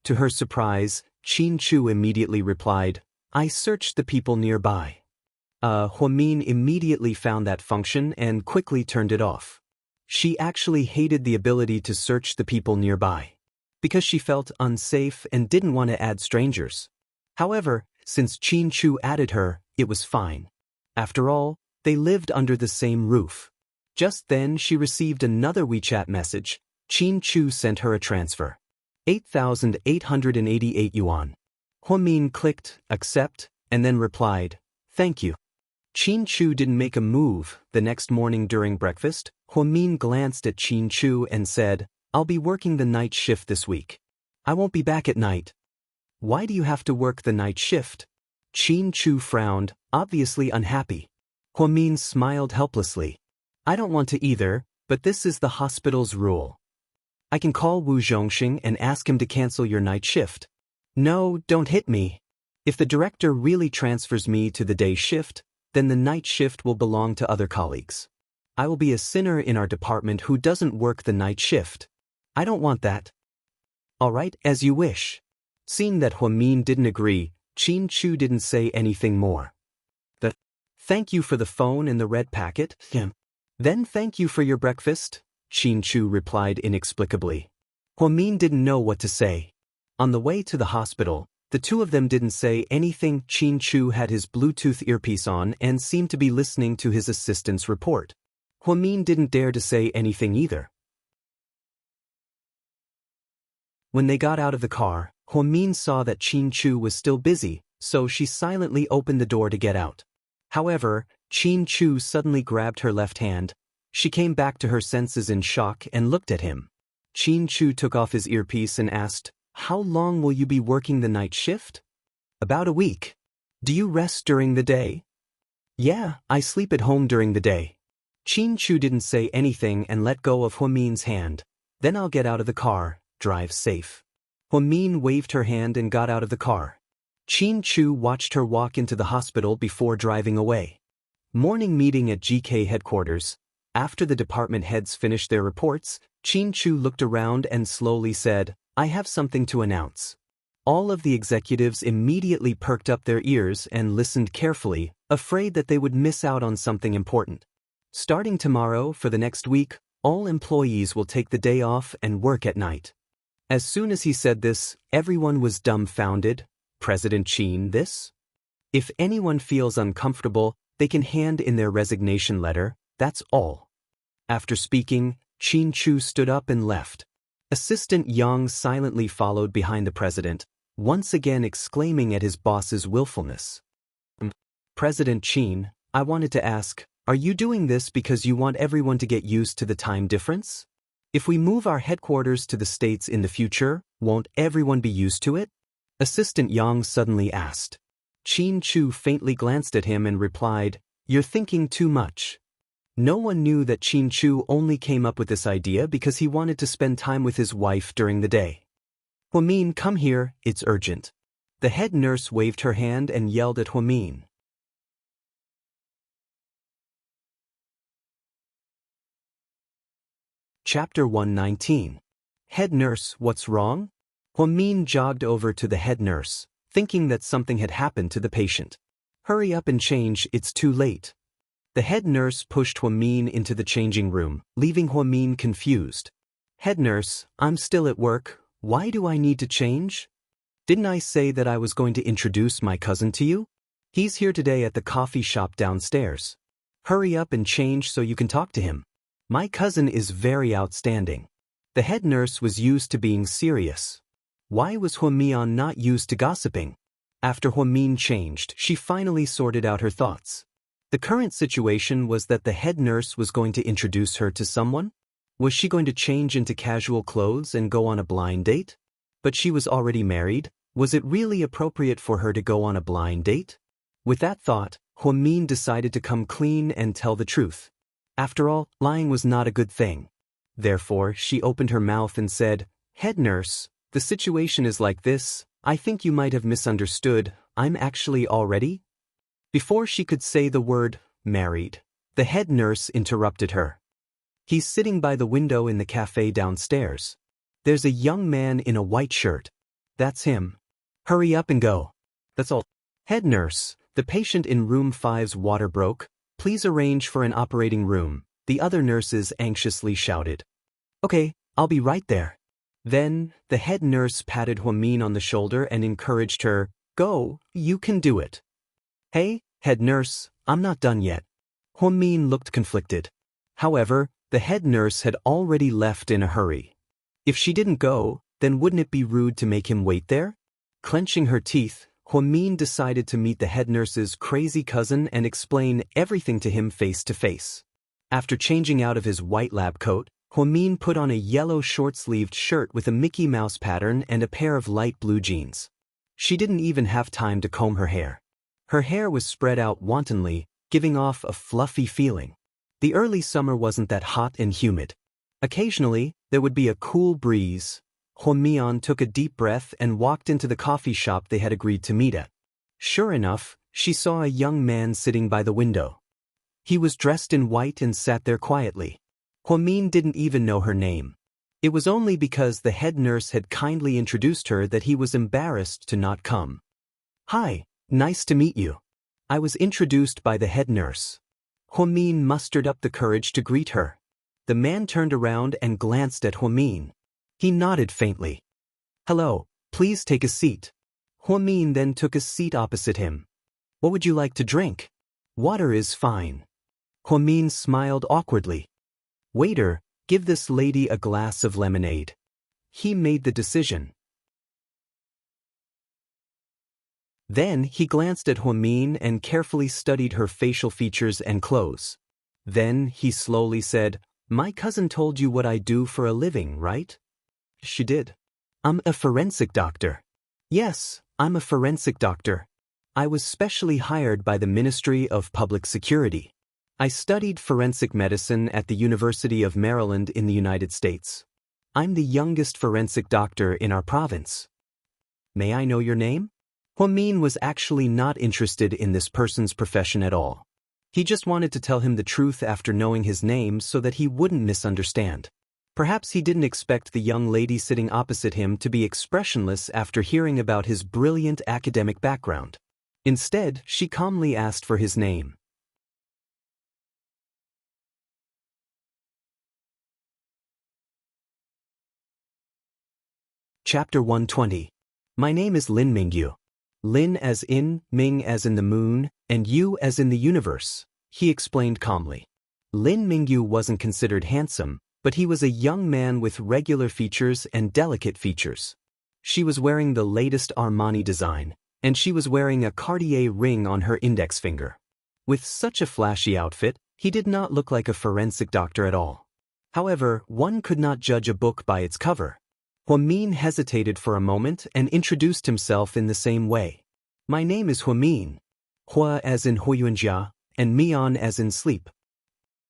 To her surprise, Qin Chu immediately replied, "I searched the people nearby." Huamin immediately found that function and quickly turned it off. She actually hated the ability to search the people nearby, because she felt unsafe and didn't want to add strangers. However, since Qin Chu added her, it was fine. After all, they lived under the same roof. Just then she received another WeChat message. Qin Chu sent her a transfer. 8,888 yuan. Huamin clicked accept and then replied, "Thank you." Qin Chu didn't make a move. The next morning during breakfast, Huamin glanced at Qin Chu and said, "I'll be working the night shift this week. I won't be back at night." "Why do you have to work the night shift?" Qin Chu frowned, obviously unhappy. Huamin smiled helplessly. "I don't want to either, but this is the hospital's rule. I can call Wu Zhongxing and ask him to cancel your night shift." "No, don't hit me. If the director really transfers me to the day shift, then the night shift will belong to other colleagues. I will be a sinner in our department who doesn't work the night shift. I don't want that." "All right, as you wish." Seeing that Huamin didn't agree, Qin Chu didn't say anything more. Thank you for the phone and the red packet." "Then thank you for your breakfast," Qin Chu replied inexplicably. Huamin didn't know what to say. On the way to the hospital, The two of them didn't say anything. Qin Chu had his Bluetooth earpiece on and seemed to be listening to his assistant's report. Huamin didn't dare to say anything either. When they got out of the car, Huamin saw that Qin Chu was still busy, so she silently opened the door to get out. However, Qin Chu suddenly grabbed her left hand. She came back to her senses in shock and looked at him. Qin Chu took off his earpiece and asked, "How long will you be working the night shift?" "About a week." "Do you rest during the day?" "Yeah, I sleep at home during the day." Qin Chu didn't say anything and let go of Huamin's hand. "Then I'll get out of the car. Drive safe." Huamin waved her hand and got out of the car. Qin Chu watched her walk into the hospital before driving away. Morning meeting at GK headquarters. After the department heads finished their reports, Qin Chu looked around and slowly said, "I have something to announce." All of the executives immediately perked up their ears and listened carefully, afraid that they would miss out on something important. Starting tomorrow, for the next week, all employees will take the day off and work at night. As soon as he said this, everyone was dumbfounded. President Qin this? If anyone feels uncomfortable, they can hand in their resignation letter, that's all. After speaking, Qin Chu stood up and left. Assistant Yang silently followed behind the president, once again exclaiming at his boss's willfulness. "President Qin, I wanted to ask, are you doing this because you want everyone to get used to the time difference? If we move our headquarters to the States in the future, won't everyone be used to it?" Assistant Yang suddenly asked. Qin Chu faintly glanced at him and replied, "You're thinking too much." No one knew that Qin Chu only came up with this idea because he wanted to spend time with his wife during the day. "Huamin, come here, it's urgent." The head nurse waved her hand and yelled at Huamin. Chapter 119. Head nurse, what's wrong? Huamin jogged over to the head nurse, thinking that something had happened to the patient. "Hurry up and change, it's too late." The head nurse pushed Huamin into the changing room, leaving Huamin confused. "Head nurse, I'm still at work, why do I need to change? Didn't I say that I was going to introduce my cousin to you? He's here today at the coffee shop downstairs. Hurry up and change so you can talk to him. My cousin is very outstanding." The head nurse was used to being serious. Why was Huamian not used to gossiping? After Huamin changed, she finally sorted out her thoughts. The current situation was that the head nurse was going to introduce her to someone. Was she going to change into casual clothes and go on a blind date? But she was already married. Was it really appropriate for her to go on a blind date? With that thought, Huamin decided to come clean and tell the truth. After all, lying was not a good thing. Therefore, she opened her mouth and said, "Head nurse, the situation is like this. I think you might have misunderstood. I'm actually already..." Before she could say the word married, the head nurse interrupted her. "He's sitting by the window in the cafe downstairs. There's a young man in a white shirt. That's him. Hurry up and go. That's all." "Head nurse, the patient in room 5's water broke. Please arrange for an operating room," the other nurses anxiously shouted. "Okay, I'll be right there." Then, the head nurse patted Huamin on the shoulder and encouraged her, "Go, you can do it." "Hey, head nurse, I'm not done yet." Huamin looked conflicted. However, the head nurse had already left in a hurry. If she didn't go, then wouldn't it be rude to make him wait there? Clenching her teeth, Huamin decided to meet the head nurse's crazy cousin and explain everything to him face to face. After changing out of his white lab coat, Huamin put on a yellow short-sleeved shirt with a Mickey Mouse pattern and a pair of light blue jeans. She didn't even have time to comb her hair. Her hair was spread out wantonly, giving off a fluffy feeling. The early summer wasn't that hot and humid. Occasionally, there would be a cool breeze. Huamian took a deep breath and walked into the coffee shop they had agreed to meet at. Sure enough, she saw a young man sitting by the window. He was dressed in white and sat there quietly. Huamin didn't even know her name. It was only because the head nurse had kindly introduced her that he was embarrassed to not come. "Hi, nice to meet you. I was introduced by the head nurse." Huamin mustered up the courage to greet her. The man turned around and glanced at Huamin. He nodded faintly. "Hello, please take a seat." Huamin then took a seat opposite him. What would you like to drink? Water is fine. Huamin smiled awkwardly. Waiter, give this lady a glass of lemonade. He made the decision. Then he glanced at Huamin and carefully studied her facial features and clothes. Then he slowly said, My cousin told you what I do for a living, right? She did. I'm a forensic doctor. Yes, I'm a forensic doctor. I was specially hired by the Ministry of Public Security. I studied forensic medicine at the University of Maryland in the United States. I'm the youngest forensic doctor in our province. May I know your name? Huamin was actually not interested in this person's profession at all. He just wanted to tell him the truth after knowing his name so that he wouldn't misunderstand. Perhaps he didn't expect the young lady sitting opposite him to be expressionless after hearing about his brilliant academic background. Instead, she calmly asked for his name. Chapter 120. My name is Lin Mingyu. Lin as in, Ming as in the moon, and Yu as in the universe, he explained calmly. Lin Mingyu wasn't considered handsome, but he was a young man with regular features and delicate features. She was wearing the latest Armani design, and she was wearing a Cartier ring on her index finger. With such a flashy outfit, he did not look like a forensic doctor at all. However, one could not judge a book by its cover. Huamin hesitated for a moment and introduced himself in the same way. My name is Huamin. Hua as in Huiyuanjia, and Mian as in sleep.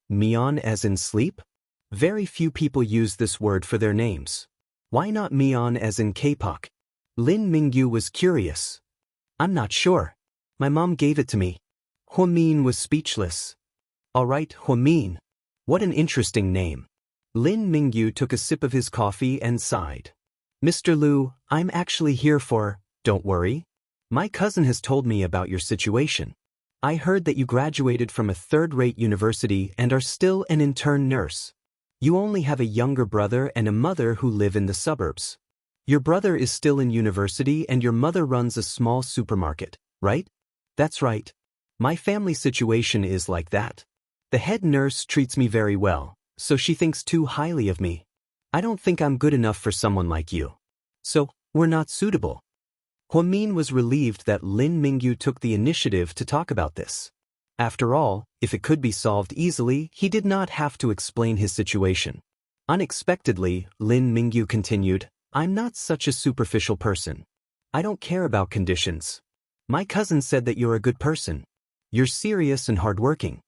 Mian as in sleep? Very few people use this word for their names. Why not Mian as in K-pop? Lin Mingyu was curious. I'm not sure. My mom gave it to me. Huamin was speechless. All right, Huamin. What an interesting name. Lin Mingyu took a sip of his coffee and sighed. Mr. Liu, I'm actually here for, don't worry. My cousin has told me about your situation. I heard that you graduated from a third-rate university and are still an intern nurse. You only have a younger brother and a mother who live in the suburbs. Your brother is still in university and your mother runs a small supermarket, right? That's right. My family situation is like that. The head nurse treats me very well, so she thinks too highly of me. I don't think I'm good enough for someone like you. So, we're not suitable. Huamin was relieved that Lin Mingyu took the initiative to talk about this. After all, if it could be solved easily, he did not have to explain his situation. Unexpectedly, Lin Mingyu continued, I'm not such a superficial person. I don't care about conditions. My cousin said that you're a good person. You're serious and hardworking.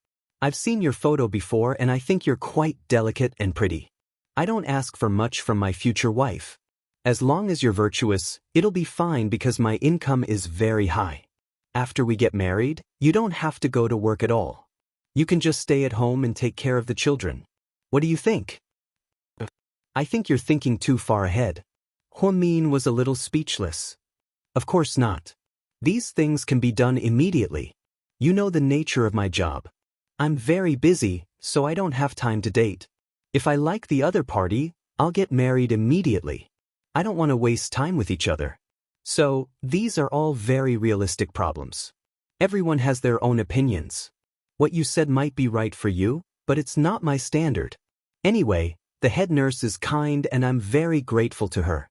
I've seen your photo before and I think you're quite delicate and pretty. I don't ask for much from my future wife. As long as you're virtuous, it'll be fine because my income is very high. After we get married, you don't have to go to work at all. You can just stay at home and take care of the children. What do you think? I think you're thinking too far ahead. Huamin was a little speechless. Of course not. These things can be done immediately. You know the nature of my job. I'm very busy, so I don't have time to date. If I like the other party, I'll get married immediately. I don't want to waste time with each other. So, these are all very realistic problems. Everyone has their own opinions. What you said might be right for you, but it's not my standard. Anyway, the head nurse is kind and I'm very grateful to her.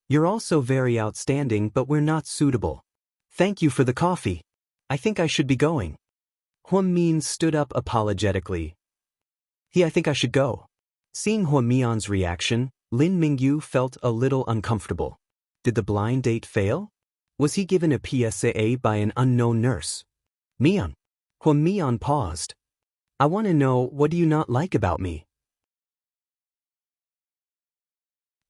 You're also very outstanding, but we're not suitable. Thank you for the coffee. I think I should be going. Huamin stood up apologetically. I think I should go. Seeing Huamian's reaction, Lin Mingyu felt a little uncomfortable. Did the blind date fail? Was he given a PSA by an unknown nurse? Mian. Huamian paused. I want to know, what do you not like about me?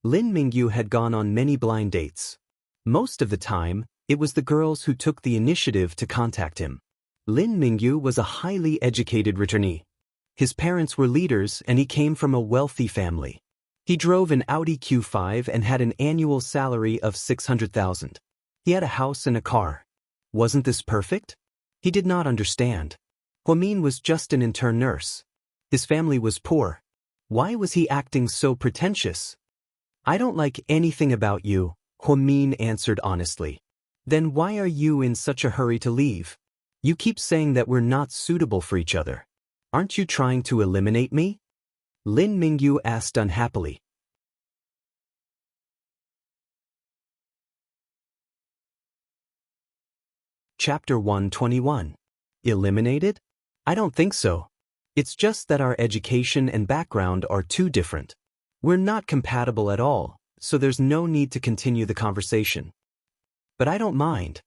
Lin Mingyu had gone on many blind dates. Most of the time, it was the girls who took the initiative to contact him. Lin Mingyu was a highly educated returnee. His parents were leaders and he came from a wealthy family. He drove an Audi Q5 and had an annual salary of 600,000. He had a house and a car. Wasn't this perfect? He did not understand. Huamin was just an intern nurse. His family was poor. Why was he acting so pretentious? I don't like anything about you, Huamin answered honestly. Then why are you in such a hurry to leave? You keep saying that we're not suitable for each other. Aren't you trying to eliminate me? Lin Mingyu asked unhappily. Chapter 121. Eliminated? I don't think so. It's just that our education and background are too different. We're not compatible at all, so there's no need to continue the conversation. But I don't mind.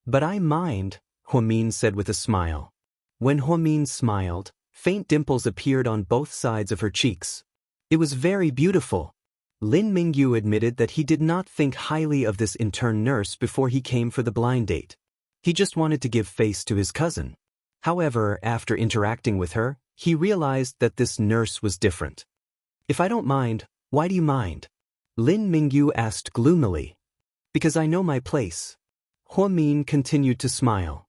But I mind, Huamin said with a smile. When Huamin smiled, faint dimples appeared on both sides of her cheeks. It was very beautiful. Lin Mingyu admitted that he did not think highly of this intern nurse before he came for the blind date. He just wanted to give face to his cousin. However, after interacting with her, he realized that this nurse was different. If I don't mind, why do you mind? Lin Mingyu asked gloomily. Because I know my place. Huamin continued to smile.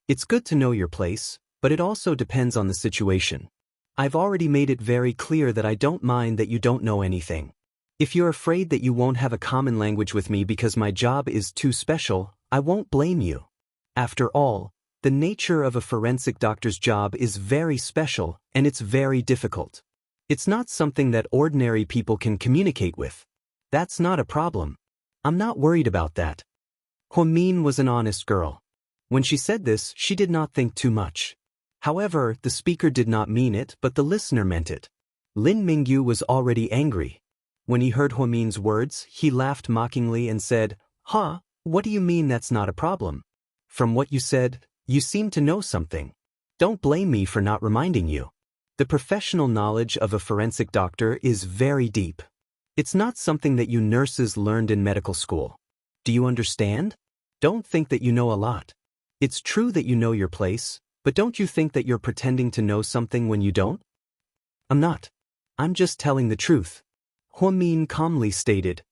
It's good to know your place, but it also depends on the situation. I've already made it very clear that I don't mind that you don't know anything. If you're afraid that you won't have a common language with me because my job is too special, I won't blame you. After all, the nature of a forensic doctor's job is very special and it's very difficult. It's not something that ordinary people can communicate with. That's not a problem. I'm not worried about that. Huamin was an honest girl. When she said this, she did not think too much. However, the speaker did not mean it, but the listener meant it. Lin Mingyu was already angry. When he heard Huamin's words, he laughed mockingly and said, "Huh, what do you mean that's not a problem? From what you said, you seem to know something. Don't blame me for not reminding you. The professional knowledge of a forensic doctor is very deep. It's not something that you nurses learned in medical school. Do you understand? Don't think that you know a lot. It's true that you know your place, but don't you think that you're pretending to know something when you don't?" "I'm not. I'm just telling the truth," Huamin calmly stated.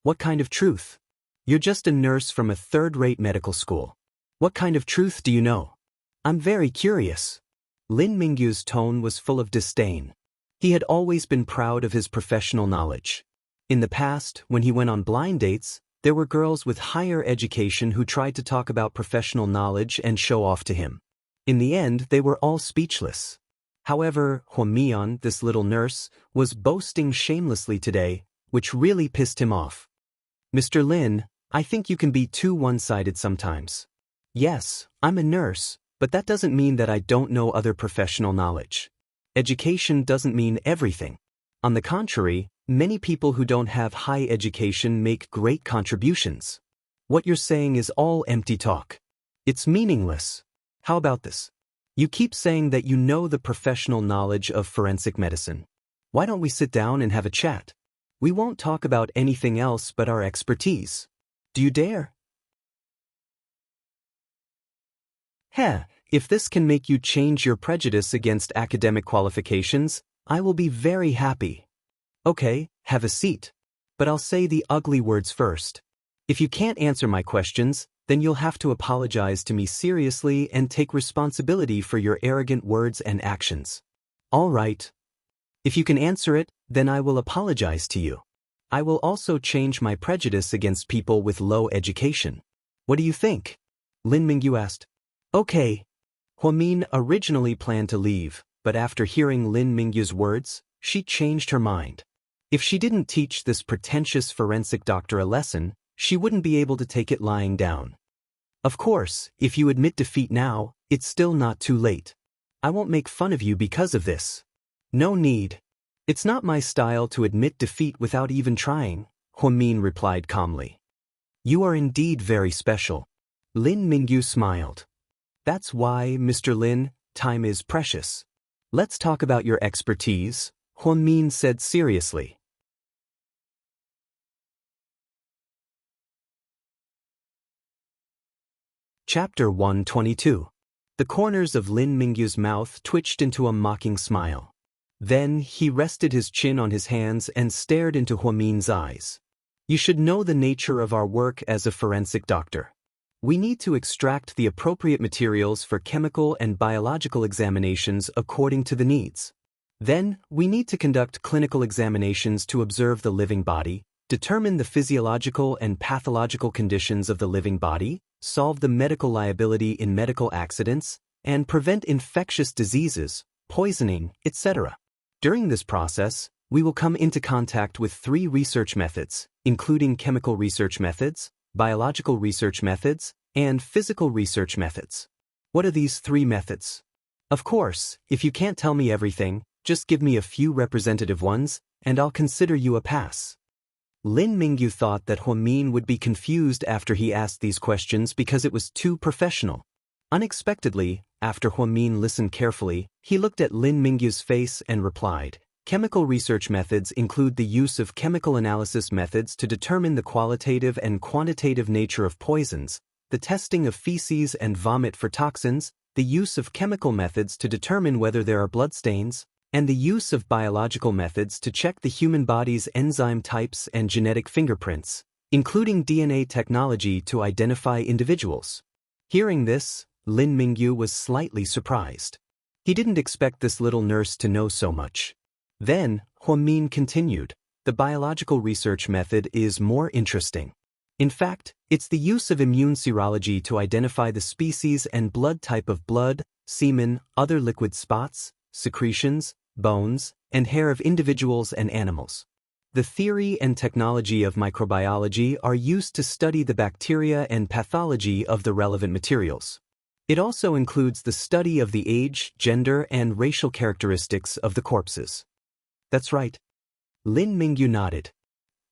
"What kind of truth? You're just a nurse from a third-rate medical school. What kind of truth do you know? I'm very curious." Lin Mingyu's tone was full of disdain. He had always been proud of his professional knowledge. In the past, when he went on blind dates, there were girls with higher education who tried to talk about professional knowledge and show off to him. In the end, they were all speechless. However, Huamian, this little nurse, was boasting shamelessly today, which really pissed him off. "Mr. Lin, I think you can be too one-sided sometimes. Yes, I'm a nurse, but that doesn't mean that I don't know other professional knowledge. Education doesn't mean everything. On the contrary, many people who don't have high education make great contributions. What you're saying is all empty talk. It's meaningless. How about this? You keep saying that you know the professional knowledge of forensic medicine. Why don't we sit down and have a chat? We won't talk about anything else but our expertise. Do you dare?" "Heh, if this can make you change your prejudice against academic qualifications, I will be very happy. Okay, have a seat. But I'll say the ugly words first. If you can't answer my questions, then you'll have to apologize to me seriously and take responsibility for your arrogant words and actions. All right. If you can answer it, then I will apologize to you. I will also change my prejudice against people with low education. What do you think?" Lin Mingyu asked. "Okay." Huamin originally planned to leave, but after hearing Lin Mingyu's words, she changed her mind. If she didn't teach this pretentious forensic doctor a lesson, she wouldn't be able to take it lying down. "Of course, if you admit defeat now, it's still not too late. I won't make fun of you because of this. No need. It's not my style to admit defeat without even trying," Huamin replied calmly. "You are indeed very special." Lin Mingyu smiled. "That's why, Mr. Lin, time is precious. Let's talk about your expertise," Huamin said seriously. Chapter 122. The corners of Lin Mingyu's mouth twitched into a mocking smile. Then he rested his chin on his hands and stared into Huamin's eyes. "You should know the nature of our work as a forensic doctor. We need to extract the appropriate materials for chemical and biological examinations according to the needs. Then, we need to conduct clinical examinations to observe the living body, determine the physiological and pathological conditions of the living body, solve the medical liability in medical accidents, and prevent infectious diseases, poisoning, etc. During this process, we will come into contact with 3 research methods, including chemical research methods, biological research methods, and physical research methods. What are these 3 methods? Of course, if you can't tell me everything, just give me a few representative ones, and I'll consider you a pass. Lin Mingyu thought that Huamin would be confused after he asked these questions because it was too professional. Unexpectedly, after Huamin listened carefully, he looked at Lin Mingyu's face and replied, "Chemical research methods include the use of chemical analysis methods to determine the qualitative and quantitative nature of poisons, the testing of feces and vomit for toxins, the use of chemical methods to determine whether there are bloodstains, and the use of biological methods to check the human body's enzyme types and genetic fingerprints, including DNA technology to identify individuals." Hearing this, Lin Mingyu was slightly surprised. He didn't expect this little nurse to know so much. Then, Huamin continued, "The biological research method is more interesting. In fact, it's the use of immune serology to identify the species and blood type of blood, semen, other liquid spots, secretions, bones, and hair of individuals and animals. The theory and technology of microbiology are used to study the bacteria and pathology of the relevant materials. It also includes the study of the age, gender, and racial characteristics of the corpses." "That's right." Lin Mingyu nodded.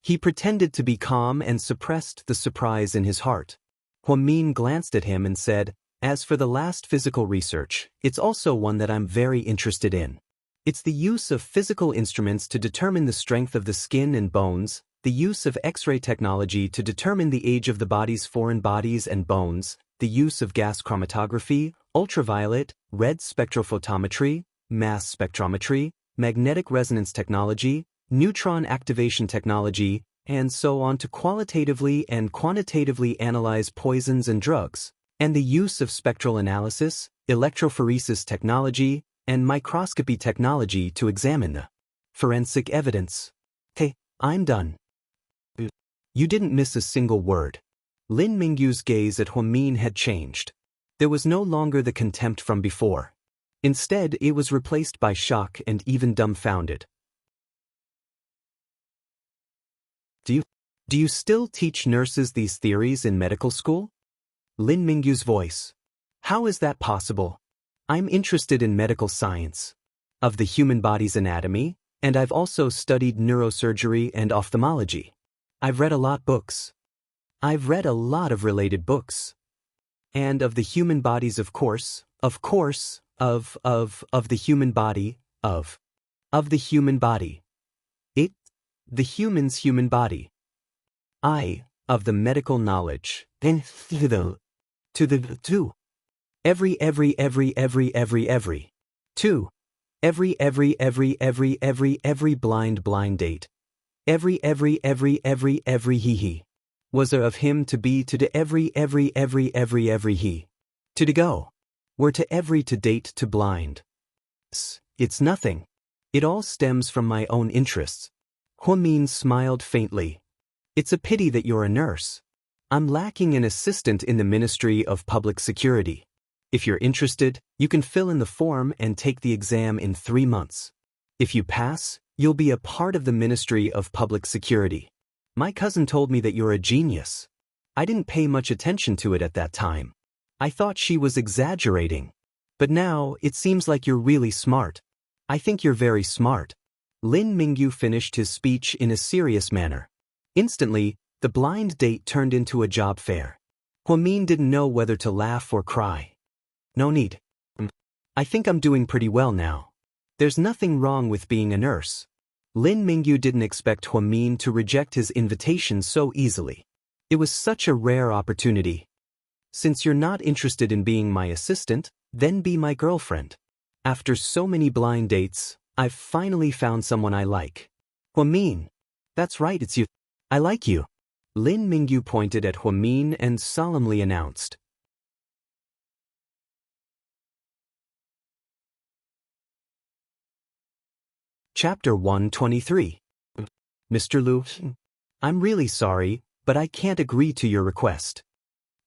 He pretended to be calm and suppressed the surprise in his heart. Huamin glanced at him and said, "As for the last physical research, it's also one that I'm very interested in. It's the use of physical instruments to determine the strength of the skin and bones, the use of X-ray technology to determine the age of the body's foreign bodies and bones, the use of gas chromatography, ultraviolet, red spectrophotometry, mass spectrometry, magnetic resonance technology, neutron activation technology, and so on to qualitatively and quantitatively analyze poisons and drugs, and the use of spectral analysis, electrophoresis technology, and microscopy technology to examine the forensic evidence." "Hey, I'm done." "You didn't miss a single word." Lin Mingyu's gaze at Huamin had changed. There was no longer the contempt from before. Instead, it was replaced by shock and even dumbfounded. Do you still teach nurses these theories in medical school?" Lin Mingyu's voice. "How is that possible? I'm interested in medical science, of the human body's anatomy, and I've also studied neurosurgery and ophthalmology. I've read a lot of related books. And of the human bodies, of course, of the human body, of the human body. The human's human body. Of the medical knowledge. Then, to every, to every blind date. Every he. Was there of him to be to the every he. To go. Were to every to date to blind. It's nothing. It all stems from my own interests." Huamin smiled faintly. "It's a pity that you're a nurse. I'm lacking an assistant in the Ministry of Public Security. If you're interested, you can fill in the form and take the exam in 3 months. If you pass, you'll be a part of the Ministry of Public Security. My cousin told me that you're a genius. I didn't pay much attention to it at that time. I thought she was exaggerating. But now, it seems like you're really smart. I think you're very smart." Lin Mingyu finished his speech in a serious manner. Instantly, the blind date turned into a job fair. Huamin didn't know whether to laugh or cry. "No need. I think I'm doing pretty well now. There's nothing wrong with being a nurse." Lin Mingyu didn't expect Huamin to reject his invitation so easily. It was such a rare opportunity. "Since you're not interested in being my assistant, then be my girlfriend. After so many blind dates, I've finally found someone I like." "Huamin." "That's right, it's you. I like you." Lin Mingyu pointed at Huamin and solemnly announced. Chapter 123. Mr. Lu, I'm really sorry, but I can't agree to your request.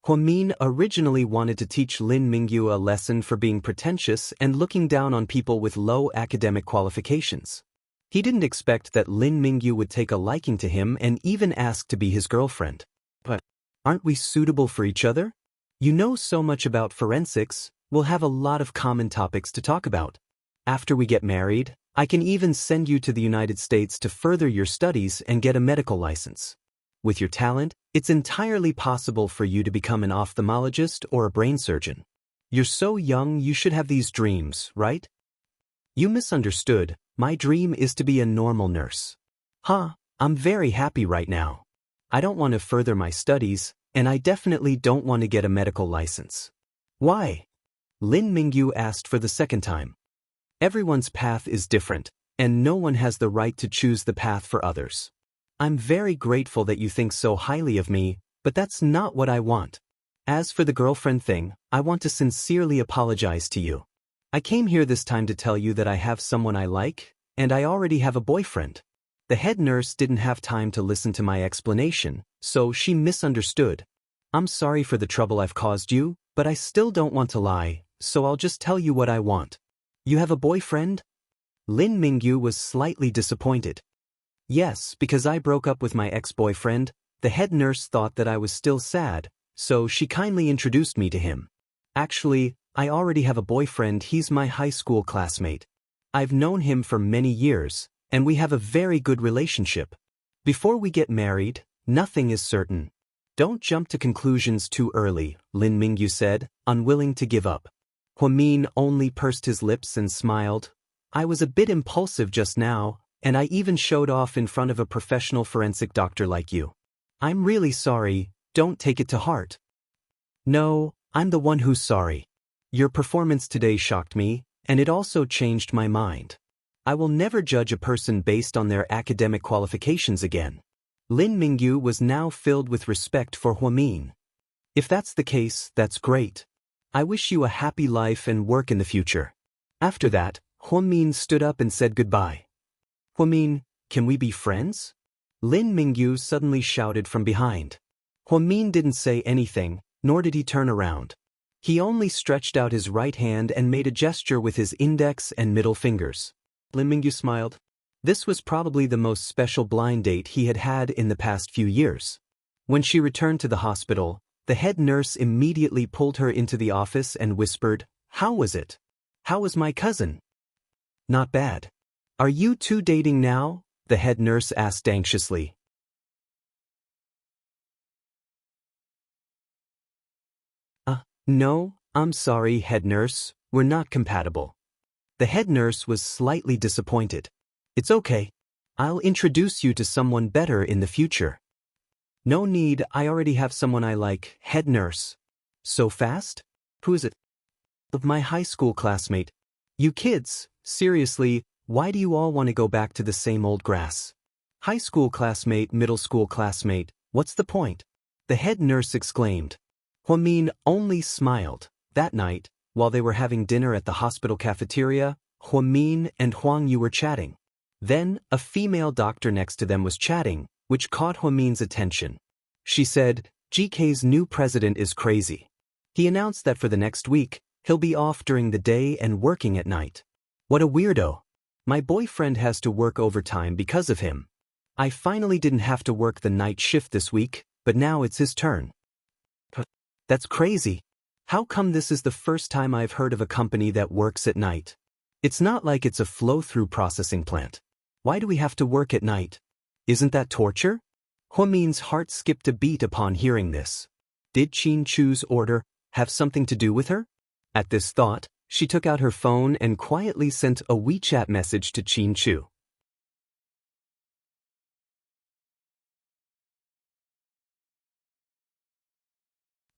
Huamin originally wanted to teach Lin Mingyu a lesson for being pretentious and looking down on people with low academic qualifications. He didn't expect that Lin Mingyu would take a liking to him and even ask to be his girlfriend. But aren't we suitable for each other? You know so much about forensics, we'll have a lot of common topics to talk about. After we get married, I can even send you to the United States to further your studies and get a medical license. With your talent, it's entirely possible for you to become an ophthalmologist or a brain surgeon. You're so young, you should have these dreams, right? You misunderstood. My dream is to be a normal nurse. I'm very happy right now. I don't want to further my studies, and I definitely don't want to get a medical license. Why? Lin Mingyu asked for the second time. Everyone's path is different, and no one has the right to choose the path for others. I'm very grateful that you think so highly of me, but that's not what I want. As for the girlfriend thing, I want to sincerely apologize to you. I came here this time to tell you that I have someone I like, and I already have a boyfriend. The head nurse didn't have time to listen to my explanation, so she misunderstood. I'm sorry for the trouble I've caused you, but I still don't want to lie, so I'll just tell you what I want. You have a boyfriend? Lin Mingyu was slightly disappointed. Yes, because I broke up with my ex-boyfriend, the head nurse thought that I was still sad, so she kindly introduced me to him. Actually, I already have a boyfriend, he's my high school classmate. I've known him for many years, and we have a very good relationship. Before we get married, nothing is certain. Don't jump to conclusions too early, Lin Mingyu said, unwilling to give up. Huamin only pursed his lips and smiled. I was a bit impulsive just now, and I even showed off in front of a professional forensic doctor like you. I'm really sorry, don't take it to heart. No, I'm the one who's sorry. Your performance today shocked me, and it also changed my mind. I will never judge a person based on their academic qualifications again. Lin Mingyu was now filled with respect for Huamin. If that's the case, that's great. I wish you a happy life and work in the future. After that, Huamin stood up and said goodbye. Huamin, can we be friends? Lin Mingyu suddenly shouted from behind. Huamin didn't say anything, nor did he turn around. He only stretched out his right hand and made a gesture with his index and middle fingers. Lin Mingyu smiled. This was probably the most special blind date he had had in the past few years. When she returned to the hospital, the head nurse immediately pulled her into the office and whispered, "How was it? How was my cousin?" "Not bad." "Are you two dating now?" the head nurse asked anxiously. No, I'm sorry, head nurse, we're not compatible." The head nurse was slightly disappointed. "It's okay. I'll introduce you to someone better in the future." "No need, I already have someone I like, head nurse." "So fast? Who is it?" "Of my high school classmate." "You kids, seriously, why do you all want to go back to the same old grass? High school classmate, middle school classmate, what's the point?" the head nurse exclaimed. Huamin only smiled. That night, while they were having dinner at the hospital cafeteria, Huamin and Huang Yu were chatting. Then, a female doctor next to them was chatting, which caught Huamin's attention. She said, "GK's new president is crazy. He announced that for the next week, he'll be off during the day and working at night. What a weirdo. My boyfriend has to work overtime because of him. I finally didn't have to work the night shift this week, but now it's his turn." "That's crazy. How come this is the first time I've heard of a company that works at night? It's not like it's a flow-through processing plant. Why do we have to work at night? Isn't that torture?" Huamin's heart skipped a beat upon hearing this. Did Qin Chu's order have something to do with her? At this thought, she took out her phone and quietly sent a WeChat message to Qin Chu.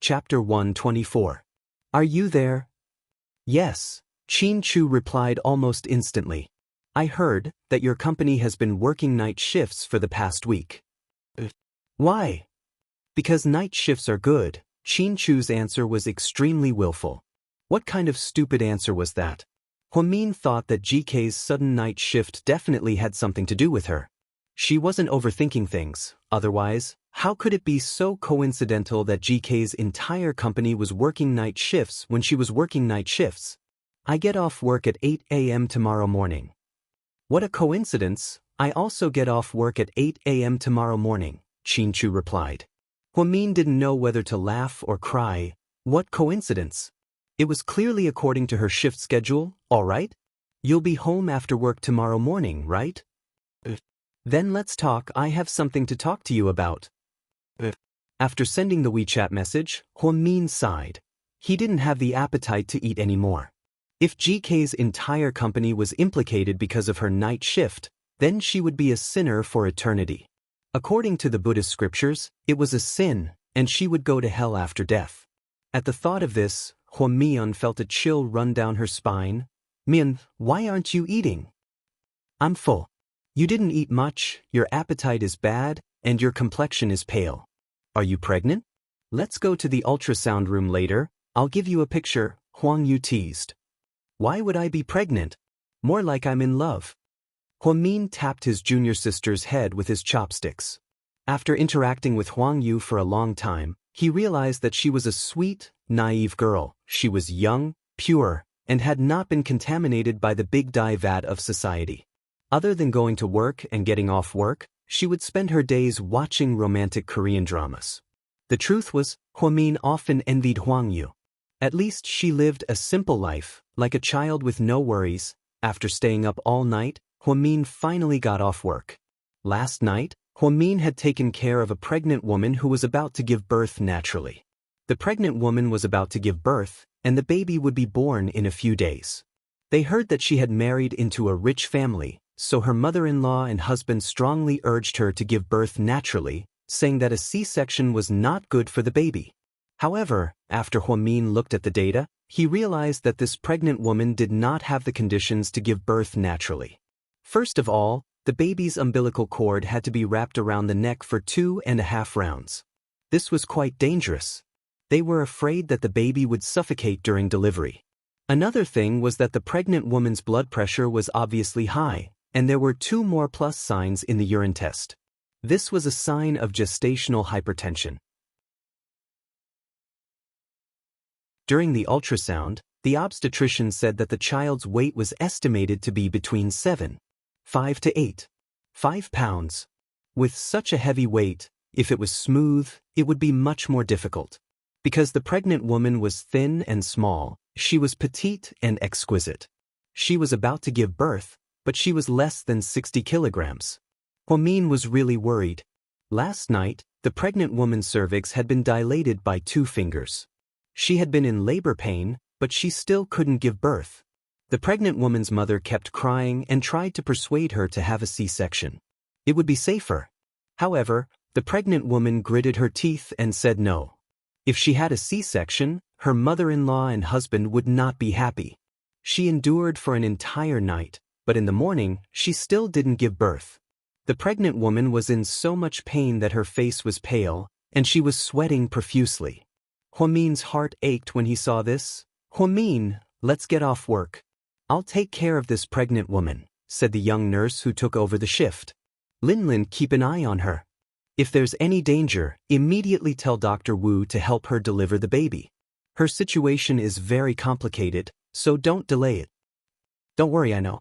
Chapter 124. Are you there? Yes, Qin Chu replied almost instantly. I heard that your company has been working night shifts for the past week. Why? Because night shifts are good. Qin Chu's answer was extremely willful. What kind of stupid answer was that? Huamin thought that GK's sudden night shift definitely had something to do with her. She wasn't overthinking things, otherwise, how could it be so coincidental that GK's entire company was working night shifts when she was working night shifts? I get off work at 8 a.m. tomorrow morning. What a coincidence, I also get off work at 8 a.m. tomorrow morning, Xianxia replied. Huamin didn't know whether to laugh or cry. What coincidence? It was clearly according to her shift schedule, all right? You'll be home after work tomorrow morning, right? Then let's talk. I have something to talk to you about. After sending the WeChat message, Huamin sighed. He didn't have the appetite to eat anymore. If GK's entire company was implicated because of her night shift, then she would be a sinner for eternity. According to the Buddhist scriptures, it was a sin, and she would go to hell after death. At the thought of this, Huamian felt a chill run down her spine. Mian, why aren't you eating? I'm full. You didn't eat much, your appetite is bad, and your complexion is pale. Are you pregnant? Let's go to the ultrasound room later, I'll give you a picture, Huang Yu teased. Why would I be pregnant? More like I'm in love. Huamin tapped his junior sister's head with his chopsticks. After interacting with Huang Yu for a long time, he realized that she was a sweet, naive girl. She was young, pure, and had not been contaminated by the big dye vat of society. Other than going to work and getting off work, she would spend her days watching romantic Korean dramas. The truth was, Huamin often envied Huang Yu. At least she lived a simple life, like a child with no worries. After staying up all night, Huamin finally got off work. Last night, Huamin had taken care of a pregnant woman who was about to give birth naturally. The pregnant woman was about to give birth, and the baby would be born in a few days. They heard that she had married into a rich family, so her mother-in-law and husband strongly urged her to give birth naturally, saying that a C-section was not good for the baby. However, after Huamin looked at the data, he realized that this pregnant woman did not have the conditions to give birth naturally. First of all, the baby's umbilical cord had to be wrapped around the neck for 2.5 rounds. This was quite dangerous. They were afraid that the baby would suffocate during delivery. Another thing was that the pregnant woman's blood pressure was obviously high, and there were 2 more plus signs in the urine test. This was a sign of gestational hypertension. During the ultrasound, the obstetrician said that the child's weight was estimated to be between 7.5 to 8.5 pounds. With such a heavy weight, if it was smooth, it would be much more difficult. Because the pregnant woman was thin and small, she was petite and exquisite. She was about to give birth, but she was less than 60 kilograms. Huamin was really worried. Last night, the pregnant woman's cervix had been dilated by 2 fingers. She had been in labor pain, but she still couldn't give birth. The pregnant woman's mother kept crying and tried to persuade her to have a C-section. It would be safer. However, the pregnant woman gritted her teeth and said no. If she had a C-section, her mother-in-law and husband would not be happy. She endured for an entire night, but in the morning, she still didn't give birth. The pregnant woman was in so much pain that her face was pale, and she was sweating profusely. Huamin's heart ached when he saw this. Huamin, let's get off work. I'll take care of this pregnant woman, said the young nurse who took over the shift. Lin, keep an eye on her. If there's any danger, immediately tell Dr. Wu to help her deliver the baby. Her situation is very complicated, so don't delay it. Don't worry, I know.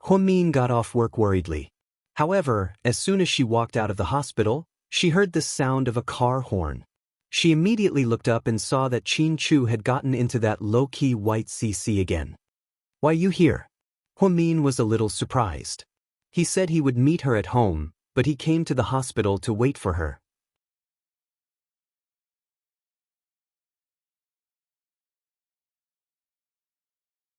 Huamin got off work worriedly. However, as soon as she walked out of the hospital, she heard the sound of a car horn. She immediately looked up and saw that Xianxia had gotten into that low-key white CC again. Why you here? Huamin was a little surprised. He said he would meet her at home, but he came to the hospital to wait for her.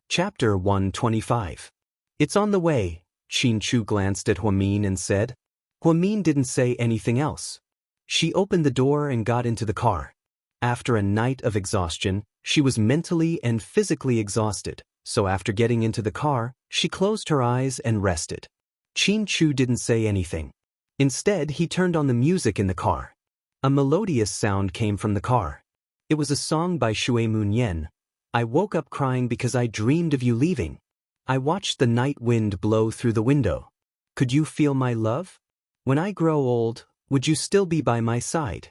Chapter 125. It's on the way. Xianxia glanced at Huamin and said. Huamin didn't say anything else. She opened the door and got into the car. After a night of exhaustion, she was mentally and physically exhausted, so after getting into the car, she closed her eyes and rested. Xianxia didn't say anything. Instead, he turned on the music in the car. A melodious sound came from the car. It was a song by Shui Munyan. I woke up crying because I dreamed of you leaving. I watched the night wind blow through the window. Could you feel my love? When I grow old, would you still be by my side?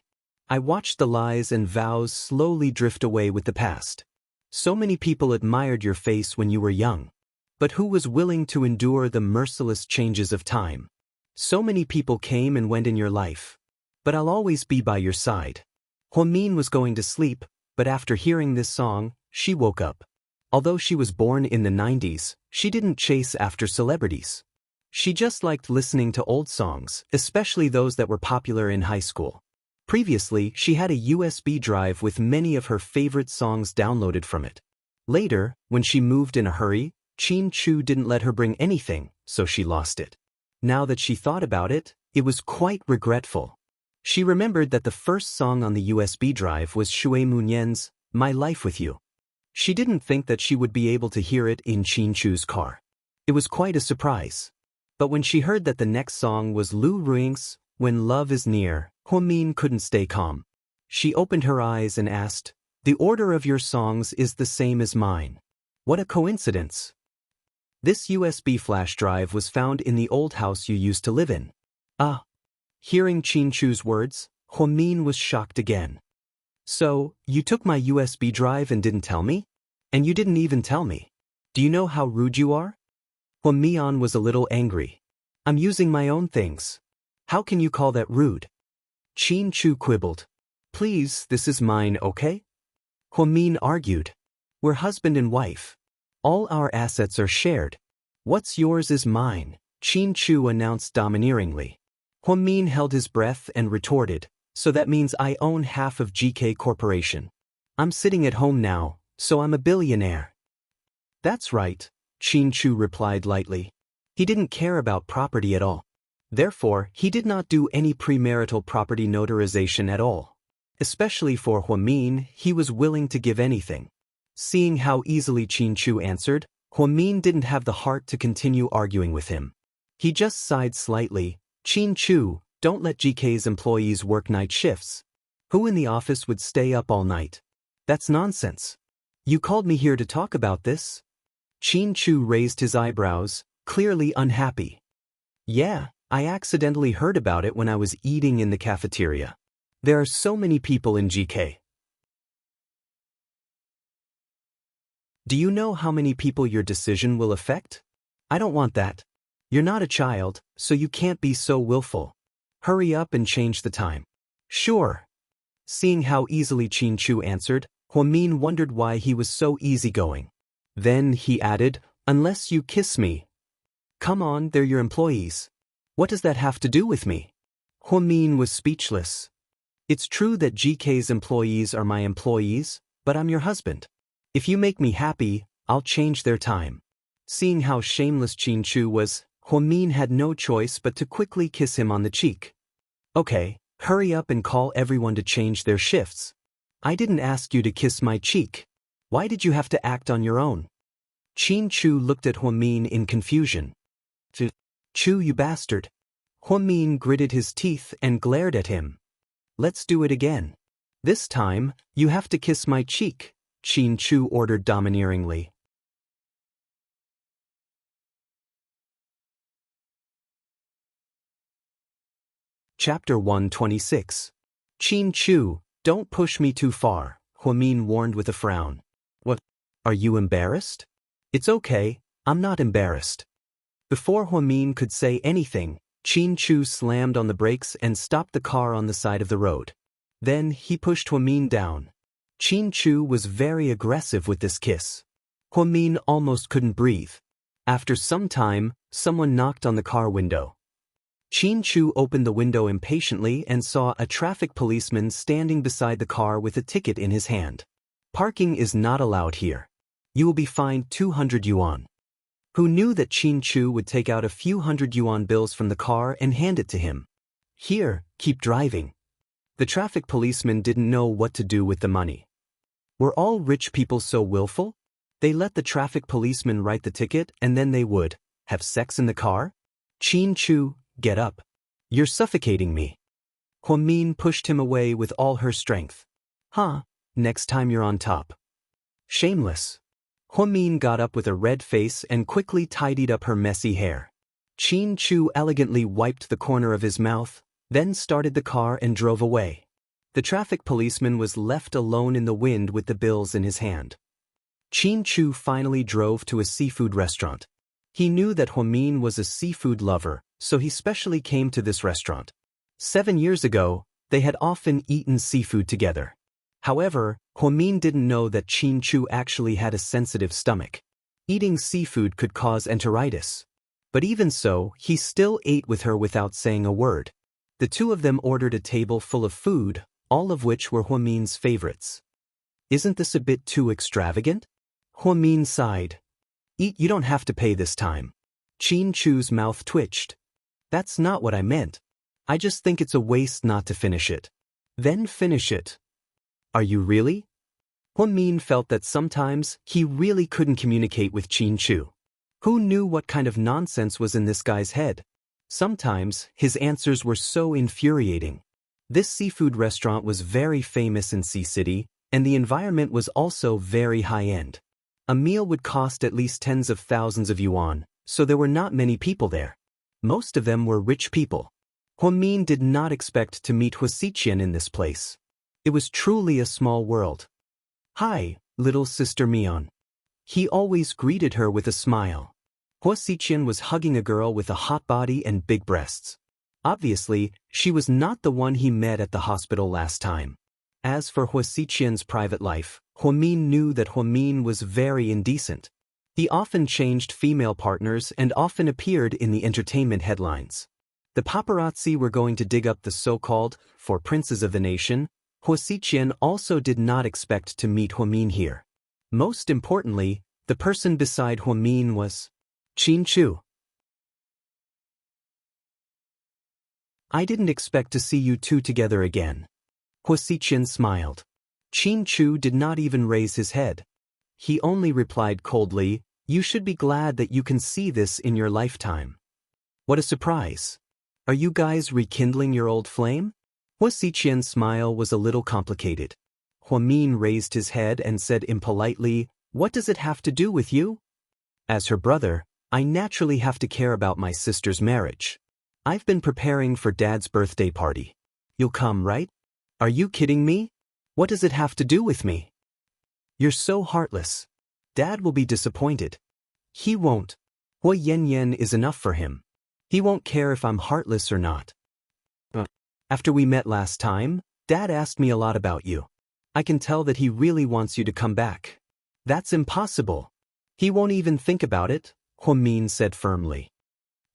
I watched the lies and vows slowly drift away with the past. So many people admired your face when you were young. But who was willing to endure the merciless changes of time? So many people came and went in your life. But I'll always be by your side. Huamin was going to sleep, but after hearing this song, she woke up. Although she was born in the 90s, she didn't chase after celebrities. She just liked listening to old songs, especially those that were popular in high school. Previously, she had a USB drive with many of her favorite songs downloaded from it. Later, when she moved in a hurry, Qin Chu didn't let her bring anything, so she lost it. Now that she thought about it, it was quite regretful. She remembered that the first song on the USB drive was Shui Munyan's My Life With You. She didn't think that she would be able to hear it in Qin Chu's car. It was quite a surprise. But when she heard that the next song was Lu Ruing's When Love Is Near, Huamin couldn't stay calm. She opened her eyes and asked, "The order of your songs is the same as mine. What a coincidence." This USB flash drive was found in the old house you used to live in. Ah. Hearing Qin Chu's words, Huamin was shocked again. "So, you took my USB drive and didn't tell me? And you didn't even tell me. Do you know how rude you are?" Huamian was a little angry. "I'm using my own things. How can you call that rude?" Qin Chu quibbled. "Please, this is mine, okay?" Huamin argued. "We're husband and wife. All our assets are shared. What's yours is mine," Qin Chu announced domineeringly. Huamin held his breath and retorted, "So that means I own half of GK Corporation. I'm sitting at home now, so I'm a billionaire." "That's right," Qin Chu replied lightly. He didn't care about property at all. Therefore, he did not do any premarital property notarization at all. Especially for Huamin, he was willing to give anything. Seeing how easily Qin Chu answered, Huamin didn't have the heart to continue arguing with him. He just sighed slightly. "Qin Chu, don't let GK's employees work night shifts. Who in the office would stay up all night? That's nonsense. You called me here to talk about this?" Qin Chu raised his eyebrows, clearly unhappy. "Yeah, I accidentally heard about it when I was eating in the cafeteria. There are so many people in GK. Do you know how many people your decision will affect? I don't want that. You're not a child, so you can't be so willful. Hurry up and change the time." "Sure." Seeing how easily Qin Chu answered, Huamin wondered why he was so easygoing. Then he added, "Unless you kiss me." "Come on, they're your employees. What does that have to do with me?" Huamin was speechless. "It's true that GK's employees are my employees, but I'm your husband. If you make me happy, I'll change their time." Seeing how shameless Qin Chu was, Huamin had no choice but to quickly kiss him on the cheek. "Okay, hurry up and call everyone to change their shifts. I didn't ask you to kiss my cheek. Why did you have to act on your own?" Qin Chu looked at Huamin in confusion. "Chu, you bastard." Huamin gritted his teeth and glared at him. "Let's do it again. This time, you have to kiss my cheek," Qin Chu ordered domineeringly. Chapter 126. "Qin Chu, don't push me too far," Huamin warned with a frown. "What? Are you embarrassed?" "It's okay, I'm not embarrassed." Before Huamin could say anything, Qin Chu slammed on the brakes and stopped the car on the side of the road. Then he pushed Huamin down. Qin Chu was very aggressive with this kiss. Huamin almost couldn't breathe. After some time, someone knocked on the car window. Qin Chu opened the window impatiently and saw a traffic policeman standing beside the car with a ticket in his hand. "Parking is not allowed here. You will be fined 200 yuan. Who knew that Qin Chu would take out a few hundred yuan bills from the car and hand it to him? "Here, keep driving." The traffic policeman didn't know what to do with the money. Were all rich people so willful? They let the traffic policeman write the ticket and then they would have sex in the car? "Qin Chu, get up. You're suffocating me." Huamin pushed him away with all her strength. "Huh, next time you're on top." Shameless. Huamin got up with a red face and quickly tidied up her messy hair. Qin Chu elegantly wiped the corner of his mouth, then started the car and drove away. The traffic policeman was left alone in the wind with the bills in his hand. Qin Chu finally drove to a seafood restaurant. He knew that Huamin was a seafood lover, so he specially came to this restaurant. 7 years ago, they had often eaten seafood together. However, Huamin didn't know that Qin Chu actually had a sensitive stomach. Eating seafood could cause enteritis. But even so, he still ate with her without saying a word. The two of them ordered a table full of food, all of which were Huamin's favorites. Isn't this a bit too extravagant? Huamin sighed. Eat, you don't have to pay this time. Qin Chu's mouth twitched. That's not what I meant. I just think it's a waste not to finish it. Then finish it. Are you really? Huamin felt that sometimes he really couldn't communicate with Qin Chu. Who knew what kind of nonsense was in this guy's head? Sometimes his answers were so infuriating. This seafood restaurant was very famous in Sea City, and the environment was also very high-end. A meal would cost at least tens of thousands of yuan, so there were not many people there. Most of them were rich people. Huamin did not expect to meet Wuxia in this place. It was truly a small world. Hi, little sister Mian. He always greeted her with a smile. Wuxia was hugging a girl with a hot body and big breasts. Obviously, she was not the one he met at the hospital last time. As for Wuxia's private life, Huamin knew that Huamin was very indecent. He often changed female partners and often appeared in the entertainment headlines. The paparazzi were going to dig up the so-called four princes of the nation. Wuxia also did not expect to meet Huamin here. Most importantly, the person beside Huamin was Qin Chu. I didn't expect to see you two together again. Wuxia smiled. Qin Chu did not even raise his head. He only replied coldly, you should be glad that you can see this in your lifetime. What a surprise. Are you guys rekindling your old flame? Wuxia's smile was a little complicated. Huamin raised his head and said impolitely, what does it have to do with you? As her brother, I naturally have to care about my sister's marriage. I've been preparing for Dad's birthday party. You'll come, right? Are you kidding me? What does it have to do with me? You're so heartless. Dad will be disappointed. He won't. Hua Yanyan is enough for him. He won't care if I'm heartless or not. After we met last time, Dad asked me a lot about you. I can tell that he really wants you to come back. That's impossible. He won't even think about it, Huamin said firmly.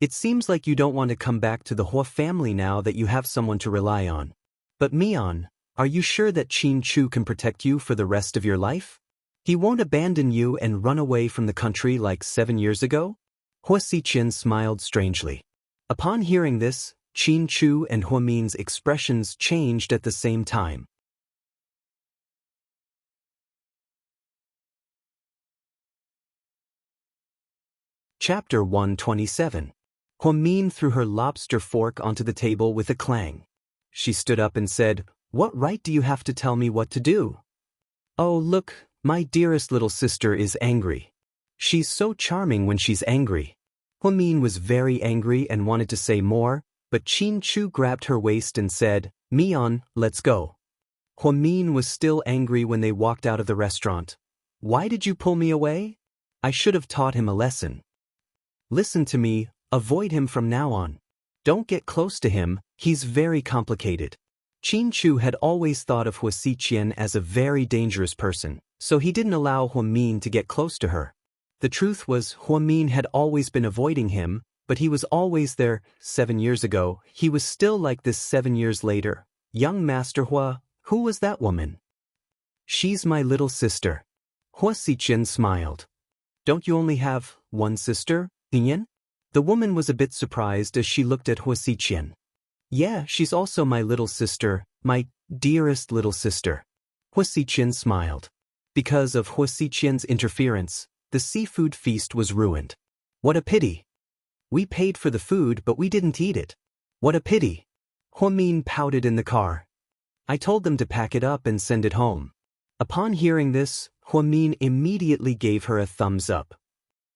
It seems like you don't want to come back to the Hua family now that you have someone to rely on. But Mian, are you sure that Qin Chu can protect you for the rest of your life? He won't abandon you and run away from the country like 7 years ago? Wuxia smiled strangely. Upon hearing this, Qin Chu and Huamin's expressions changed at the same time. Chapter 127. Huamin threw her lobster fork onto the table with a clang. She stood up and said, what right do you have to tell me what to do? Oh, look, my dearest little sister is angry. She's so charming when she's angry. Huamin was very angry and wanted to say more, but Qin Chu grabbed her waist and said, Mian, let's go. Huamin was still angry when they walked out of the restaurant. Why did you pull me away? I should have taught him a lesson. Listen to me, avoid him from now on. Don't get close to him, he's very complicated. Qin Chu had always thought of Wuxia as a very dangerous person, so he didn't allow Huamin to get close to her. The truth was Huamin had always been avoiding him, but he was always there. 7 years ago, he was still like this 7 years later. Young Master Hua, who was that woman? She's my little sister. Wuxia smiled. Don't you only have one sister, Yin? The woman was a bit surprised as she looked at Wuxia. Yeah, she's also my little sister, my dearest little sister. Wuxia smiled. Because of Wuxia's interference, the seafood feast was ruined. What a pity. We paid for the food but we didn't eat it. What a pity. Huamin pouted in the car. I told them to pack it up and send it home. Upon hearing this, Huamin immediately gave her a thumbs up.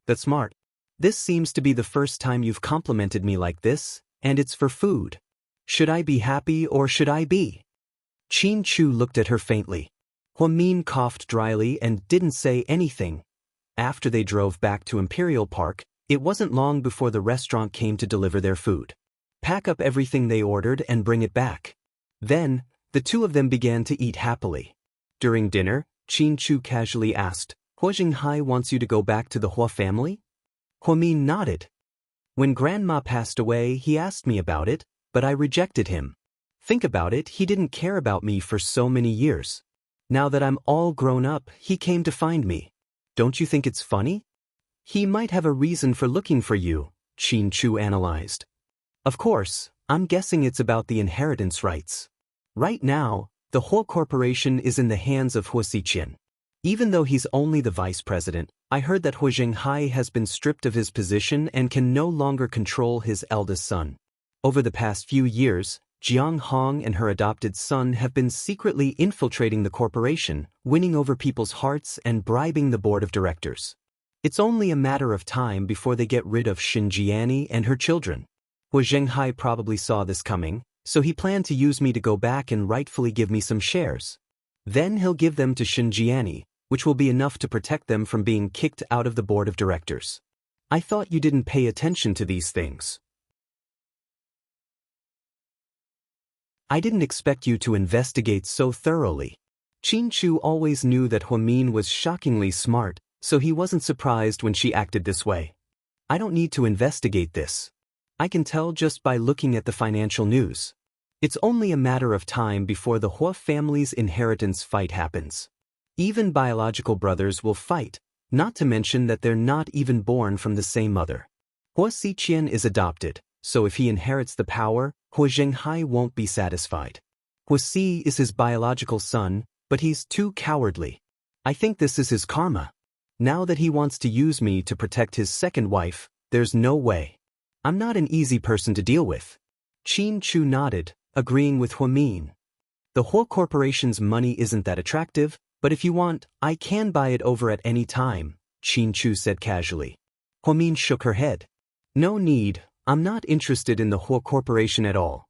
That's smart. This seems to be the first time you've complimented me like this, and it's for food. Should I be happy or should I be? Qin Chu looked at her faintly. Huamin coughed dryly and didn't say anything. After they drove back to Imperial Park, it wasn't long before the restaurant came to deliver their food. Pack up everything they ordered and bring it back. Then, the two of them began to eat happily. During dinner, Qin Chu casually asked, "Hua Jinghai wants you to go back to the Hua family?" Huamin nodded. "When Grandma passed away, he asked me about it, but I rejected him. Think about it, he didn't care about me for so many years. Now that I'm all grown up, he came to find me. Don't you think it's funny? He might have a reason for looking for you," Qin Chu analyzed. "Of course, I'm guessing it's about the inheritance rights. Right now, the whole corporation is in the hands of Hua Xiqian. Even though he's only the vice president, I heard that Hua Jinghai has been stripped of his position and can no longer control his eldest son. Over the past few years, Jiang Hong and her adopted son have been secretly infiltrating the corporation, winning over people's hearts and bribing the board of directors. It's only a matter of time before they get rid of Xinjiani and her children. Hua Jinghai probably saw this coming, so he planned to use me to go back and rightfully give me some shares. Then he'll give them to Xinjiani, which will be enough to protect them from being kicked out of the board of directors. I thought you didn't pay attention to these things. I didn't expect you to investigate so thoroughly." Qin Chu always knew that Huamin was shockingly smart, so he wasn't surprised when she acted this way. "I don't need to investigate this. I can tell just by looking at the financial news. It's only a matter of time before the Hua family's inheritance fight happens. Even biological brothers will fight, not to mention that they're not even born from the same mother. Hua Xiqian is adopted, so if he inherits the power, Hua Jinghai won't be satisfied. Hua Si is his biological son, but he's too cowardly. I think this is his karma. Now that he wants to use me to protect his second wife, there's no way. I'm not an easy person to deal with." Qin Chu nodded, agreeing with Huamin. "The Hua Corporation's money isn't that attractive, but if you want, I can buy it over at any time," Qin Chu said casually. Huamin shook her head. "No need. I'm not interested in the Hua Corporation at all."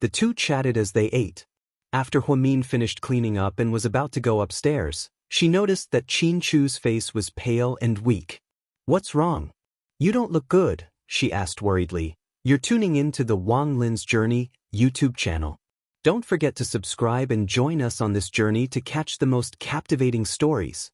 The two chatted as they ate. After Huamin finished cleaning up and was about to go upstairs, she noticed that Qin Chu's face was pale and weak. "What's wrong? You don't look good," she asked worriedly. "You're tuning in to the Wang Lin's Journey YouTube channel. Don't forget to subscribe and join us on this journey to catch the most captivating stories.